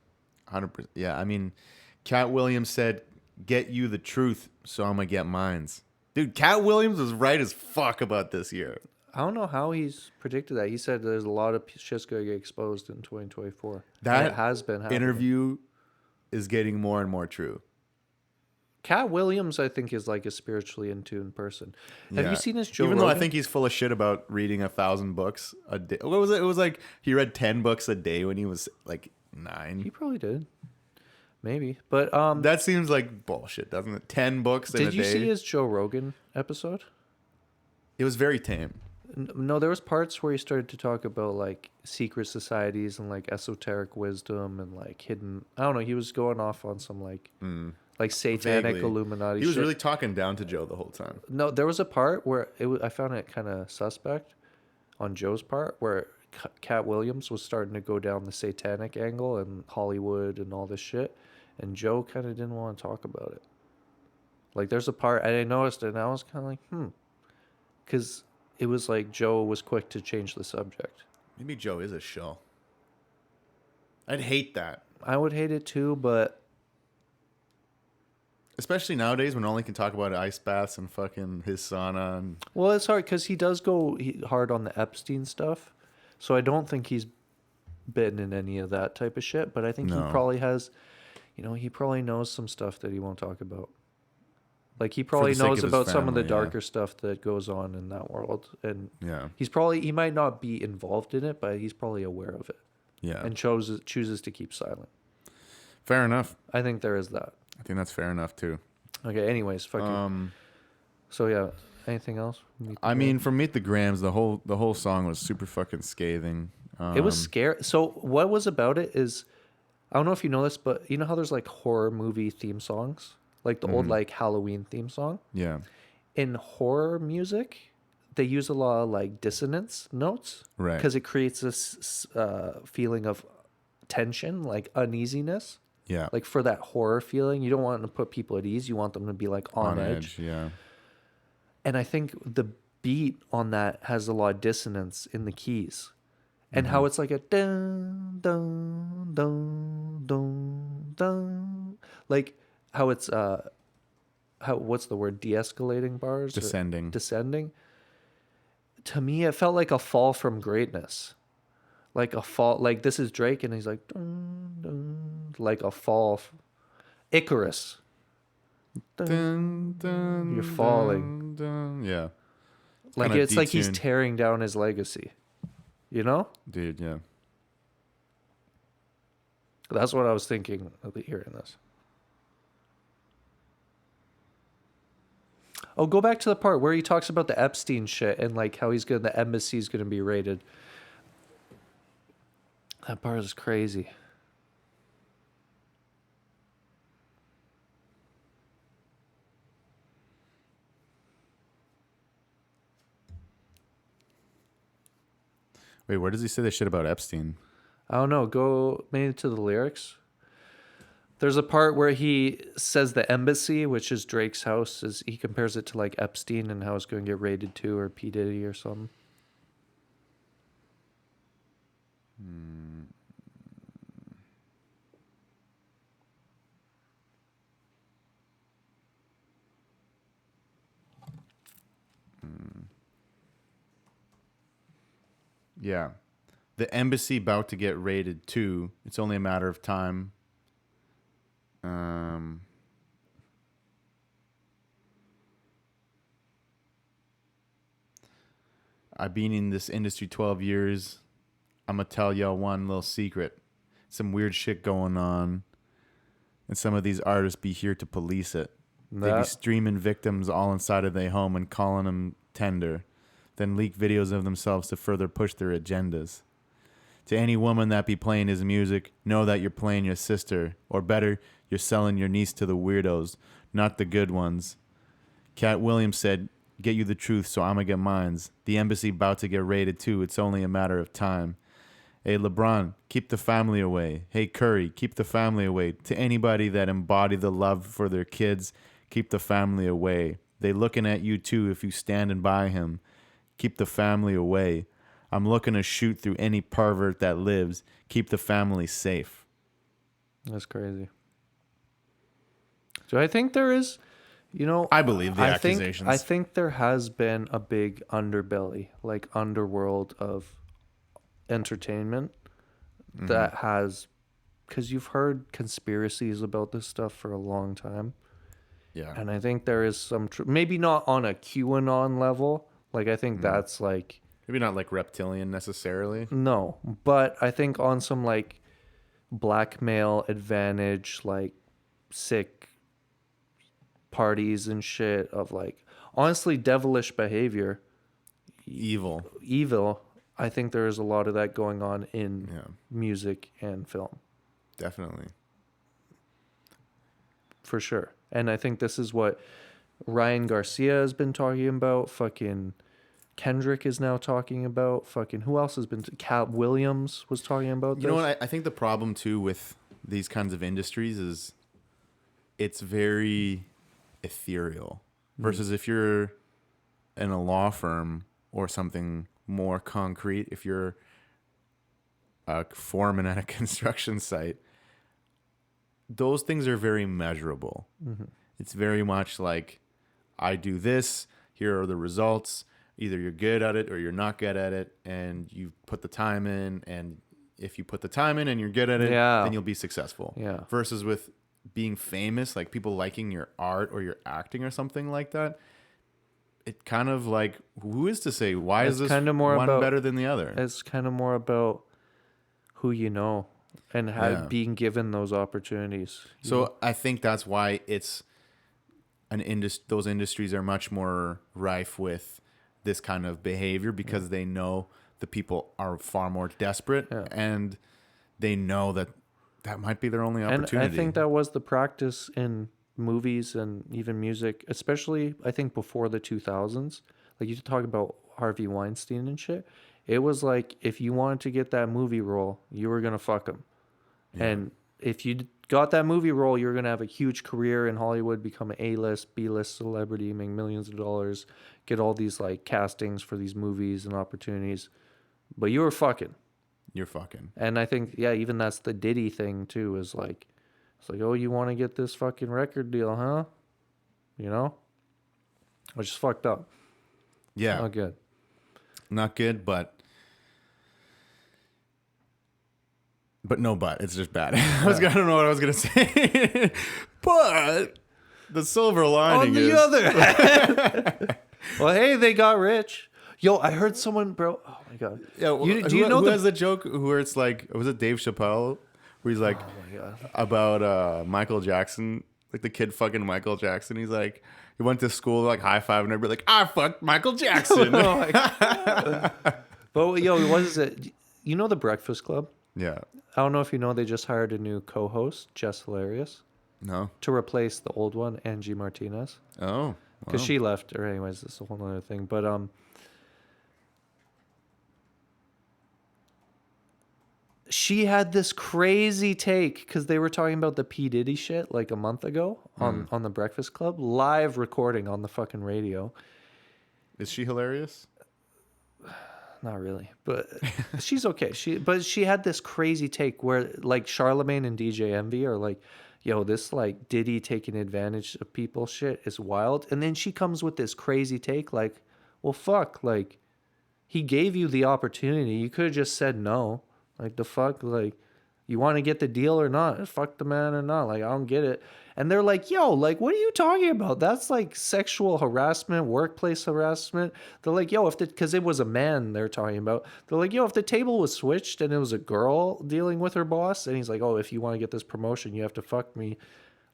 100%. Yeah, I mean, Cat Williams said, get you the truth, so I'm going to get mines. Dude, Cat Williams was right as fuck about this year.
I don't know how he's predicted that. He said there's a lot of shit's going to get exposed in 2024. And
That
it has been happening.
interview is getting more and more true.
Cat Williams, I think, is like a spiritually in tune person. Have
Yeah.
you seen his Joe
Even
Rogan?
though I think he's full of shit about reading 1,000 books a day. What was it? It was like he read 10 books a day when he was like 9.
He probably did. Maybe. But
That seems like bullshit, doesn't it? 10 books in a
did
day.
you see his Joe Rogan episode?
It was very tame.
No, there was parts where he started to talk about like secret societies and like esoteric wisdom and like hidden. I don't know. He was going off on some like satanic
Vaguely.
Illuminati.
He was
shit.
really talking down to Joe the whole time.
No, there was a part where I found it kind of suspect on Joe's part where Cat Williams was starting to go down the satanic angle and Hollywood and all this shit, and Joe kind of didn't want to talk about it. Like there's a part I noticed it and I was kind of like, because it was like Joe was quick to change the subject.
Maybe Joe is a shill. I'd hate that.
I would hate it too, but
Especially nowadays when only can talk about ice baths and fucking his sauna. And
well, it's hard because he does go hard on the Epstein stuff. So I don't think he's bitten in any of that type of shit. But I think
No.
he probably has, he probably knows some stuff that he won't talk about. Like he probably
the sake
knows
of his
about some of the
family, yeah.
darker stuff that goes on in that world. And
yeah.
he might not be involved in it, but he's probably aware of it
Yeah.
and chooses to keep silent.
Fair enough.
I think there is that.
I think that's fair enough too.
Okay, anyways, fucking. So yeah, anything else?
I mean, from Meet the Grams, the whole song was super fucking scathing.
It was scary. So what was about it is, I don't know if you know this, but you know how there's like horror movie theme songs, like the old like Halloween theme song.
Yeah.
In horror music, they use a lot of like dissonance notes,
Right.
Because it creates this feeling of tension, like uneasiness.
Yeah.
Like for that horror feeling, you don't want to put people at ease. You want them to be like on edge.
Yeah.
And I think the beat on that has a lot of dissonance in the keys. And how it's like a dun dun dun dun dun, like how it's what's the word, de-escalating bars, or descending. To me, it felt like a fall from greatness, like a fall. Like this is Drake, and he's like dun, dun, like a fall, Icarus.
Dun, dun,
You're falling.
dun, dun. Yeah.
Like
Kinda
it's like he's
detuned.
tearing down his legacy. You know?
Dude, yeah.
That's what I was thinking of hearing this. Oh, go back to the part where he talks about the Epstein shit and like how the embassy's gonna be raided. That part is crazy.
Wait, where does he say this shit about Epstein?
I don't know. Go maybe to the lyrics. There's a part where he says the embassy, which is Drake's house, is he compares it to like Epstein and how it's going to get raided too, or P. Diddy or something.
Yeah. The embassy about to get raided too. It's only a matter of time. I've been in this industry 12 years. I'm going to tell y'all one little secret. Some weird shit going on. And some of these artists be here to police it. They be streaming victims all inside of their home and calling them tender. Then leak videos of themselves to further push their agendas. To any woman that be playing his music, know that you're playing your sister. Or better, you're selling your niece to the weirdos, not the good ones. Cat Williams said, get you the truth, so I'ma get mines. The embassy about to get raided too, it's only a matter of time. Hey, LeBron, keep the family away. Hey, Curry, keep the family away. To anybody that embody the love for their kids, keep the family away. They looking at you too if you standing by him. Keep the family away. I'm looking to shoot through any pervert that lives. Keep the family safe.
That's crazy. Do I think there is,
I believe the accusations.
I think there has been a big underbelly, like underworld of entertainment that has, because you've heard conspiracies about this stuff for a long time.
Yeah.
And I think there is some, maybe not on a QAnon level. Like, I think that's like,
Maybe not like reptilian necessarily.
no, but I think on some like blackmail advantage, like sick parties and shit of like, honestly, devilish behavior, evil. I think there is a lot of that going on in music and film.
Definitely.
For sure. And I think this is what Ryan Garcia has been talking about. Fucking Kendrick is now talking about. Fucking who else has been? Cat Williams was talking about this.
You know what? I think the problem too with these kinds of industries is it's very ethereal. Versus if you're in a law firm or something more concrete, if you're a foreman at a construction site, those things are very measurable. It's very much like, I do this, here are the results. Either you're good at it or you're not good at it, and you put the time in, and if you put the time in and you're good at it, then you'll be successful.
Yeah.
Versus with being famous, like people liking your art or your acting or something like that, it kind of like, who is to say, why is this
kind of more
one
about,
better than the other?
It's kind of more about who you know and how being given those opportunities.
So I think that's why it's those industries are much more rife with this kind of behavior, because they know the people are far more desperate and they know that might be their only opportunity.
And I think that was the practice in movies and even music, especially I think before the 2000s. Like you talk about Harvey Weinstein and shit. It was like, if you wanted to get that movie role, you were going to fuck him. Yeah. And if you got that movie role, you're going to have a huge career in Hollywood, become an A-list, B-list celebrity, make millions of dollars, get all these like castings for these movies and opportunities. But you were fucking.
You're fucking.
And I think, even that's the Diddy thing too, is like, it's like, oh, you want to get this fucking record deal, huh? Which is fucked up.
Yeah.
Not good.
Not good, but it's just bad. I don't know what I was going to say. But the silver lining is...
On the other hand... Well, hey, they got rich. Yo, I heard someone, bro... Oh, my God.
Yeah, do you know who has the joke where it's like... Was it Dave Chappelle? Where he's like... Oh, my God. About Michael Jackson. Like the kid fucking Michael Jackson. He's like... He went to school like high-fiving everybody like, I fucked Michael Jackson.
Oh, my God. But, yo, what is it? You know The Breakfast Club?
Yeah.
I don't know if you know, they just hired a new co-host, Jess Hilarious.
No.
To replace the old one, Angie Martinez.
Oh.
Because she left, or anyways, this is a whole other thing. But she had this crazy take, because they were talking about the P. Diddy shit like a month ago on The Breakfast Club, live recording on the fucking radio.
Is she hilarious?
Not really, but she's okay. But she had this crazy take where like Charlemagne and DJ Envy are like, yo, this like Diddy taking advantage of people shit is wild. And then she comes with this crazy take like, well, fuck, like He gave you the opportunity. You could have just said no. Like, the fuck? Like, you want to get the deal or not? Fuck the man or not? Like, I don't get it. And they're like, yo, like, what are you talking about? That's like sexual harassment, workplace harassment. They're like, yo, because it was a man they're talking about. They're like, yo, if the table was switched and it was a girl dealing with her boss, and he's like, oh, if you want to get this promotion, you have to fuck me.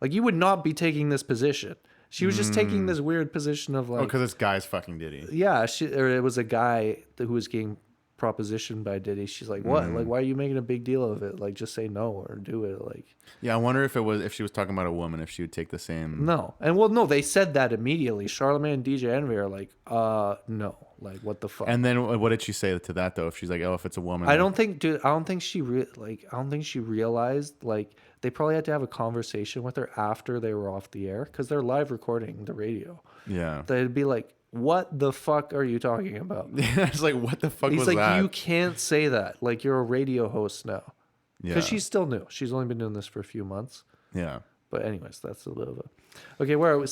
Like, you would not be taking this position. She was just taking this weird position of like,
because this guy's fucking Diddy.
yeah, or it was a guy who was getting propositioned by Diddy. She's like, what? Like, why are you making a big deal of it? Like, just say no or do it. Like,
Yeah, I wonder if she was talking about a woman, if she would take the same.
no. And well, no, they said that immediately. Charlamagne and DJ Envy are like, no. Like, what the fuck?
And then what did she say to that though? If she's like, oh, if it's a woman,
I don't think, dude. I don't think she realized. Like, they probably had to have a conversation with her after they were off the air because they're live recording the radio.
Yeah.
They'd be like, "What the fuck are you talking about?"
It's like, what the fuck
He's
was
like,
that?
"You can't say that. Like, you're a radio host now."
Yeah.
Because she's still new. She's only been doing this for a few months.
Yeah.
But anyways, that's a bit of a. Okay, where are we?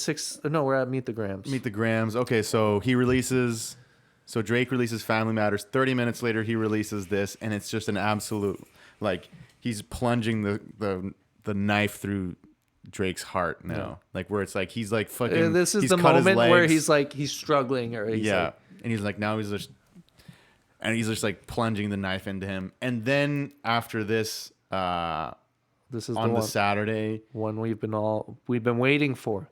We're at Meet the Grams.
Meet the Grams. Okay, so he releases. So Drake releases Family Matters. 30 minutes later, he releases this, and it's just an absolute, like, he's plunging the knife through Drake's heart now.
Yeah.
Like, where it's like, he's like fucking.
This is
he's
the
cut his
moment where
legs.
he's like, he's struggling, or he's
Yeah.
like,
And he's like, now he's just. And he's just like plunging the knife into him. And then after this,
this is
on
the
the Saturday.
one we've been waiting for.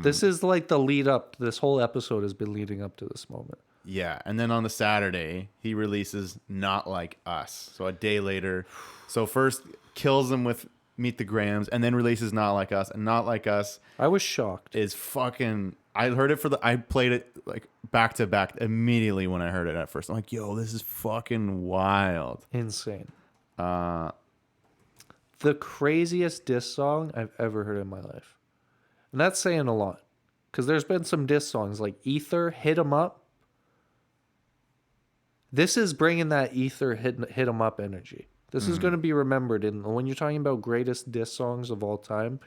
This is like the lead up. This whole episode has been leading up to this moment.
Yeah, and then on the Saturday, he releases Not Like Us. So a day later. So first kills him with Meet the Grams, and then releases Not Like Us. And Not Like Us
I was shocked.
is fucking... I heard it I played it like back to back immediately when I heard it at first. I'm like, yo, this is fucking wild.
Insane.
Uh,
The craziest diss song I've ever heard in my life. And that's saying a lot. Because there's been some diss songs like Ether, Hit 'Em Up. This is bringing that Ether, Hit 'Em Up energy. This is going to be remembered when you're talking about greatest diss songs of all time.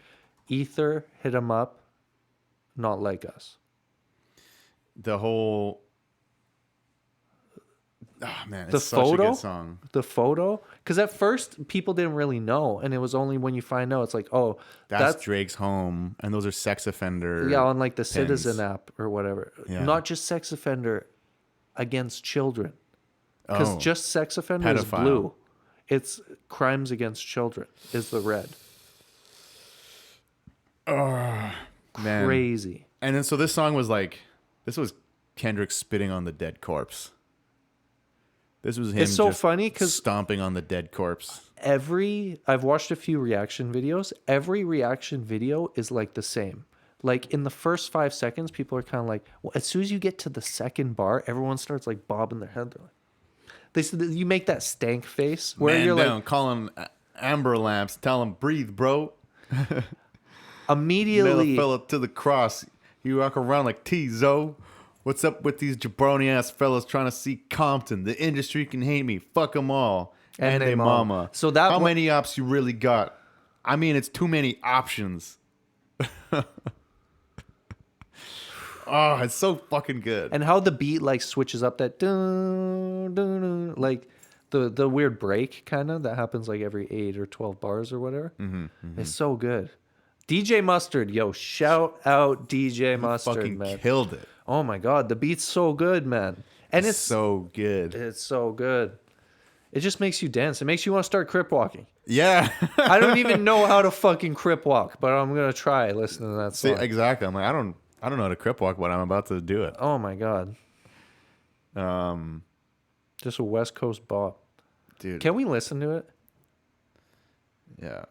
Ether, Hit 'Em Up, Not Like Us.
the whole... Oh, man, it's
The
such a
photo?
good song.
The photo? Because at first, people didn't really know. And it was only when you find out, it's like, oh,
That's Drake's home, and those are sex offender...
yeah, on like the
pins.
Citizen app or whatever.
Yeah.
Not just sex offender against children. Because
Oh.
just sex offender is
Pedophile.
blue. It's crimes against children is the red.
Man.
Crazy.
And then so this song was like, this was Kendrick spitting on the dead corpse. This was him.
It's so
just
funny 'cause
stomping on the dead corpse.
I've watched a few reaction videos. Every reaction video is like the same. Like in the first 5 seconds, people are kind of like, well, as soon as you get to the second bar, everyone starts like bobbing their head. They're like, they said you make that stank face where
Man
you're
down,
like
call him amber lamps. Tell him breathe, bro. Nail
immediately.
a fella to the cross. You walk around like T-Zo. What's up with these jabroni ass fellas trying to see Compton? The industry can hate me. Fuck them all. And they mama.
So that
how
one-
many ops you really got? I mean, it's too many options. Oh, it's so fucking good.
And how the beat like switches up that dun, dun, dun, like the weird break kind of that happens like every 8 or 12 bars or whatever. It's so good. DJ Mustard, yo, shout out DJ Mustard,
Fucking
man.
killed it.
Oh my god, the beat's so good, man. And it's
so good.
it's so good. It just makes you dance. It makes you want to start crip walking.
Yeah.
I don't even know how to fucking crip walk, but I'm gonna try listening to that
See,
song.
exactly. I'm like, I don't know how to crip walk, but I'm about to do it.
Oh my god, just a West Coast bop.
Dude.
Can we listen to it?
Yeah.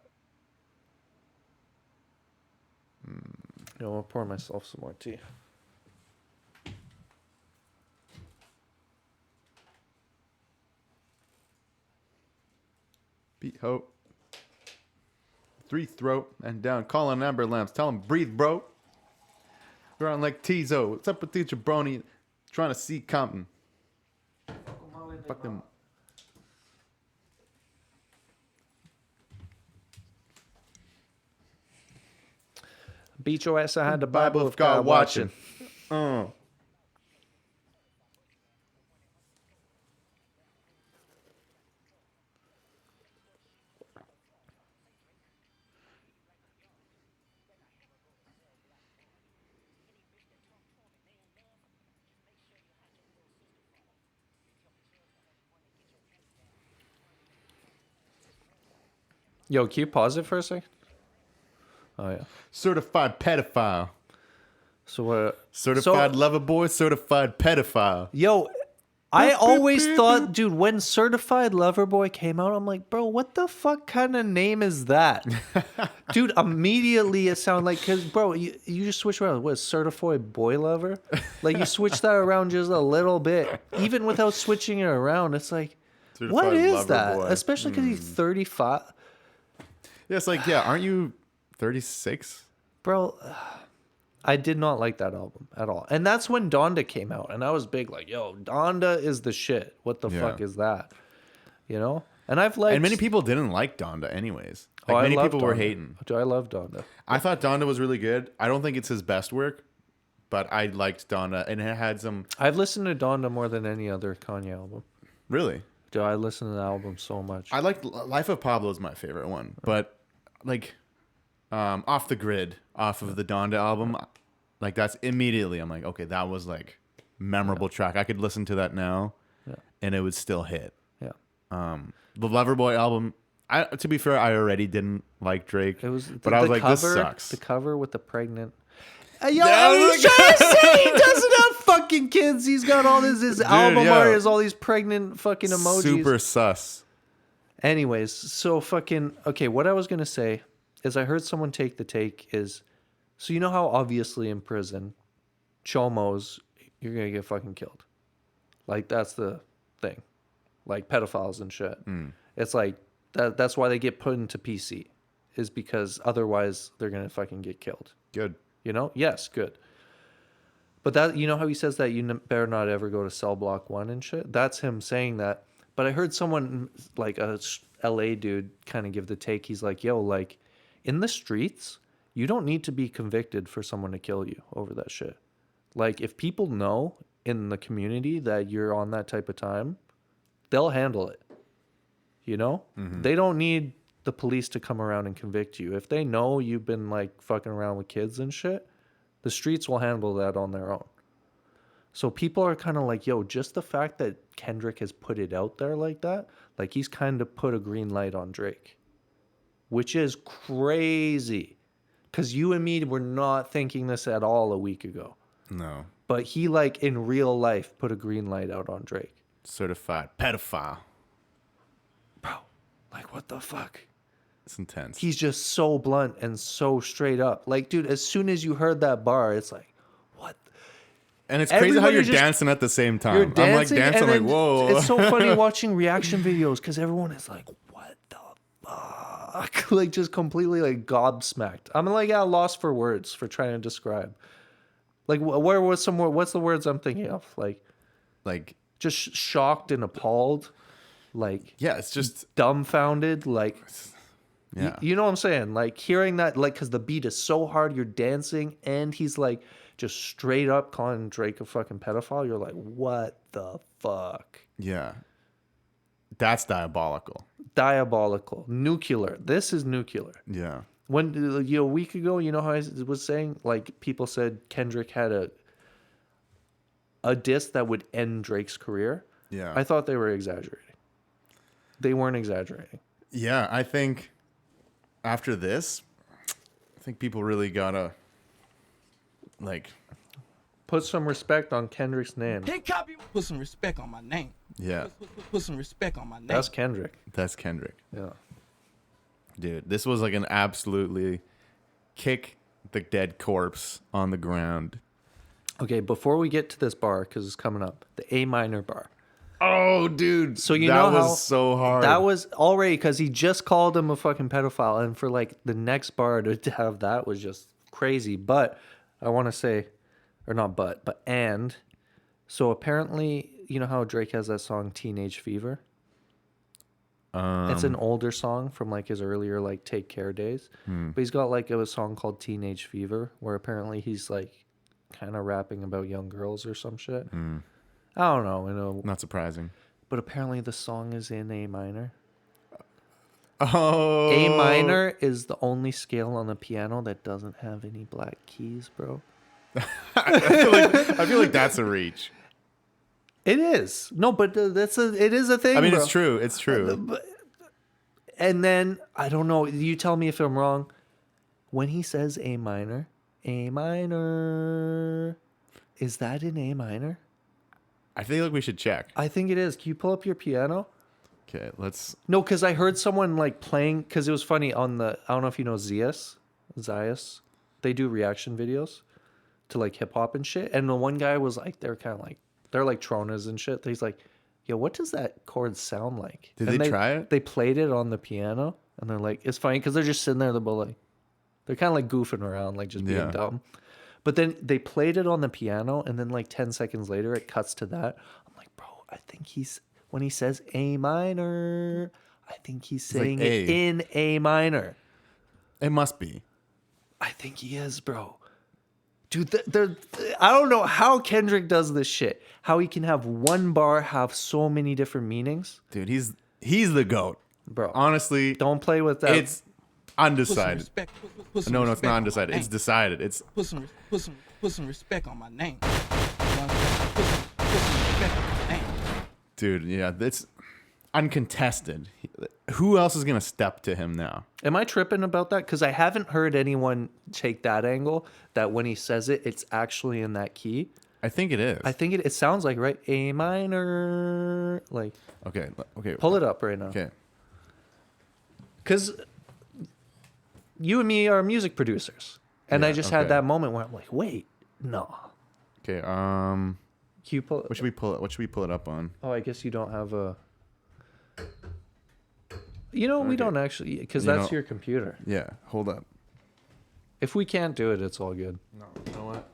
No, I'll pour myself some more tea.
Beat hope. 3 throat and down. Calling amber lamps. Tell him breathe, bro. Around like T-Zo. What's up with the jabroni? Trying to see Compton. Fuck them.
Beat your ass, I had the Bible of God watching. Yo, can you pause it for a second? Oh yeah.
Certified pedophile.
So what?
Certified lover boy, certified pedophile.
Yo, I always thought, dude, when Certified Lover Boy came out, I'm like, bro, what the fuck kind of name is that? Dude, immediately it sounded like, because, bro, you just switch around. What, Certified Boy Lover? Like, you switch that around just a little bit. Even without switching it around, it's like,
Certified
what is
Lover
that?
Boy.
Especially because he's 35.
Yeah, it's like, yeah, aren't you 36?
Bro, I did not like that album at all. And that's when Donda came out. And I was big like, yo, Donda is the shit. What the fuck is that? You know? And I've liked...
And many people didn't like Donda anyways. Like,
I
many
love
people were
Donda.
hating.
Do I love Donda?
I thought Donda was really good. I don't think it's his best work, but I liked Donda. And it had some...
I've listened to Donda more than any other Kanye album.
Really?
Dude, I listen to the album so much.
I liked Life of Pablo is my favorite one. But, like, Off the Grid, off of the Donda album... Like, that's immediately, I'm like, okay, that was, like, memorable track. I could listen to that now, and it would still hit.
Yeah.
The Loverboy album, to be fair, I already didn't like Drake.
It was,
but I was like, this sucks.
The cover with the pregnant... Yo, I was trying to say he doesn't have fucking kids. He's got all this, his album art has all these pregnant fucking emojis.
Super sus.
Anyways, so fucking... Okay, what I was going to say is I heard someone take the take is... So you know how obviously in prison, chomos, you're going to get fucking killed. Like, that's the thing. Like, pedophiles and shit. It's like, that's why they get put into PC. Is because otherwise they're going to fucking get killed.
Good.
You know? Yes, good. But that, you know how he says that you better not ever go to cell block 1 and shit? That's him saying that. But I heard someone, like a LA dude, kind of give the take. He's like, yo, like, in the streets... You don't need to be convicted for someone to kill you over that shit. Like, if people know in the community that you're on that type of time, they'll handle it. You know? Mm-hmm. They don't need the police to come around and convict you. If they know you've been, like, fucking around with kids and shit, the streets will handle that on their own. So people are kind of like, yo, just the fact that Kendrick has put it out there like that, like, he's kind of put a green light on Drake. Which is crazy. Because you and me were not thinking this at all a week ago.
No.
But he, like, in real life, put a green light out on Drake.
Certified pedophile.
Bro, like, what the fuck?
It's intense.
He's just so blunt and so straight up. Like, dude, as soon as you heard that bar, it's like, what?
And it's crazy how you're dancing at the same time.
You're dancing,
I'm, like, dancing, like, whoa.
It's so funny watching reaction videos because everyone is like, what the fuck? Like, just completely, like, gobsmacked. I'm, like, at a loss for words for trying to describe. Like, what's the words I'm thinking of? Like, just shocked and appalled. Like,
yeah, it's just
dumbfounded. Like,
yeah,
you know what I'm saying? Like, hearing that, like, because the beat is so hard, you're dancing, and he's, like, just straight up calling Drake a fucking pedophile. You're like, what the fuck?
Yeah. That's diabolical.
Diabolical. Nuclear. This is nuclear.
Yeah.
When, a week ago, you know how I was saying? Like, people said Kendrick had a diss that would end Drake's career.
Yeah.
I thought they were exaggerating. They weren't exaggerating.
Yeah, I think after this, I think people really gotta, like...
Put some respect on Kendrick's name.
Put some respect on my name.
Yeah.
Put some respect on my name.
That's Kendrick.
That's Kendrick.
Yeah.
Dude, this was like an absolutely kick the dead corpse on the ground.
Okay, before we get to this bar, because it's coming up, the A minor bar.
Oh, dude.
So you
that
know
was
how
so hard.
That was already because he just called him a fucking pedophile, and for like the next bar to have that was just crazy. But I want to say, or not but and so apparently, you know how Drake has that song Teenage Fever? It's an older song from like his earlier like Take Care days. But he's got like a song called Teenage Fever where apparently he's like kind of rapping about young girls or some shit. I don't know,
Not surprising.
But apparently the song is in A minor.
Oh.
A minor is the only scale on the piano that doesn't have any black keys, bro.
I feel like that's a reach.
It is. No, but it is a thing.
I mean,
bro.
it's true. It's true.
And then, I don't know, you tell me if I'm wrong. When he says A minor, is that in A minor?
I feel like we should check.
I think it is. Can you pull up your piano?
Okay, let's.
No, because I heard someone like playing, because it was funny on the, I don't know if you know Zias. They do reaction videos to like hip hop and shit. And the one guy was like, they're like Tronas and shit. He's like, yo, what does that chord sound like?
Did
And
they try it?
They played it on the piano and they're like, it's funny because they're just sitting there, they're kind of like goofing around, like just being dumb. But then they played it on the piano and then like 10 seconds later, it cuts to that. I'm like, bro, I think when he says A minor, I think he's saying
like
it in A minor.
It must be.
I think he is, bro. Dude, I don't know how Kendrick does this shit. How he can have one bar have so many different meanings.
Dude, he's the GOAT.
Bro.
Honestly,
Don't play with that.
it's undecided.
Put some
No, it's
respect
not
on my
undecided. It's
name.
decided. It's
Put some respect on my name. You know what I'm saying? Put some respect on my name.
dude, yeah, that's uncontested. Who else is gonna step to him now?
Am I tripping about that? Because I haven't heard anyone take that angle, that when he says it, it's actually in that key.
I think it is.
I think it sounds like, right? A minor. Like,
Okay.
pull it up right now.
Okay.
Because you and me are music producers. And I
Yeah,
just
okay.
had that moment where I'm like, wait, no.
Okay.
Can you pull
What should we pull it? What should we pull it up on?
Oh, I guess you don't have a... You know, we
Okay.
don't actually... Because
You
that's
know-
your computer.
Yeah. Hold up.
If we can't do it, it's all good.
No. You know what?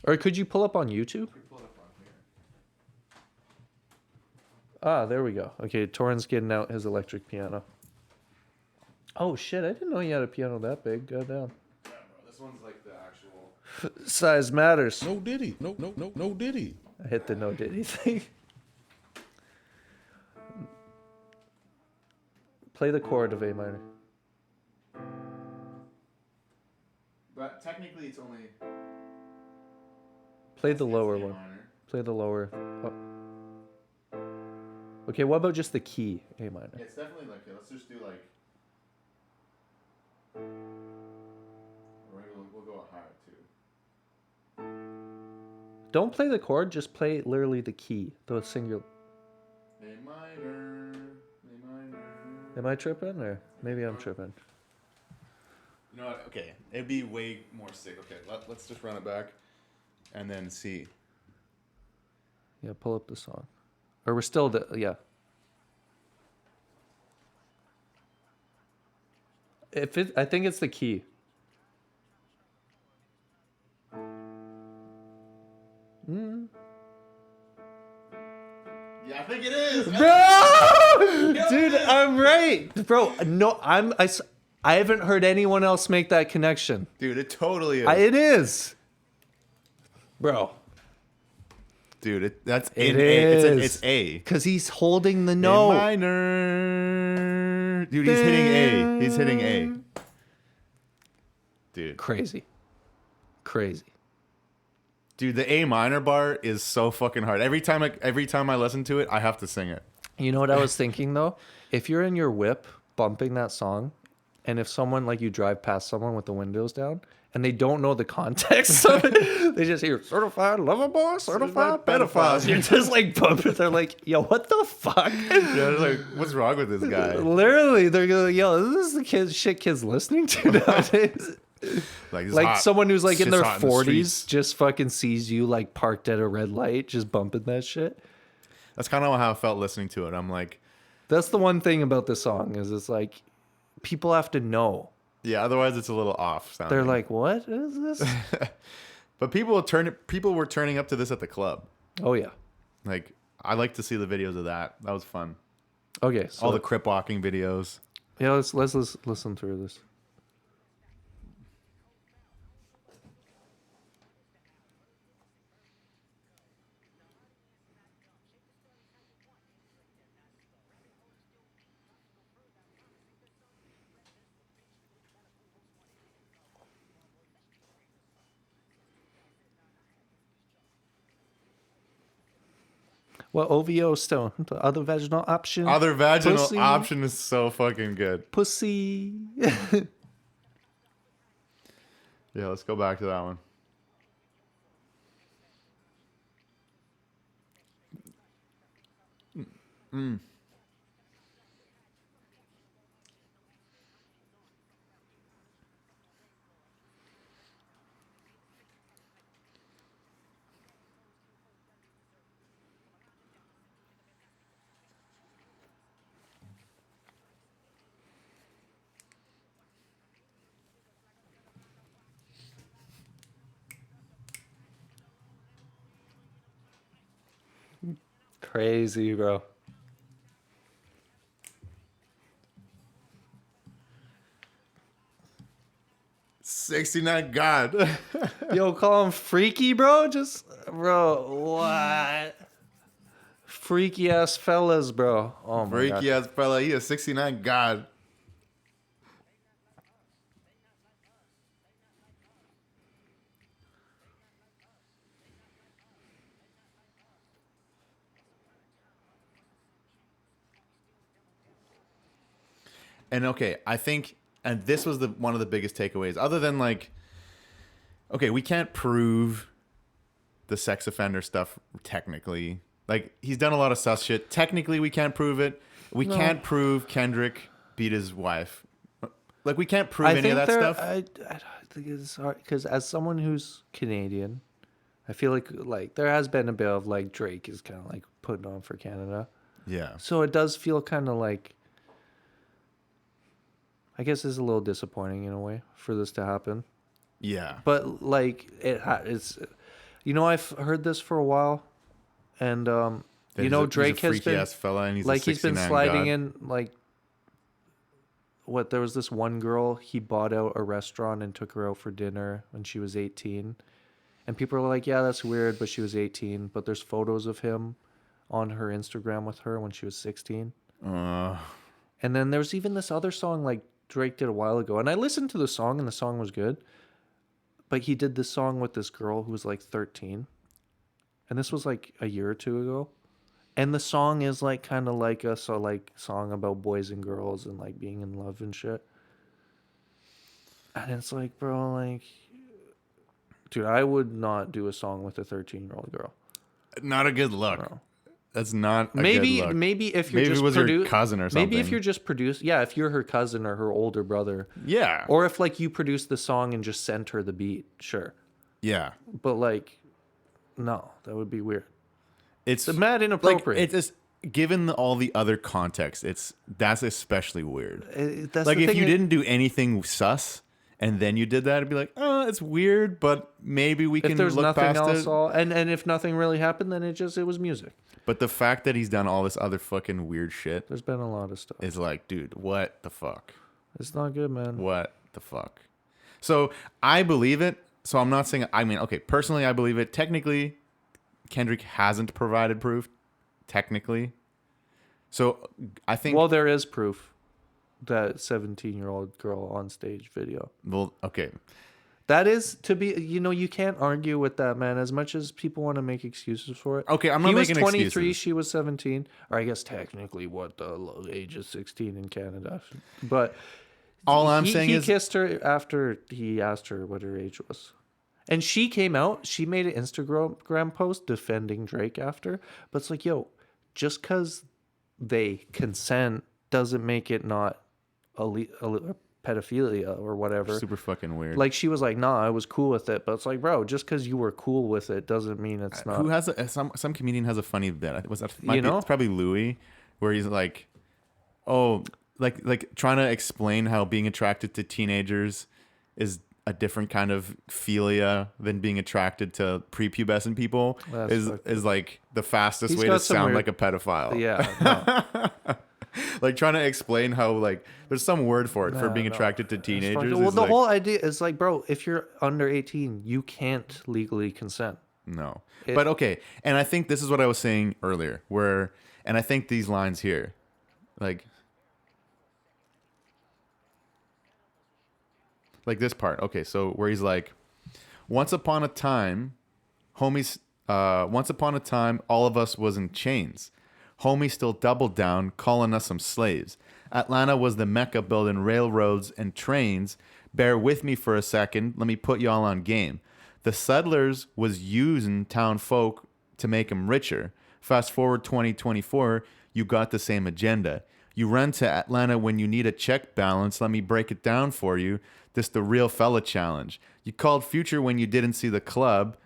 Or could you pull up on YouTube? Ah, there we go. Okay, Thorun's getting out his electric piano. Oh, shit. I didn't know you had a piano that big. Goddamn.
Yeah, bro. This one's like the actual.
Size matters.
No Diddy. No Diddy.
I hit the no diddy thing. Play the chord of A minor.
But technically, it's only.
Play the lower one. Play the lower. Oh. Okay, what about just the key A minor?
It's definitely like. Let's just do like. We'll go higher too.
Don't play the chord, just play literally the key, the singular.
A minor. A minor.
Am I tripping or maybe I'm tripping?
You know what? Okay, it'd be way more sick. Okay, let's just run it back, and then see.
Yeah, pull up the song. Or we're still yeah. I think it's the key.
Yeah, I think it is.
Bro! Dude, I'm right. Bro, no, I haven't heard anyone else make that connection.
Dude, it totally is.
It is. Bro.
Dude, that's
It
in A.
is.
It's A.
Because he's holding the
A
note.
minor. Dude, he's hitting A. He's hitting A. Dude.
Crazy.
Dude, the A minor bar is so fucking hard. Every time I listen to it, I have to sing it.
You know what I was thinking though? If you're in your whip bumping that song, and if someone like you drive past someone with the windows down and they don't know the context of it, they just hear certified lover boy, certified pedophile. You're just like bumping. They're like, yo, what the fuck?
Yeah, they're like, what's wrong with this guy?
Literally, they're going, yo, this is the kids listening to nowadays.
Like, this is
Like
hot.
someone who's like in
Shit's
their
hot in the
40s
streets.
just fucking sees you like parked at a red light, just bumping that shit.
That's kind of how I felt listening to it. I'm like,
That's the one thing about this song is it's like people have to know.
yeah, otherwise it's a little off sounding.
They're like, what is this?
But people were turning up to this at the club.
Oh yeah.
Like, I like to see the videos of that. That was fun.
Okay. So
All the crip walking videos.
yeah, let's listen through this. What OVO still? The other vaginal option?
Other vaginal
Pussy.
option is so fucking good.
Pussy.
Yeah, let's go back to that one.
Crazy, bro.
'69 God.
Yo, call him freaky, bro. Just, bro, what? Freaky ass fellas, bro. Oh my god.
Freaky ass fella. He is '69 God. And okay, I think, and this was one of the biggest takeaways, other than like, okay, we can't prove the sex offender stuff technically. Like, he's done a lot of sus shit. Technically, we can't prove it. We can't prove Kendrick beat his wife. Like, we can't prove any of that stuff.
I think it's hard because as someone who's Canadian, I feel like there has been a bit of like Drake is kind of like putting on for Canada.
Yeah.
So it does feel kind of like, I guess it's a little disappointing in a way for this to happen.
Yeah.
But like it's, you know, I've heard this for a while, and you know, Drake
he's a
has
freaky
been
ass fella, and he's
like he's been
69
sliding
God.
in like. What, there was this one girl, he bought out a restaurant and took her out for dinner when she was 18. And people are like, yeah, that's weird, but she was 18. But there's photos of him on her Instagram with her when she was 16. And then there's even this other song like Drake did a while ago. And I listened to the song and the song was good. But he did this song with this girl who was like 13. And this was like a year or two ago. And the song is like kind of like a song about boys and girls and like being in love and shit. And it's like, bro, like, dude, I would not do a song with a 13-year-old girl.
Not a good look.
Bro.
That's not a
Maybe
good look.
maybe if you're
Maybe
just
it was your cousin or something.
Maybe if you're just if you're her cousin or her older brother.
Yeah.
Or if like you produced the song and just sent her the beat, sure.
Yeah.
But like, no, that would be weird.
It's
mad inappropriate.
Like, it's just, given all the other context, that's especially weird.
That's
like,
the
if
thing
you didn't do anything sus and then you did that, it'd be like, oh, it's weird, but maybe we can
if there's
look
nothing
past
else,
it.
and if nothing really happened, then it was music.
But the fact that he's done all this other fucking weird shit
There's been a lot of stuff.
is like, dude, what the fuck?
It's not good, man.
What the fuck? So I believe it. So I'm not saying, I mean, okay, personally, I believe it. Technically, Kendrick hasn't provided proof. Technically. So I think.
Well, there is proof. That 17-year-old girl on stage video.
Well, okay.
That is to be, you can't argue with that, man. As much as people want to make excuses for it.
Okay, I'm not making
He was 23,
excuses.
she was 17. Or I guess technically the age is 16 in Canada. But
all I'm saying
he
is.
He kissed her after he asked her what her age was. And she came out, she made an Instagram post defending Drake after. But it's like, yo, just because they consent doesn't make it not pedophilia or whatever.
Super fucking weird.
Like, she was like, nah, I was cool with it. But it's like, bro, just because you were cool with it doesn't mean it's not.
Who has some comedian has a funny bit? It's probably Louis, where he's like, oh, like trying to explain how being attracted to teenagers is a different kind of philia than being attracted to prepubescent people is like the fastest way to sound like a pedophile.
Yeah. No.
Like trying to explain how like there's some word for it for being attracted to teenagers.
Well,
is
the
like,
whole idea is like, bro, if you're under 18, you can't legally consent.
No. But okay, and I think this is what I was saying earlier, and I think these lines here, like this part. Okay, so where he's like, once upon a time, homies Once upon a time, all of us was in chains. Homie still doubled down, calling us some slaves. Atlanta was the mecca building railroads and trains. Bear with me for a second. Let me put y'all on game. The settlers was using town folk to make 'em richer. Fast forward 2024, you got the same agenda. You run to Atlanta when you need a check balance. Let me break it down for you. This the real fella challenge. You called Future when you didn't see the club.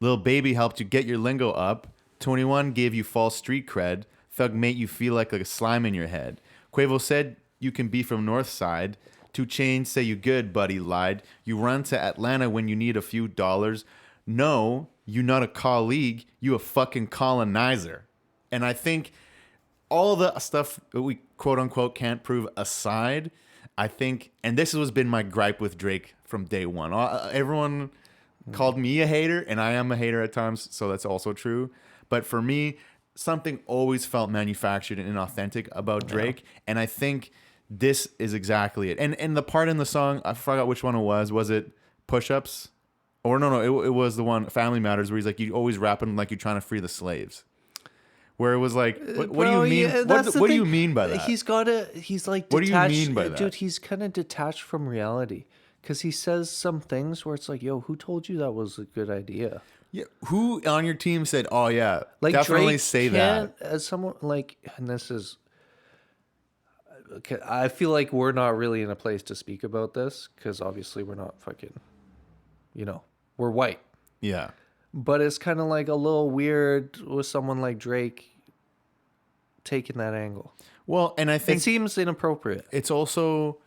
Lil Baby helped you get your lingo up. 21 gave you false street cred. Thug made you feel like a slime in your head. Quavo said you can be from North Side. 2 Chainz say you good, but he lied. You run to Atlanta when you need a few dollars. No, you not a colleague. You a fucking colonizer. And I think all the stuff that we quote unquote can't prove aside, I think, and this has been my gripe with Drake from day one. Everyone called me a hater, and I am a hater at times, so that's also true. But for me, something always felt manufactured and inauthentic about Drake, and I think this is exactly it. And the part in the song, I forgot which one it was. Was it Push-Ups? Or no, it was the one, Family Matters, where he's like, you always rapping like you're trying to free the slaves. Where it was like, what do you mean?
Yeah,
what do you mean by that?
He's like detached.
What do you mean by that?
Dude, he's kind of detached from reality. Because he says some things where it's like, yo, who told you that was a good idea?
Yeah, who on your team said, "Oh yeah,
Like
definitely
Drake
say that"?
As someone like, and this is, okay, I feel like we're not really in a place to speak about this because obviously we're not fucking, we're white.
Yeah,
But it's kind of like a little weird with someone like Drake taking that angle.
well, and I
It
think
seems inappropriate.
it's also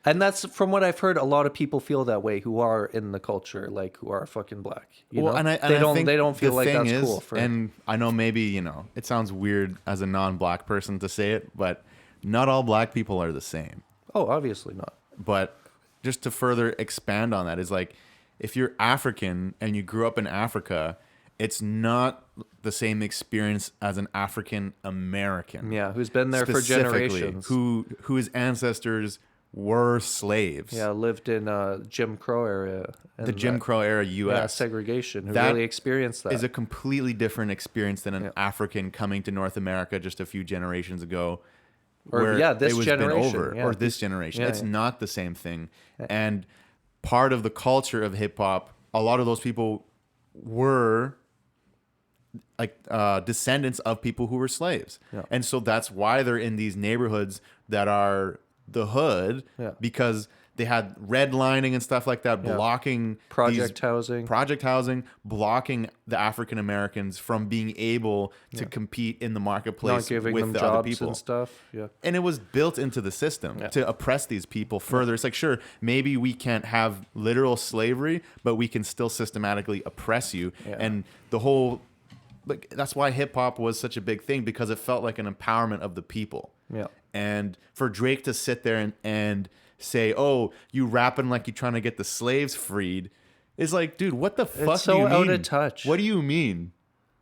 And that's from what I've heard. A lot of people feel that way who are in the culture, like who are fucking black. You know?
and I
they don't.
think
They don't feel
the
like
thing
that's
is,
cool. For
and I know maybe it sounds weird as a non-black person to say it, but not all black people are the same.
oh, obviously not.
But just to further expand on that is like, if you're African and you grew up in Africa, it's not the same experience as an African American.
Yeah, who's been there for
specifically,
generations?
whose ancestors were slaves.
Yeah, lived in Jim Crow area. And
The Jim Crow era U.S.
Yeah, segregation. Who
That
really experienced that?
is a completely different experience than an African coming to North America just a few generations ago.
Or,
where
yeah, this
it was
generation,
been over,
yeah.
or this generation.
Yeah,
It's
yeah.
not the same thing. And part of the culture of hip hop, a lot of those people were like descendants of people who were slaves.
Yeah.
And so that's why they're in these neighborhoods that are the hood,
Yeah.
because they had redlining and stuff like that, blocking
Project housing.
blocking the African Americans from being able to compete in the marketplace
Not giving
with
them
the other
jobs
people
and stuff. Yeah.
and it was built into the system to oppress these people further. It's like, sure, maybe we can't have literal slavery, but we can still systematically oppress you.
Yeah.
And the whole, like, that's why hip hop was such a big thing, because it felt like an empowerment of the people.
Yeah.
And for Drake to sit there and say, "Oh, you rapping like you're trying to get the slaves freed," is like, dude, what the fuck
so
do you mean?
out of touch.
What do you mean?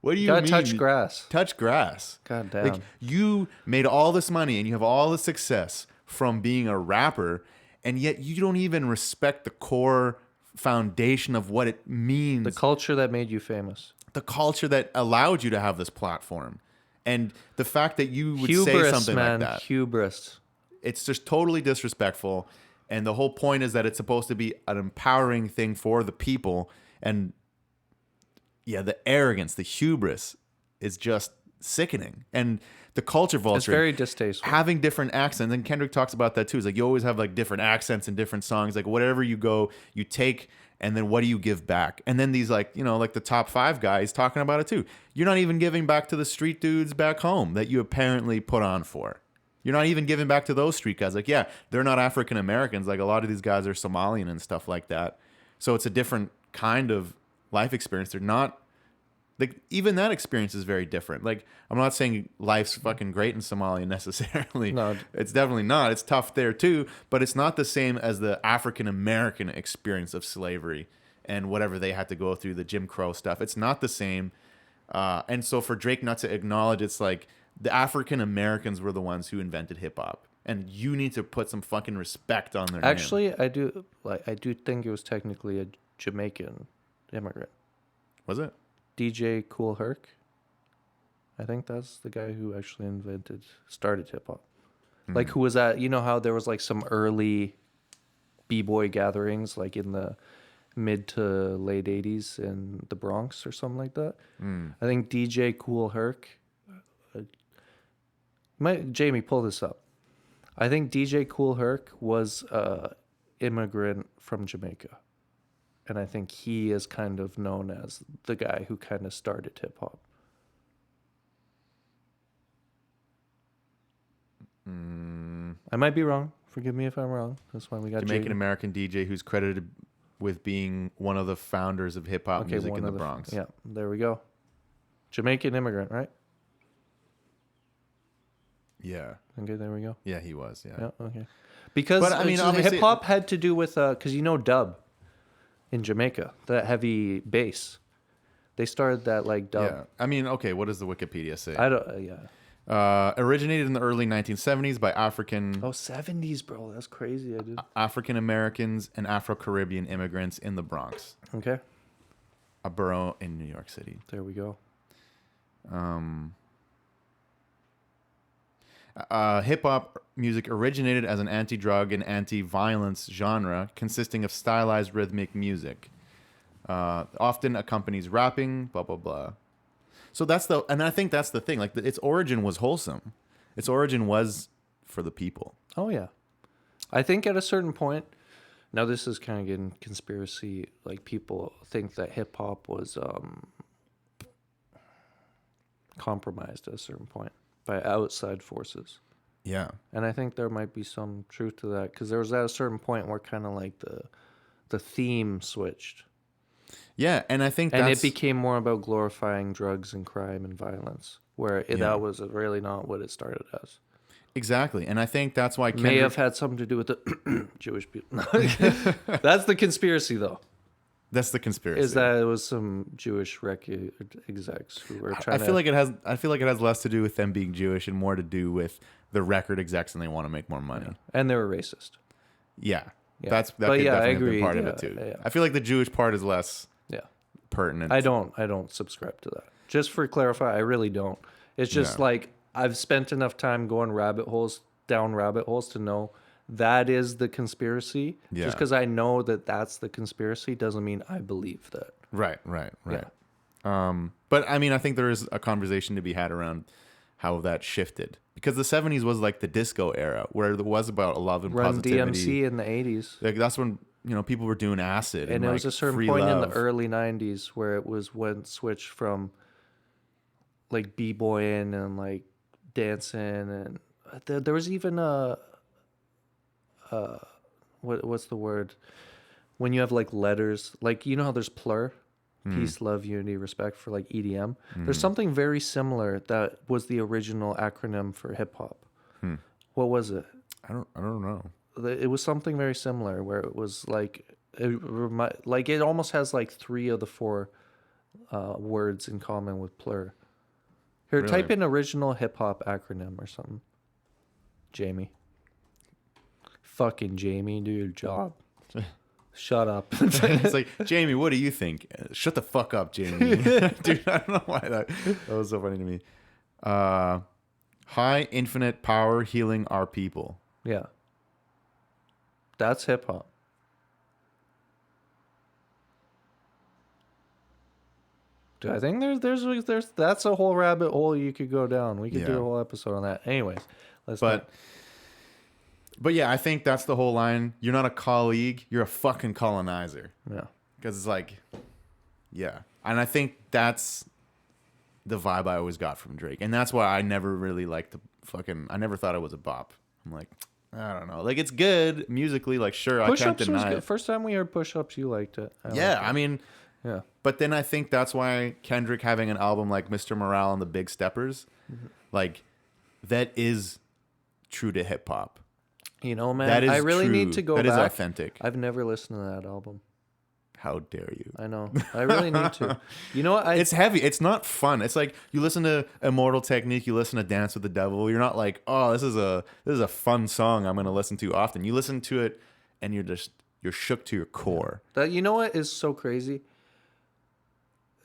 What do you
Gotta
mean?
touch grass.
Touch grass.
God damn.
Like, you made all this money and you have all the success from being a rapper, and yet you don't even respect the core foundation of what it means.
The culture that made you famous.
The culture that allowed you to have this platform. And the fact that you would say
Hubris,
something
man.
like that.
Hubris.
It's just totally disrespectful. And the whole point is that it's supposed to be an empowering thing for the people. And yeah, the arrogance, the hubris is just sickening. And the culture vulture.
It's very distasteful.
Having different accents. And Kendrick talks about that too. It's like you always have like different accents in different songs. Like whatever you go, you take, and then what do you give back? And then these like, like the top 5 guys talking about it too. You're not even giving back to the street dudes back home that you apparently put on for. You're not even giving back to those street guys. Like, yeah, they're not African Americans. Like a lot of these guys are Somalian and stuff like that. So it's a different kind of life experience. They're not, like, even that experience is very different. Like, I'm not saying life's fucking great in Somalia necessarily.
No.
It's definitely not. It's tough there too, but it's not the same as the African American experience of slavery and whatever they had to go through, the Jim Crow stuff. It's not the same. And so for Drake not to acknowledge, it's like the African Americans were the ones who invented hip hop, and you need to put some fucking respect on their name.
Actually, I do think it was technically a Jamaican Immigrant.
Was it?
DJ Kool Herc. I think that's the guy who actually started hip hop. Like who was at, you know how there was like some early B-boy gatherings like in the mid to late 80s in the Bronx or something like that. I think DJ Kool Herc. Jamie, pull this up. I think DJ Kool Herc was a immigrant from Jamaica. And I think he is kind of known as the guy who kind of started hip hop. I might be wrong. Forgive me if I'm wrong. That's why we got
Jamaican American DJ who's credited with being one of the founders of hip hop music in the Bronx.
Yeah, there we go. Jamaican immigrant, right?
Yeah.
Okay, there we go.
Yeah, he was. Yeah.
Yeah, okay. Because
But, I mean, obviously-
hip hop had to do with because you know dub in Jamaica, that heavy bass. They started that like dub.
Yeah. I mean, okay, what does the Wikipedia say?
I don't. Yeah.
Originated in the early 1970s by African
70s, bro. That's crazy. I did.
African Americans and Afro-Caribbean immigrants in the Bronx,
Okay.
a borough in New York City.
There we go.
Hip hop music originated as an anti-drug and anti-violence genre consisting of stylized rhythmic music. Often accompanies rapping, blah, blah, blah. So and I think that's the thing. Like, its origin was wholesome. Its origin was for the people.
Oh, yeah. I think at a certain point, now this is kind of getting conspiracy, like people think that hip hop was compromised at a certain point by outside forces.
Yeah.
And I think there might be some truth to that because there was at a certain point where kind of like the theme switched.
Yeah, and I think
and it became more about glorifying drugs and crime and violence, where that was really not what it started as.
Exactly, and I think that's why
May have had something to do with the Jewish people. That's the conspiracy, though.
That's the conspiracy.
Is that it was some Jewish record execs who were trying
I feel like it has. I feel like it has less to do with them being Jewish and more to do with the record execs and they want to make more money.
Yeah. And they were racist.
Yeah,
Yeah.
that
But
could
yeah, I
definitely have
agree.
been part of
Yeah,
it too.
yeah.
I feel like the Jewish part is less pertinent.
I don't subscribe to that. Just for clarify, I really don't. It's just like I've spent enough time going down rabbit holes to know that is the conspiracy.
Yeah.
Just because I know that that's the conspiracy doesn't mean I believe that.
Right.
Yeah.
But I mean, I think there is a conversation to be had around how that shifted because the 70s was like the disco era where there was about love and
Run
positivity.
DMC in the 80s.
Like that's when people were doing acid
And it
like,
was a certain
free
point in
love.
the early 90s where it was when it switched from like b-boying and like dancing and there was even what's the word when you have like letters, like you know how there's plur, peace, love, unity, respect for like EDM. There's something very similar that was the original acronym for hip hop. What was it?
I don't know.
It was something very similar where it was like it almost has like 3 of the 4 words in common with plur. Here,
Really?
type in original hip hop acronym or something. Jamie. Fucking Jamie, do your job. Shut up.
It's like, Jamie, what do you think? Shut the fuck up, Jamie. Dude, I don't know why that was so funny to me. High infinite power healing our people.
Yeah. That's hip hop. Dude, I think there's that's a whole rabbit hole you could go down. We could do a whole episode on that. Anyways,
But yeah, I think that's the whole line. You're not a colleague, you're a fucking colonizer.
Yeah.
Because it's like, yeah. And I think that's the vibe I always got from Drake. And that's why I never really liked I never thought it was a bop. I'm like, I don't know. Like, it's good musically. Like, sure, I can't
Push-Ups was
deny
good.
it.
First time we heard Push-Ups, you liked it.
I mean,
yeah.
but then I think that's why Kendrick having an album like Mr. Morale and the Big Steppers, like, that is true to hip hop.
You know, man,
That is
I really
true.
need to go
That
back.
is authentic.
I've never listened to that album.
How dare you?
I know. I really need to. You know what?
It's heavy. It's not fun. It's like you listen to Immortal Technique, you listen to Dance with the Devil. You're not like, oh, this is a fun song I'm gonna listen to often. You listen to it and you're shook to your core.
That you know what is so crazy?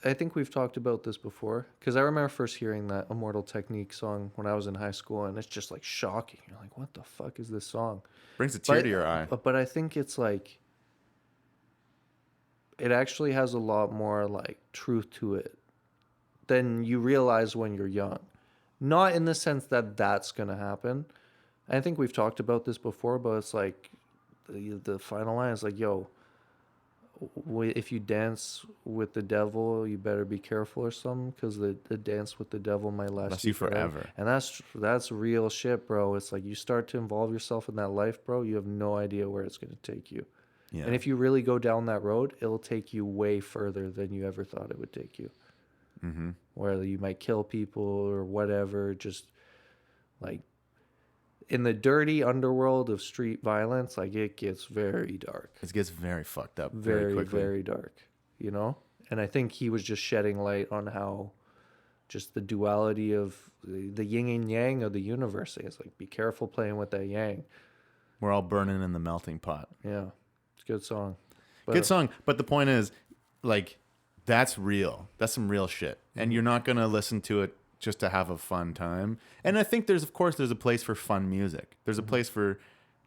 I think we've talked about this before, because I remember first hearing that Immortal Technique song when I was in high school, and it's just like shocking. You're like, what the fuck is this song?
Brings a tear to your eye.
But I think it's like, it actually has a lot more like truth to it than you realize when you're young. Not in the sense that that's going to happen. I think we've talked about this before, but it's like the final line is like, yo, if you dance with the devil, you better be careful or something, because the dance with the devil might last you forever. And that's real shit, bro. It's like you start to involve yourself in that life, bro. You have no idea where it's going to take you. Yeah. And if you really go down that road, it'll take you way further than you ever thought it would take you. Mm-hmm. Where you might kill people or whatever, just like in the dirty underworld of street violence, like it gets very dark.
It gets very fucked up very quickly.
Very dark, you know? And I think he was just shedding light on how just the duality of the yin and yang of the universe. It's like, be careful playing with that yang.
We're all burning in the melting pot.
Yeah. It's a good song.
Good song. But the point is, like, that's real. That's some real shit. And you're not going to listen to it just to have a fun time. And I think there's a place for fun music. There's a place for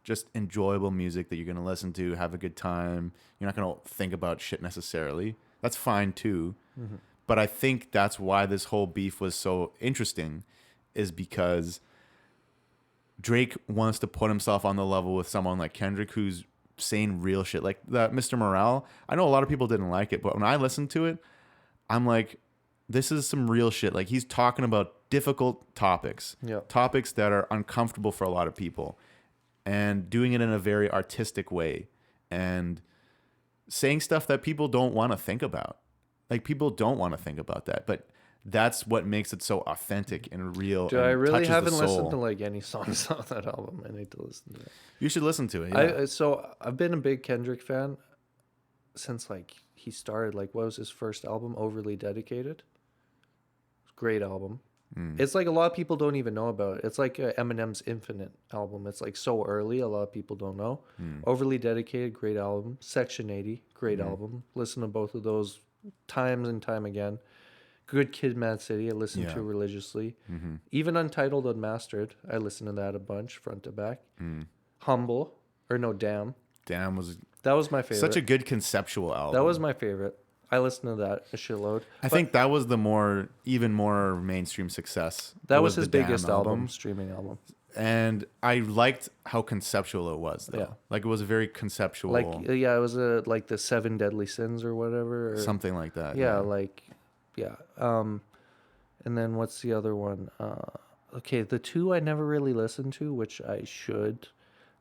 just enjoyable music that you're going to listen to, have a good time. You're not going to think about shit necessarily. That's fine too. Mm-hmm. But I think that's why this whole beef was so interesting, is because Drake wants to put himself on the level with someone like Kendrick, who's saying real shit. Like that Mr. Morale, I know a lot of people didn't like it, but when I listened to it, I'm like, this is some real shit. Like, he's talking about difficult topics, topics that are uncomfortable for a lot of people, and doing it in a very artistic way, and saying stuff that people don't want to think about. Like, people don't want to think about that, but that's what makes it so authentic and real.
Dude, I really haven't listened to like any songs on that album. I need to listen to it.
You should listen to it. Yeah.
So I've been a big Kendrick fan since like he started. Like, what was his first album? Overly Dedicated. Great album. It's like a lot of people don't even know about it. It's like Eminem's Infinite album. It's like so early, a lot of people don't know. Overly Dedicated, great album. Section 80, great album. Listen to both of those times and time again. Good Kid, Mad City, I listen to religiously. Even Untitled Unmastered, I listen to that a bunch, front to back. Damn. That was my favorite.
Such a good conceptual album.
That was my favorite. I listened to that a shitload.
I think that was the even more mainstream success.
That was his biggest streaming album.
And I liked how conceptual it was, though. Yeah. Like, it was a very conceptual.
Like, yeah, it was like the 7 Deadly Sins or whatever.
Something like that.
Yeah, like, yeah. And then what's the other one? Okay, the two I never really listened to, which I should.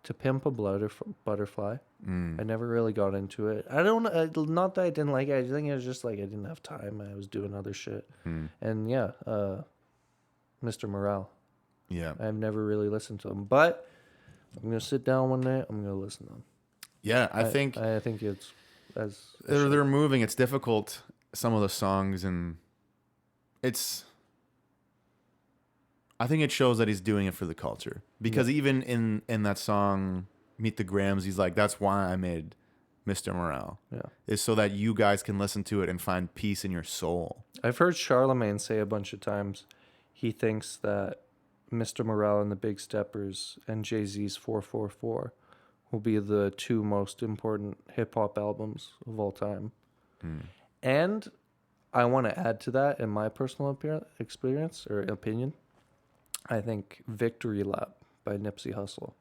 To Pimp a Butterfly. I never really got into it. I don't know. Not that I didn't like it. I think it was just like I didn't have time. I was doing other shit. And yeah, Mr. Morale.
Yeah.
I've never really listened to him. But I'm going to sit down one day. I'm going to listen to him.
Yeah, I think
it's...
They're moving. It's difficult, some of the songs, and it's... I think it shows that he's doing it for the culture. Because even in that song, Meet the Grams, he's like, that's why I made Mr. Morale. Yeah. Is so that you guys can listen to it and find peace in your soul.
I've heard Charlemagne say a bunch of times he thinks that Mr. Morale and the Big Steppers and Jay-Z's 444 will be the 2 most important hip-hop albums of all time. And I want to add to that, in my personal experience or opinion, I think Victory Lap by Nipsey Hussle,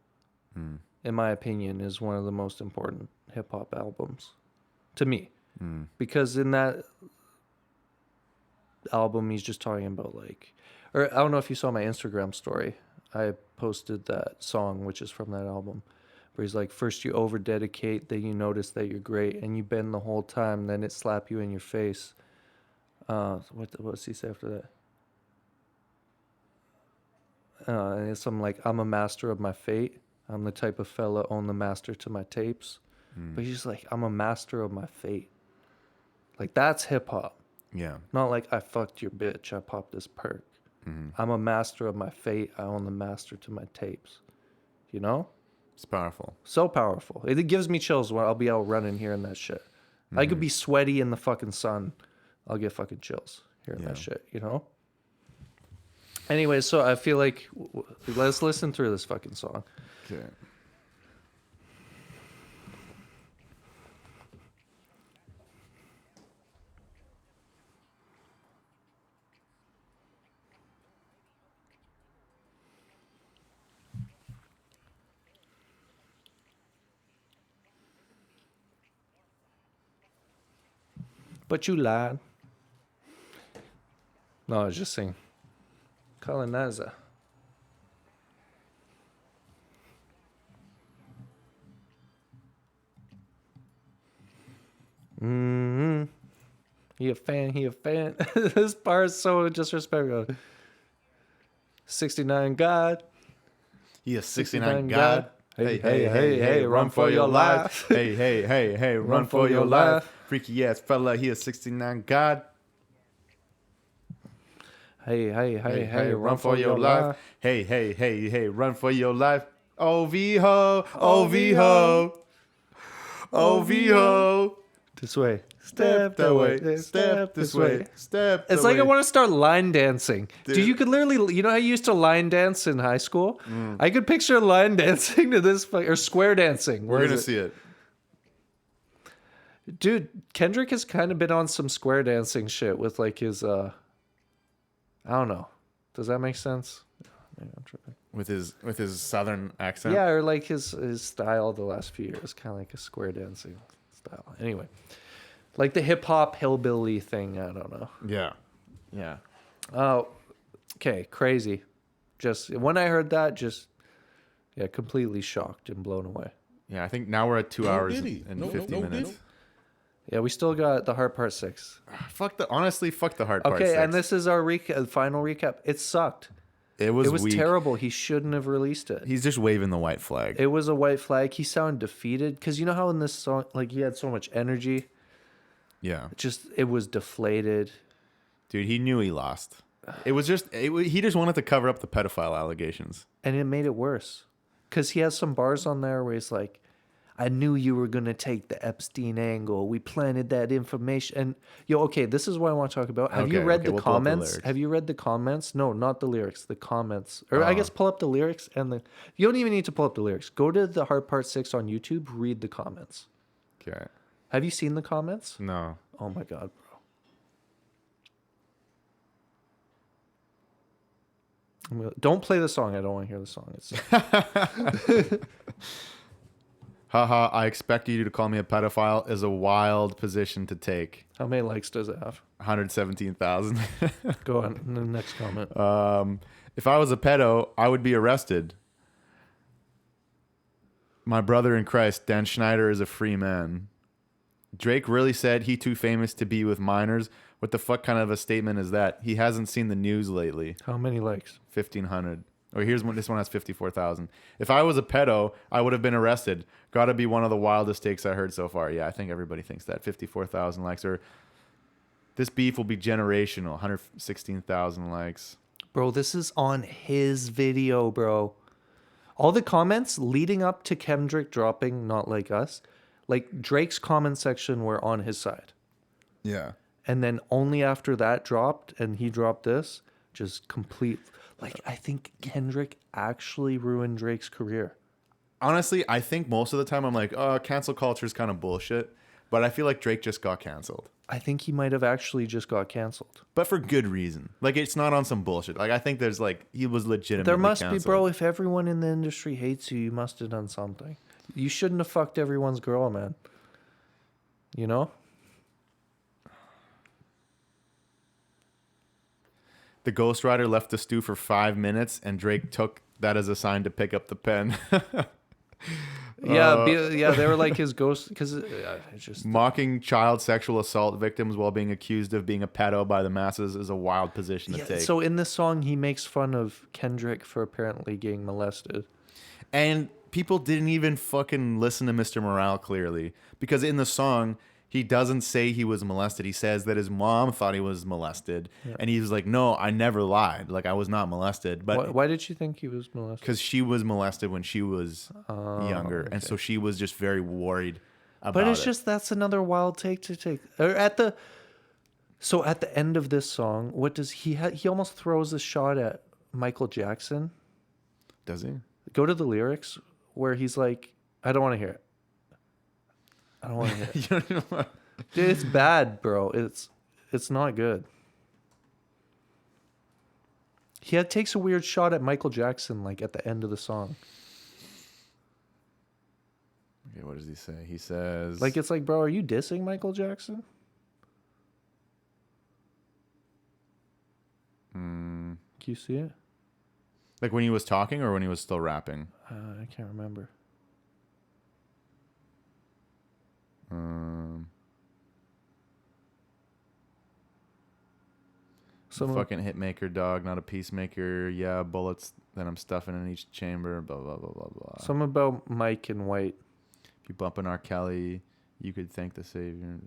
in my opinion, is one of the most important hip-hop albums to me. Because in that album, he's just talking about like... Or I don't know if you saw my Instagram story. I posted that song, which is from that album, where he's like, first you over-dedicate, then you notice that you're great, and you bend the whole time, then it slap you in your face. What's he say after that? And it's something like, I'm a master of my fate. I'm the type of fella own the master to my tapes. But he's just like, I'm a master of my fate. Like, that's hip-hop.
Yeah.
Not like, I fucked your bitch, I popped this perk. I'm a master of my fate. I own the master to my tapes. You know?
It's powerful.
So powerful. It gives me chills when I'll be out running hearing that shit. I could be sweaty in the fucking sun. I'll get fucking chills hearing that shit, you know? Anyway, so I feel like let's listen through this fucking song.
Okay.
But you lied. No, I was just saying. Colonizer. Mm-hmm. He a fan. This bar is so disrespectful. 69 God.
He is 69 God.
Hey, run for your life.
Hey, run for your life. Freaky ass fella, he is 69 God.
Hey, run for your life.
Hey, run for your life. OV-ho, OV-ho, OV-ho.
This way.
Step that way, step this way, step
It's like I want to start line dancing. Dude, you could literally, you know how you used to line dance in high school? I could picture line dancing to this, or square dancing.
We're going to see it.
Dude, Kendrick has kind of been on some square dancing shit with like his, I don't know. Does that make sense? Maybe I'm tripping.
With his southern accent?
Yeah, or like his style the last few years, kind of like a square dancing style. Anyway. Like the hip hop hillbilly thing, I don't know.
Yeah.
Oh, okay, crazy. Just when I heard that, completely shocked and blown away.
Yeah, I think now we're at 2 hours and 50 minutes.
Yeah, we still got the hard part 6.
Fuck the hard part 6.
Okay, and this is our final recap. It sucked.
It was weak.
Terrible. He shouldn't have released it.
He's just waving the white flag.
It was a white flag. He sounded defeated because you know how in this song, like he had so much energy.
Yeah.
It was deflated.
Dude, he knew he lost. He just wanted to cover up the pedophile allegations.
And it made it worse. Because he has some bars on there where he's like, I knew you were going to take the Epstein angle. We planted that information. And, okay, this is what I want to talk about. Have you read the comments? Have you read the comments? No, not the lyrics. The comments. Or I guess pull up the lyrics. You don't even need to pull up the lyrics. Go to the Hard Part 6 on YouTube. Read the comments.
Okay.
Have you seen the comments?
No.
Oh, my God, bro. Don't play the song. I don't want to hear the song.
Haha, I expect you to call me a pedophile is a wild position to take.
How many likes does it have?
117,000.
Go on. The next comment.
If I was a pedo, I would be arrested. My brother in Christ, Dan Schneider, is a free man. Drake really said he too famous to be with minors. What the fuck kind of a statement is that? He hasn't seen the news lately.
How many likes?
1,500. Or here's one. This one has 54,000. If I was a pedo, I would have been arrested. Got to be one of the wildest takes I heard so far. Yeah, I think everybody thinks that. 54,000 likes. Or this beef will be generational. 116,000 likes.
Bro, this is on his video, bro. All the comments leading up to Kendrick dropping Not Like Us, like Drake's comment section were on his side.
Yeah.
And then only after that dropped and he dropped this, just complete. Like, I think Kendrick actually ruined Drake's career.
Honestly, I think most of the time I'm like, oh, cancel culture is kind of bullshit. But I feel like Drake just got canceled.
I think he might have actually just got canceled.
But for good reason. Like, it's not on some bullshit. Like, I think there's like, he was legitimately
There must
canceled.
be, bro. If everyone in the industry hates you, you must have done something. You shouldn't have fucked everyone's girl, man. You know?
The ghostwriter left the stew for 5 minutes, and Drake took that as a sign to pick up the pen.
Yeah, they were like his ghost because just
mocking child sexual assault victims while being accused of being a pedo by the masses is a wild position to take.
So in this song, he makes fun of Kendrick for apparently getting molested,
and people didn't even fucking listen to Mr. Morale clearly because in the song he doesn't say he was molested. He says that his mom thought he was molested, and he was like, "No, I never lied. Like I was not molested." But
why did she think he was molested?
Because she was molested when she was younger, and so she was just very worried about it.
But it's just that's another wild take to take. Or at the So at the end of this song, what does he almost throws a shot at Michael Jackson.
Does he?
Go to the lyrics where he's like, I don't want to hear it. I don't want to hear it.
You don't know what-
Dude, it's bad, bro. It's not good. He takes a weird shot at Michael Jackson, like at the end of the song.
Okay, what does he say? He says,
Like, it's like, bro, are you dissing Michael Jackson? Can you see it?
like when he was talking or when he was still rapping?
I can't remember. Some
Fucking hitmaker, dog, not a peacemaker. Yeah, bullets that I'm stuffing in each chamber. Blah blah blah blah blah.
Some about Mike and White.
If you bump an R. Kelly, you could thank the savior.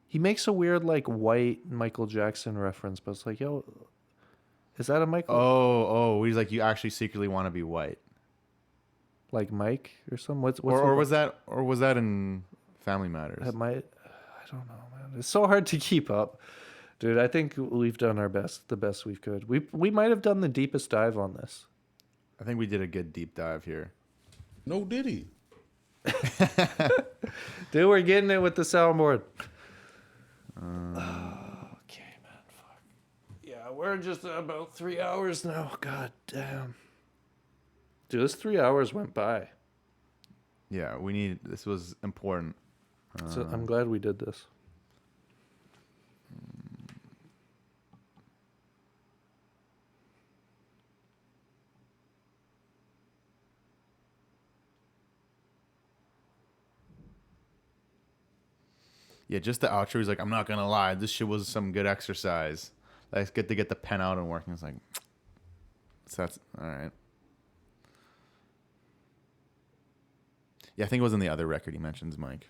He makes a weird like White Michael Jackson reference, but it's like, yo, is that a Michael?
Oh, he's like, you actually secretly want to be white,
Like Mike or something? What's
or was that in Family Matters?
that might? I don't know, man. It's so hard to keep up, dude. I think we've done our best, the best we could. We might have done the deepest dive on this.
I think we did a good deep dive here.
No diddy.
Dude, we're getting it with the soundboard. Okay, man. Fuck. Yeah, we're just about 3 hours now. God damn. Dude, this 3 hours went by.
Yeah, this was important.
So I'm glad we did this.
Yeah, just the outro. He's like, I'm not gonna lie, this shit was some good exercise. Let's get the pen out and working. It's like, so that's all right. Yeah, I think it was in the other record he mentions Mike.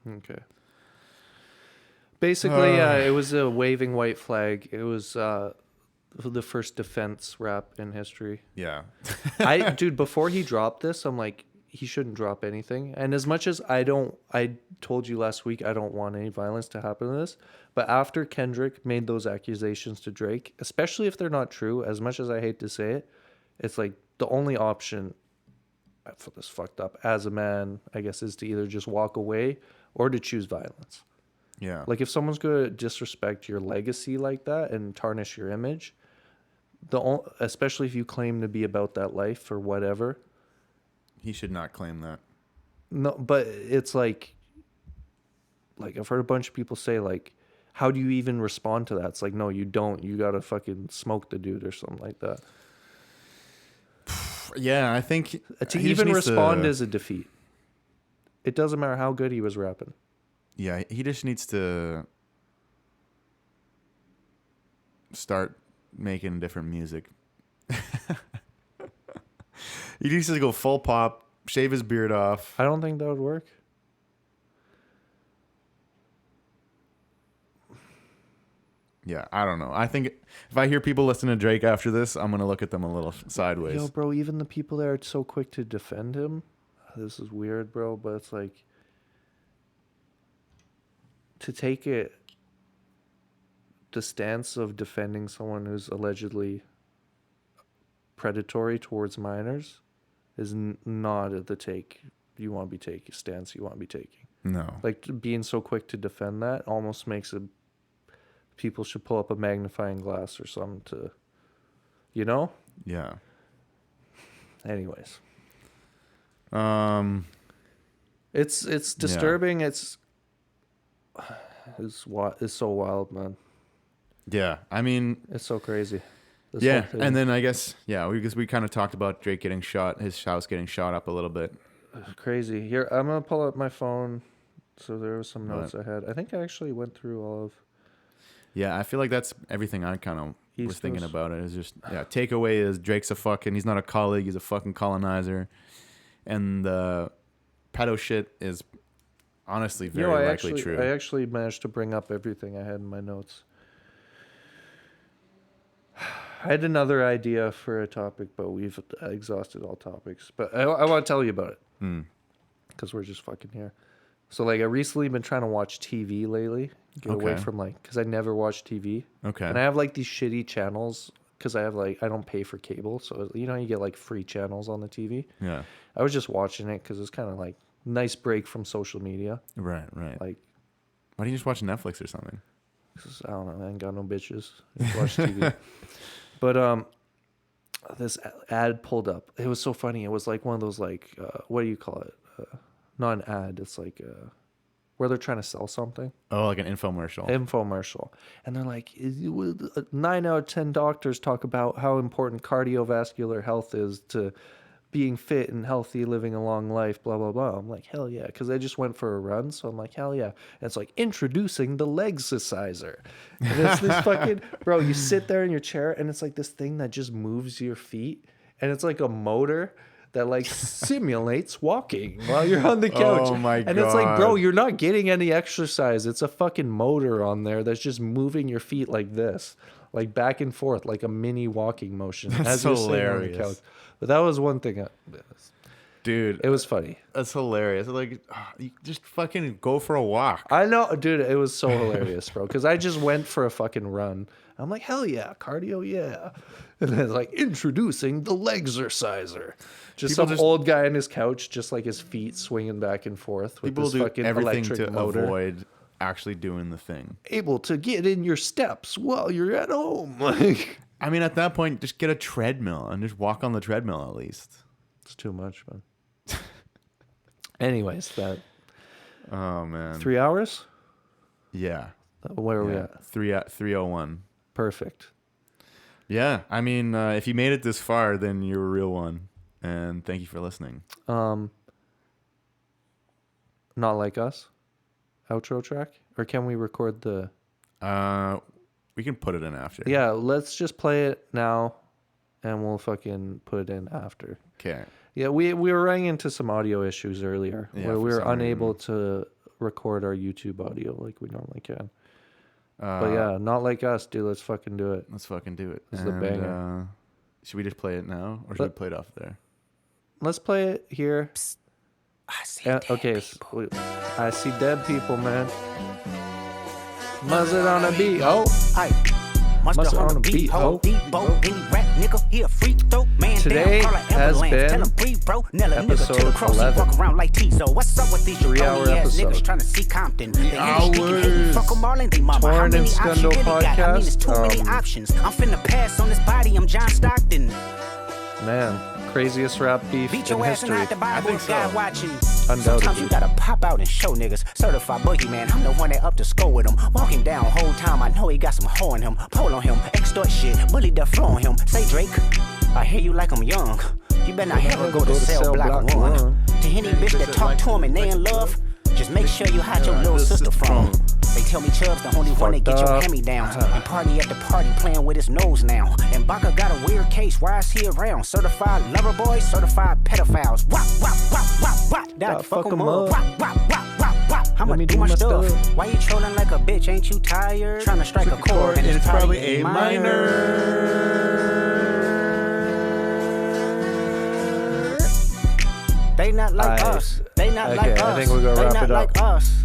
Okay. Basically, it was a waving white flag. It was the first defense rap in history.
Yeah.
Dude, before he dropped this, I'm like, he shouldn't drop anything. And as much as I told you last week, I don't want any violence to happen to this. But after Kendrick made those accusations to Drake, especially if they're not true, as much as I hate to say it, it's like the only option, I feel this fucked up, as a man, I guess, is to either just walk away or to choose violence.
Yeah.
Like if someone's going to disrespect your legacy like that and tarnish your image, especially if you claim to be about that life or whatever.
He should not claim that.
No, but it's like I've heard a bunch of people say, like, how do you even respond to that? It's like, no, you don't. You got to fucking smoke the dude or something like that.
Yeah, I think
To
he just
even
needs
respond
to-
is a defeat. It doesn't matter how good he was rapping.
Yeah, he just needs to start making different music. He needs to go full pop, shave his beard off.
I don't think that would work.
Yeah, I don't know. I think if I hear people listen to Drake after this, I'm going to look at them a little sideways.
Yo, bro, even the people that are so quick to defend him, this is weird, bro, but it's like, to take it, the stance of defending someone who's allegedly predatory towards minors is not the take you want to be taking, stance you want to be taking.
No.
Like, being so quick to defend that almost makes it, people should pull up a magnifying glass or something to, you know?
Yeah.
Anyways.
It's
disturbing. It's so wild, man.
Yeah. I mean,
It's so crazy. This
yeah.
whole thing.
And then I guess, we kind of talked about Drake getting shot, his house getting shot up a little bit.
Crazy. Here, I'm gonna pull up my phone. So there were some notes
What?
I had. I think I actually went through all of.
Yeah, I feel like that's everything I kind of was
East
thinking
Coast.
about it. Is just, takeaway is Drake's he's not a colleague, he's a fucking colonizer. And the pedo shit is honestly very likely true.
I actually managed to bring up everything I had in my notes. I had another idea for a topic, but we've exhausted all topics. But I want to tell you about it. Because we're just fucking here. So like I recently been trying to watch TV lately. Get away
Okay.
from like, because I never watch TV.
Okay.
And I have like these shitty channels because I don't pay for cable. So, you know, you get like free channels on the TV.
Yeah.
I was just watching it because it's kind of like nice break from social media.
Right.
Like,
Why don't you just watch Netflix or something?
'cause I don't know, I ain't got no bitches. Just watch TV. But this ad pulled up. It was so funny. It was like one of those like what do you call it? Not an ad. It's like where they're trying to sell something.
Oh, like an infomercial.
Infomercial. And they're like, 9 out of 10 doctors talk about how important cardiovascular health is to being fit and healthy, living a long life, blah, blah, blah. I'm like, hell yeah. Because I just went for a run. So I'm like, hell yeah. And it's like, introducing the leg exerciser. And it's this fucking, bro, you sit there in your chair and it's like this thing that just moves your feet. And it's like a motor that like simulates walking while you're on the couch.
Oh my
And it's like, bro,
God.
you're not getting any exercise. It's a fucking motor on there that's just moving your feet like this, like back and forth, like a mini walking motion.
That's
you're sitting on the
hilarious.
couch. But that was one thing.
Dude,
It was funny.
that's hilarious. Like, you just fucking go for a walk.
I know, dude. It was so hilarious, bro. Because I just went for a fucking run. I'm like, hell yeah, cardio, yeah. And then it's like introducing the leg exerciser. Just
People
some
just-
old guy in his couch, just like his feet swinging back and forth with
People
this
do
fucking
everything
electric
to
motor.
avoid actually doing the thing.
Able to get in your steps while you're at home. Like,
I mean, at that point, just get a treadmill and just walk on the treadmill at least.
it's too much, man. Anyways, that
Oh man.
3 hours?
Yeah.
Where are we
Yeah.
at?
3:01.
Perfect.
Yeah. I mean, if you made it this far, then you're a real one. And thank you for listening.
Not Like Us outro track? Or can we record the...
We can put it in after.
Yeah, let's just play it now and we'll fucking put it in after.
Okay.
Yeah, we were running into some audio issues earlier
Yeah,
where
for
we were
some
unable to record our YouTube audio like we normally can. But yeah, Not Like Us, dude. Let's fucking do it.
Let's fucking do it.
This is a banger.
Should we just play it now, or should we play it off there?
Let's play it here.
I see
Okay, I see dead people, man. Muzz it on a beat, oh.
Must on the beat, ho. Debo, any rap nigga, he a freak throw. Man
Today
down, call a
has
ambulance,
been
tell him breathe, bro. Nella nigga to
episode
the cross, he
11.
walk around like Tizo. What's up with these
3-hour
jabroni ass
episode.
niggas trying to see Compton? They industry
hours.
hating, fuck 'em all and they mama. How
Thorun
many
Skundo
options you really got? I mean, it's too many
podcast,
options. I'm finna pass on this body, I'm John Stockton.
Man, craziest rap beef
Beat
in
your ass and
history.
hide the Bible
think
if God
so.
watching.
Undoubtedly.
Sometimes you gotta pop out and show niggas. Certified boogeyman, I'm the one that up to score with him. Walking down whole time, I know he got some hoe in him. Pole on him, extort shit, bully the flow on him. Say Drake, I hear you like I'm young. You better not ever go to cell block one. To any bitch that talk to him and they in love, just make sure you hide your little sister from. They tell me Chubb's the only one that get your hand-me-downs. And party at the party playing with his nose now. And Baka got a weird case, why is he around? Certified lover boys, certified pedophiles. Wop, wop, wop, wop, wop. That fuck 'em up. Wop, wop, wop, wop, wop. I'ma
me
do
do
my
my
stuff.
stuff.
Why you trolling like a bitch? Ain't you tired? Trying to strike a chord and it's probably A minor. They not like us. They not like us.
I think we're gonna
They
wrap
not
it up.
like us.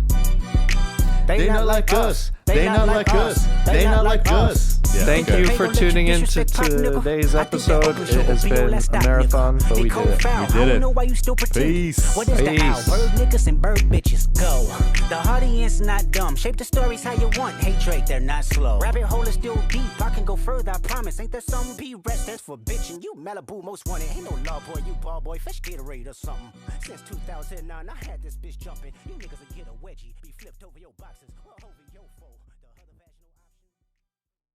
They not like us.
They not like us. They not like us. Yeah,
Thank
okay.
you for tuning in to today's episode. It has been a marathon, but we did it.
We did it.
I don't know why you still pretend.
Peace.
What is the
Peace.
owl? Bird niggas and bird bitches go. The audience not dumb. Shape the stories how you want. Hey Drake, they're not slow. Rabbit hole is still deep. I can go further, I promise. Ain't there some P-rest that's for bitching? You Malibu most wanted. Ain't no love boy, you ball boy. Fish Gatorade or something. Since 2009, I had this bitch jumping. You niggas will get a wedgie. Be flipped over your boxes. Or over your foe.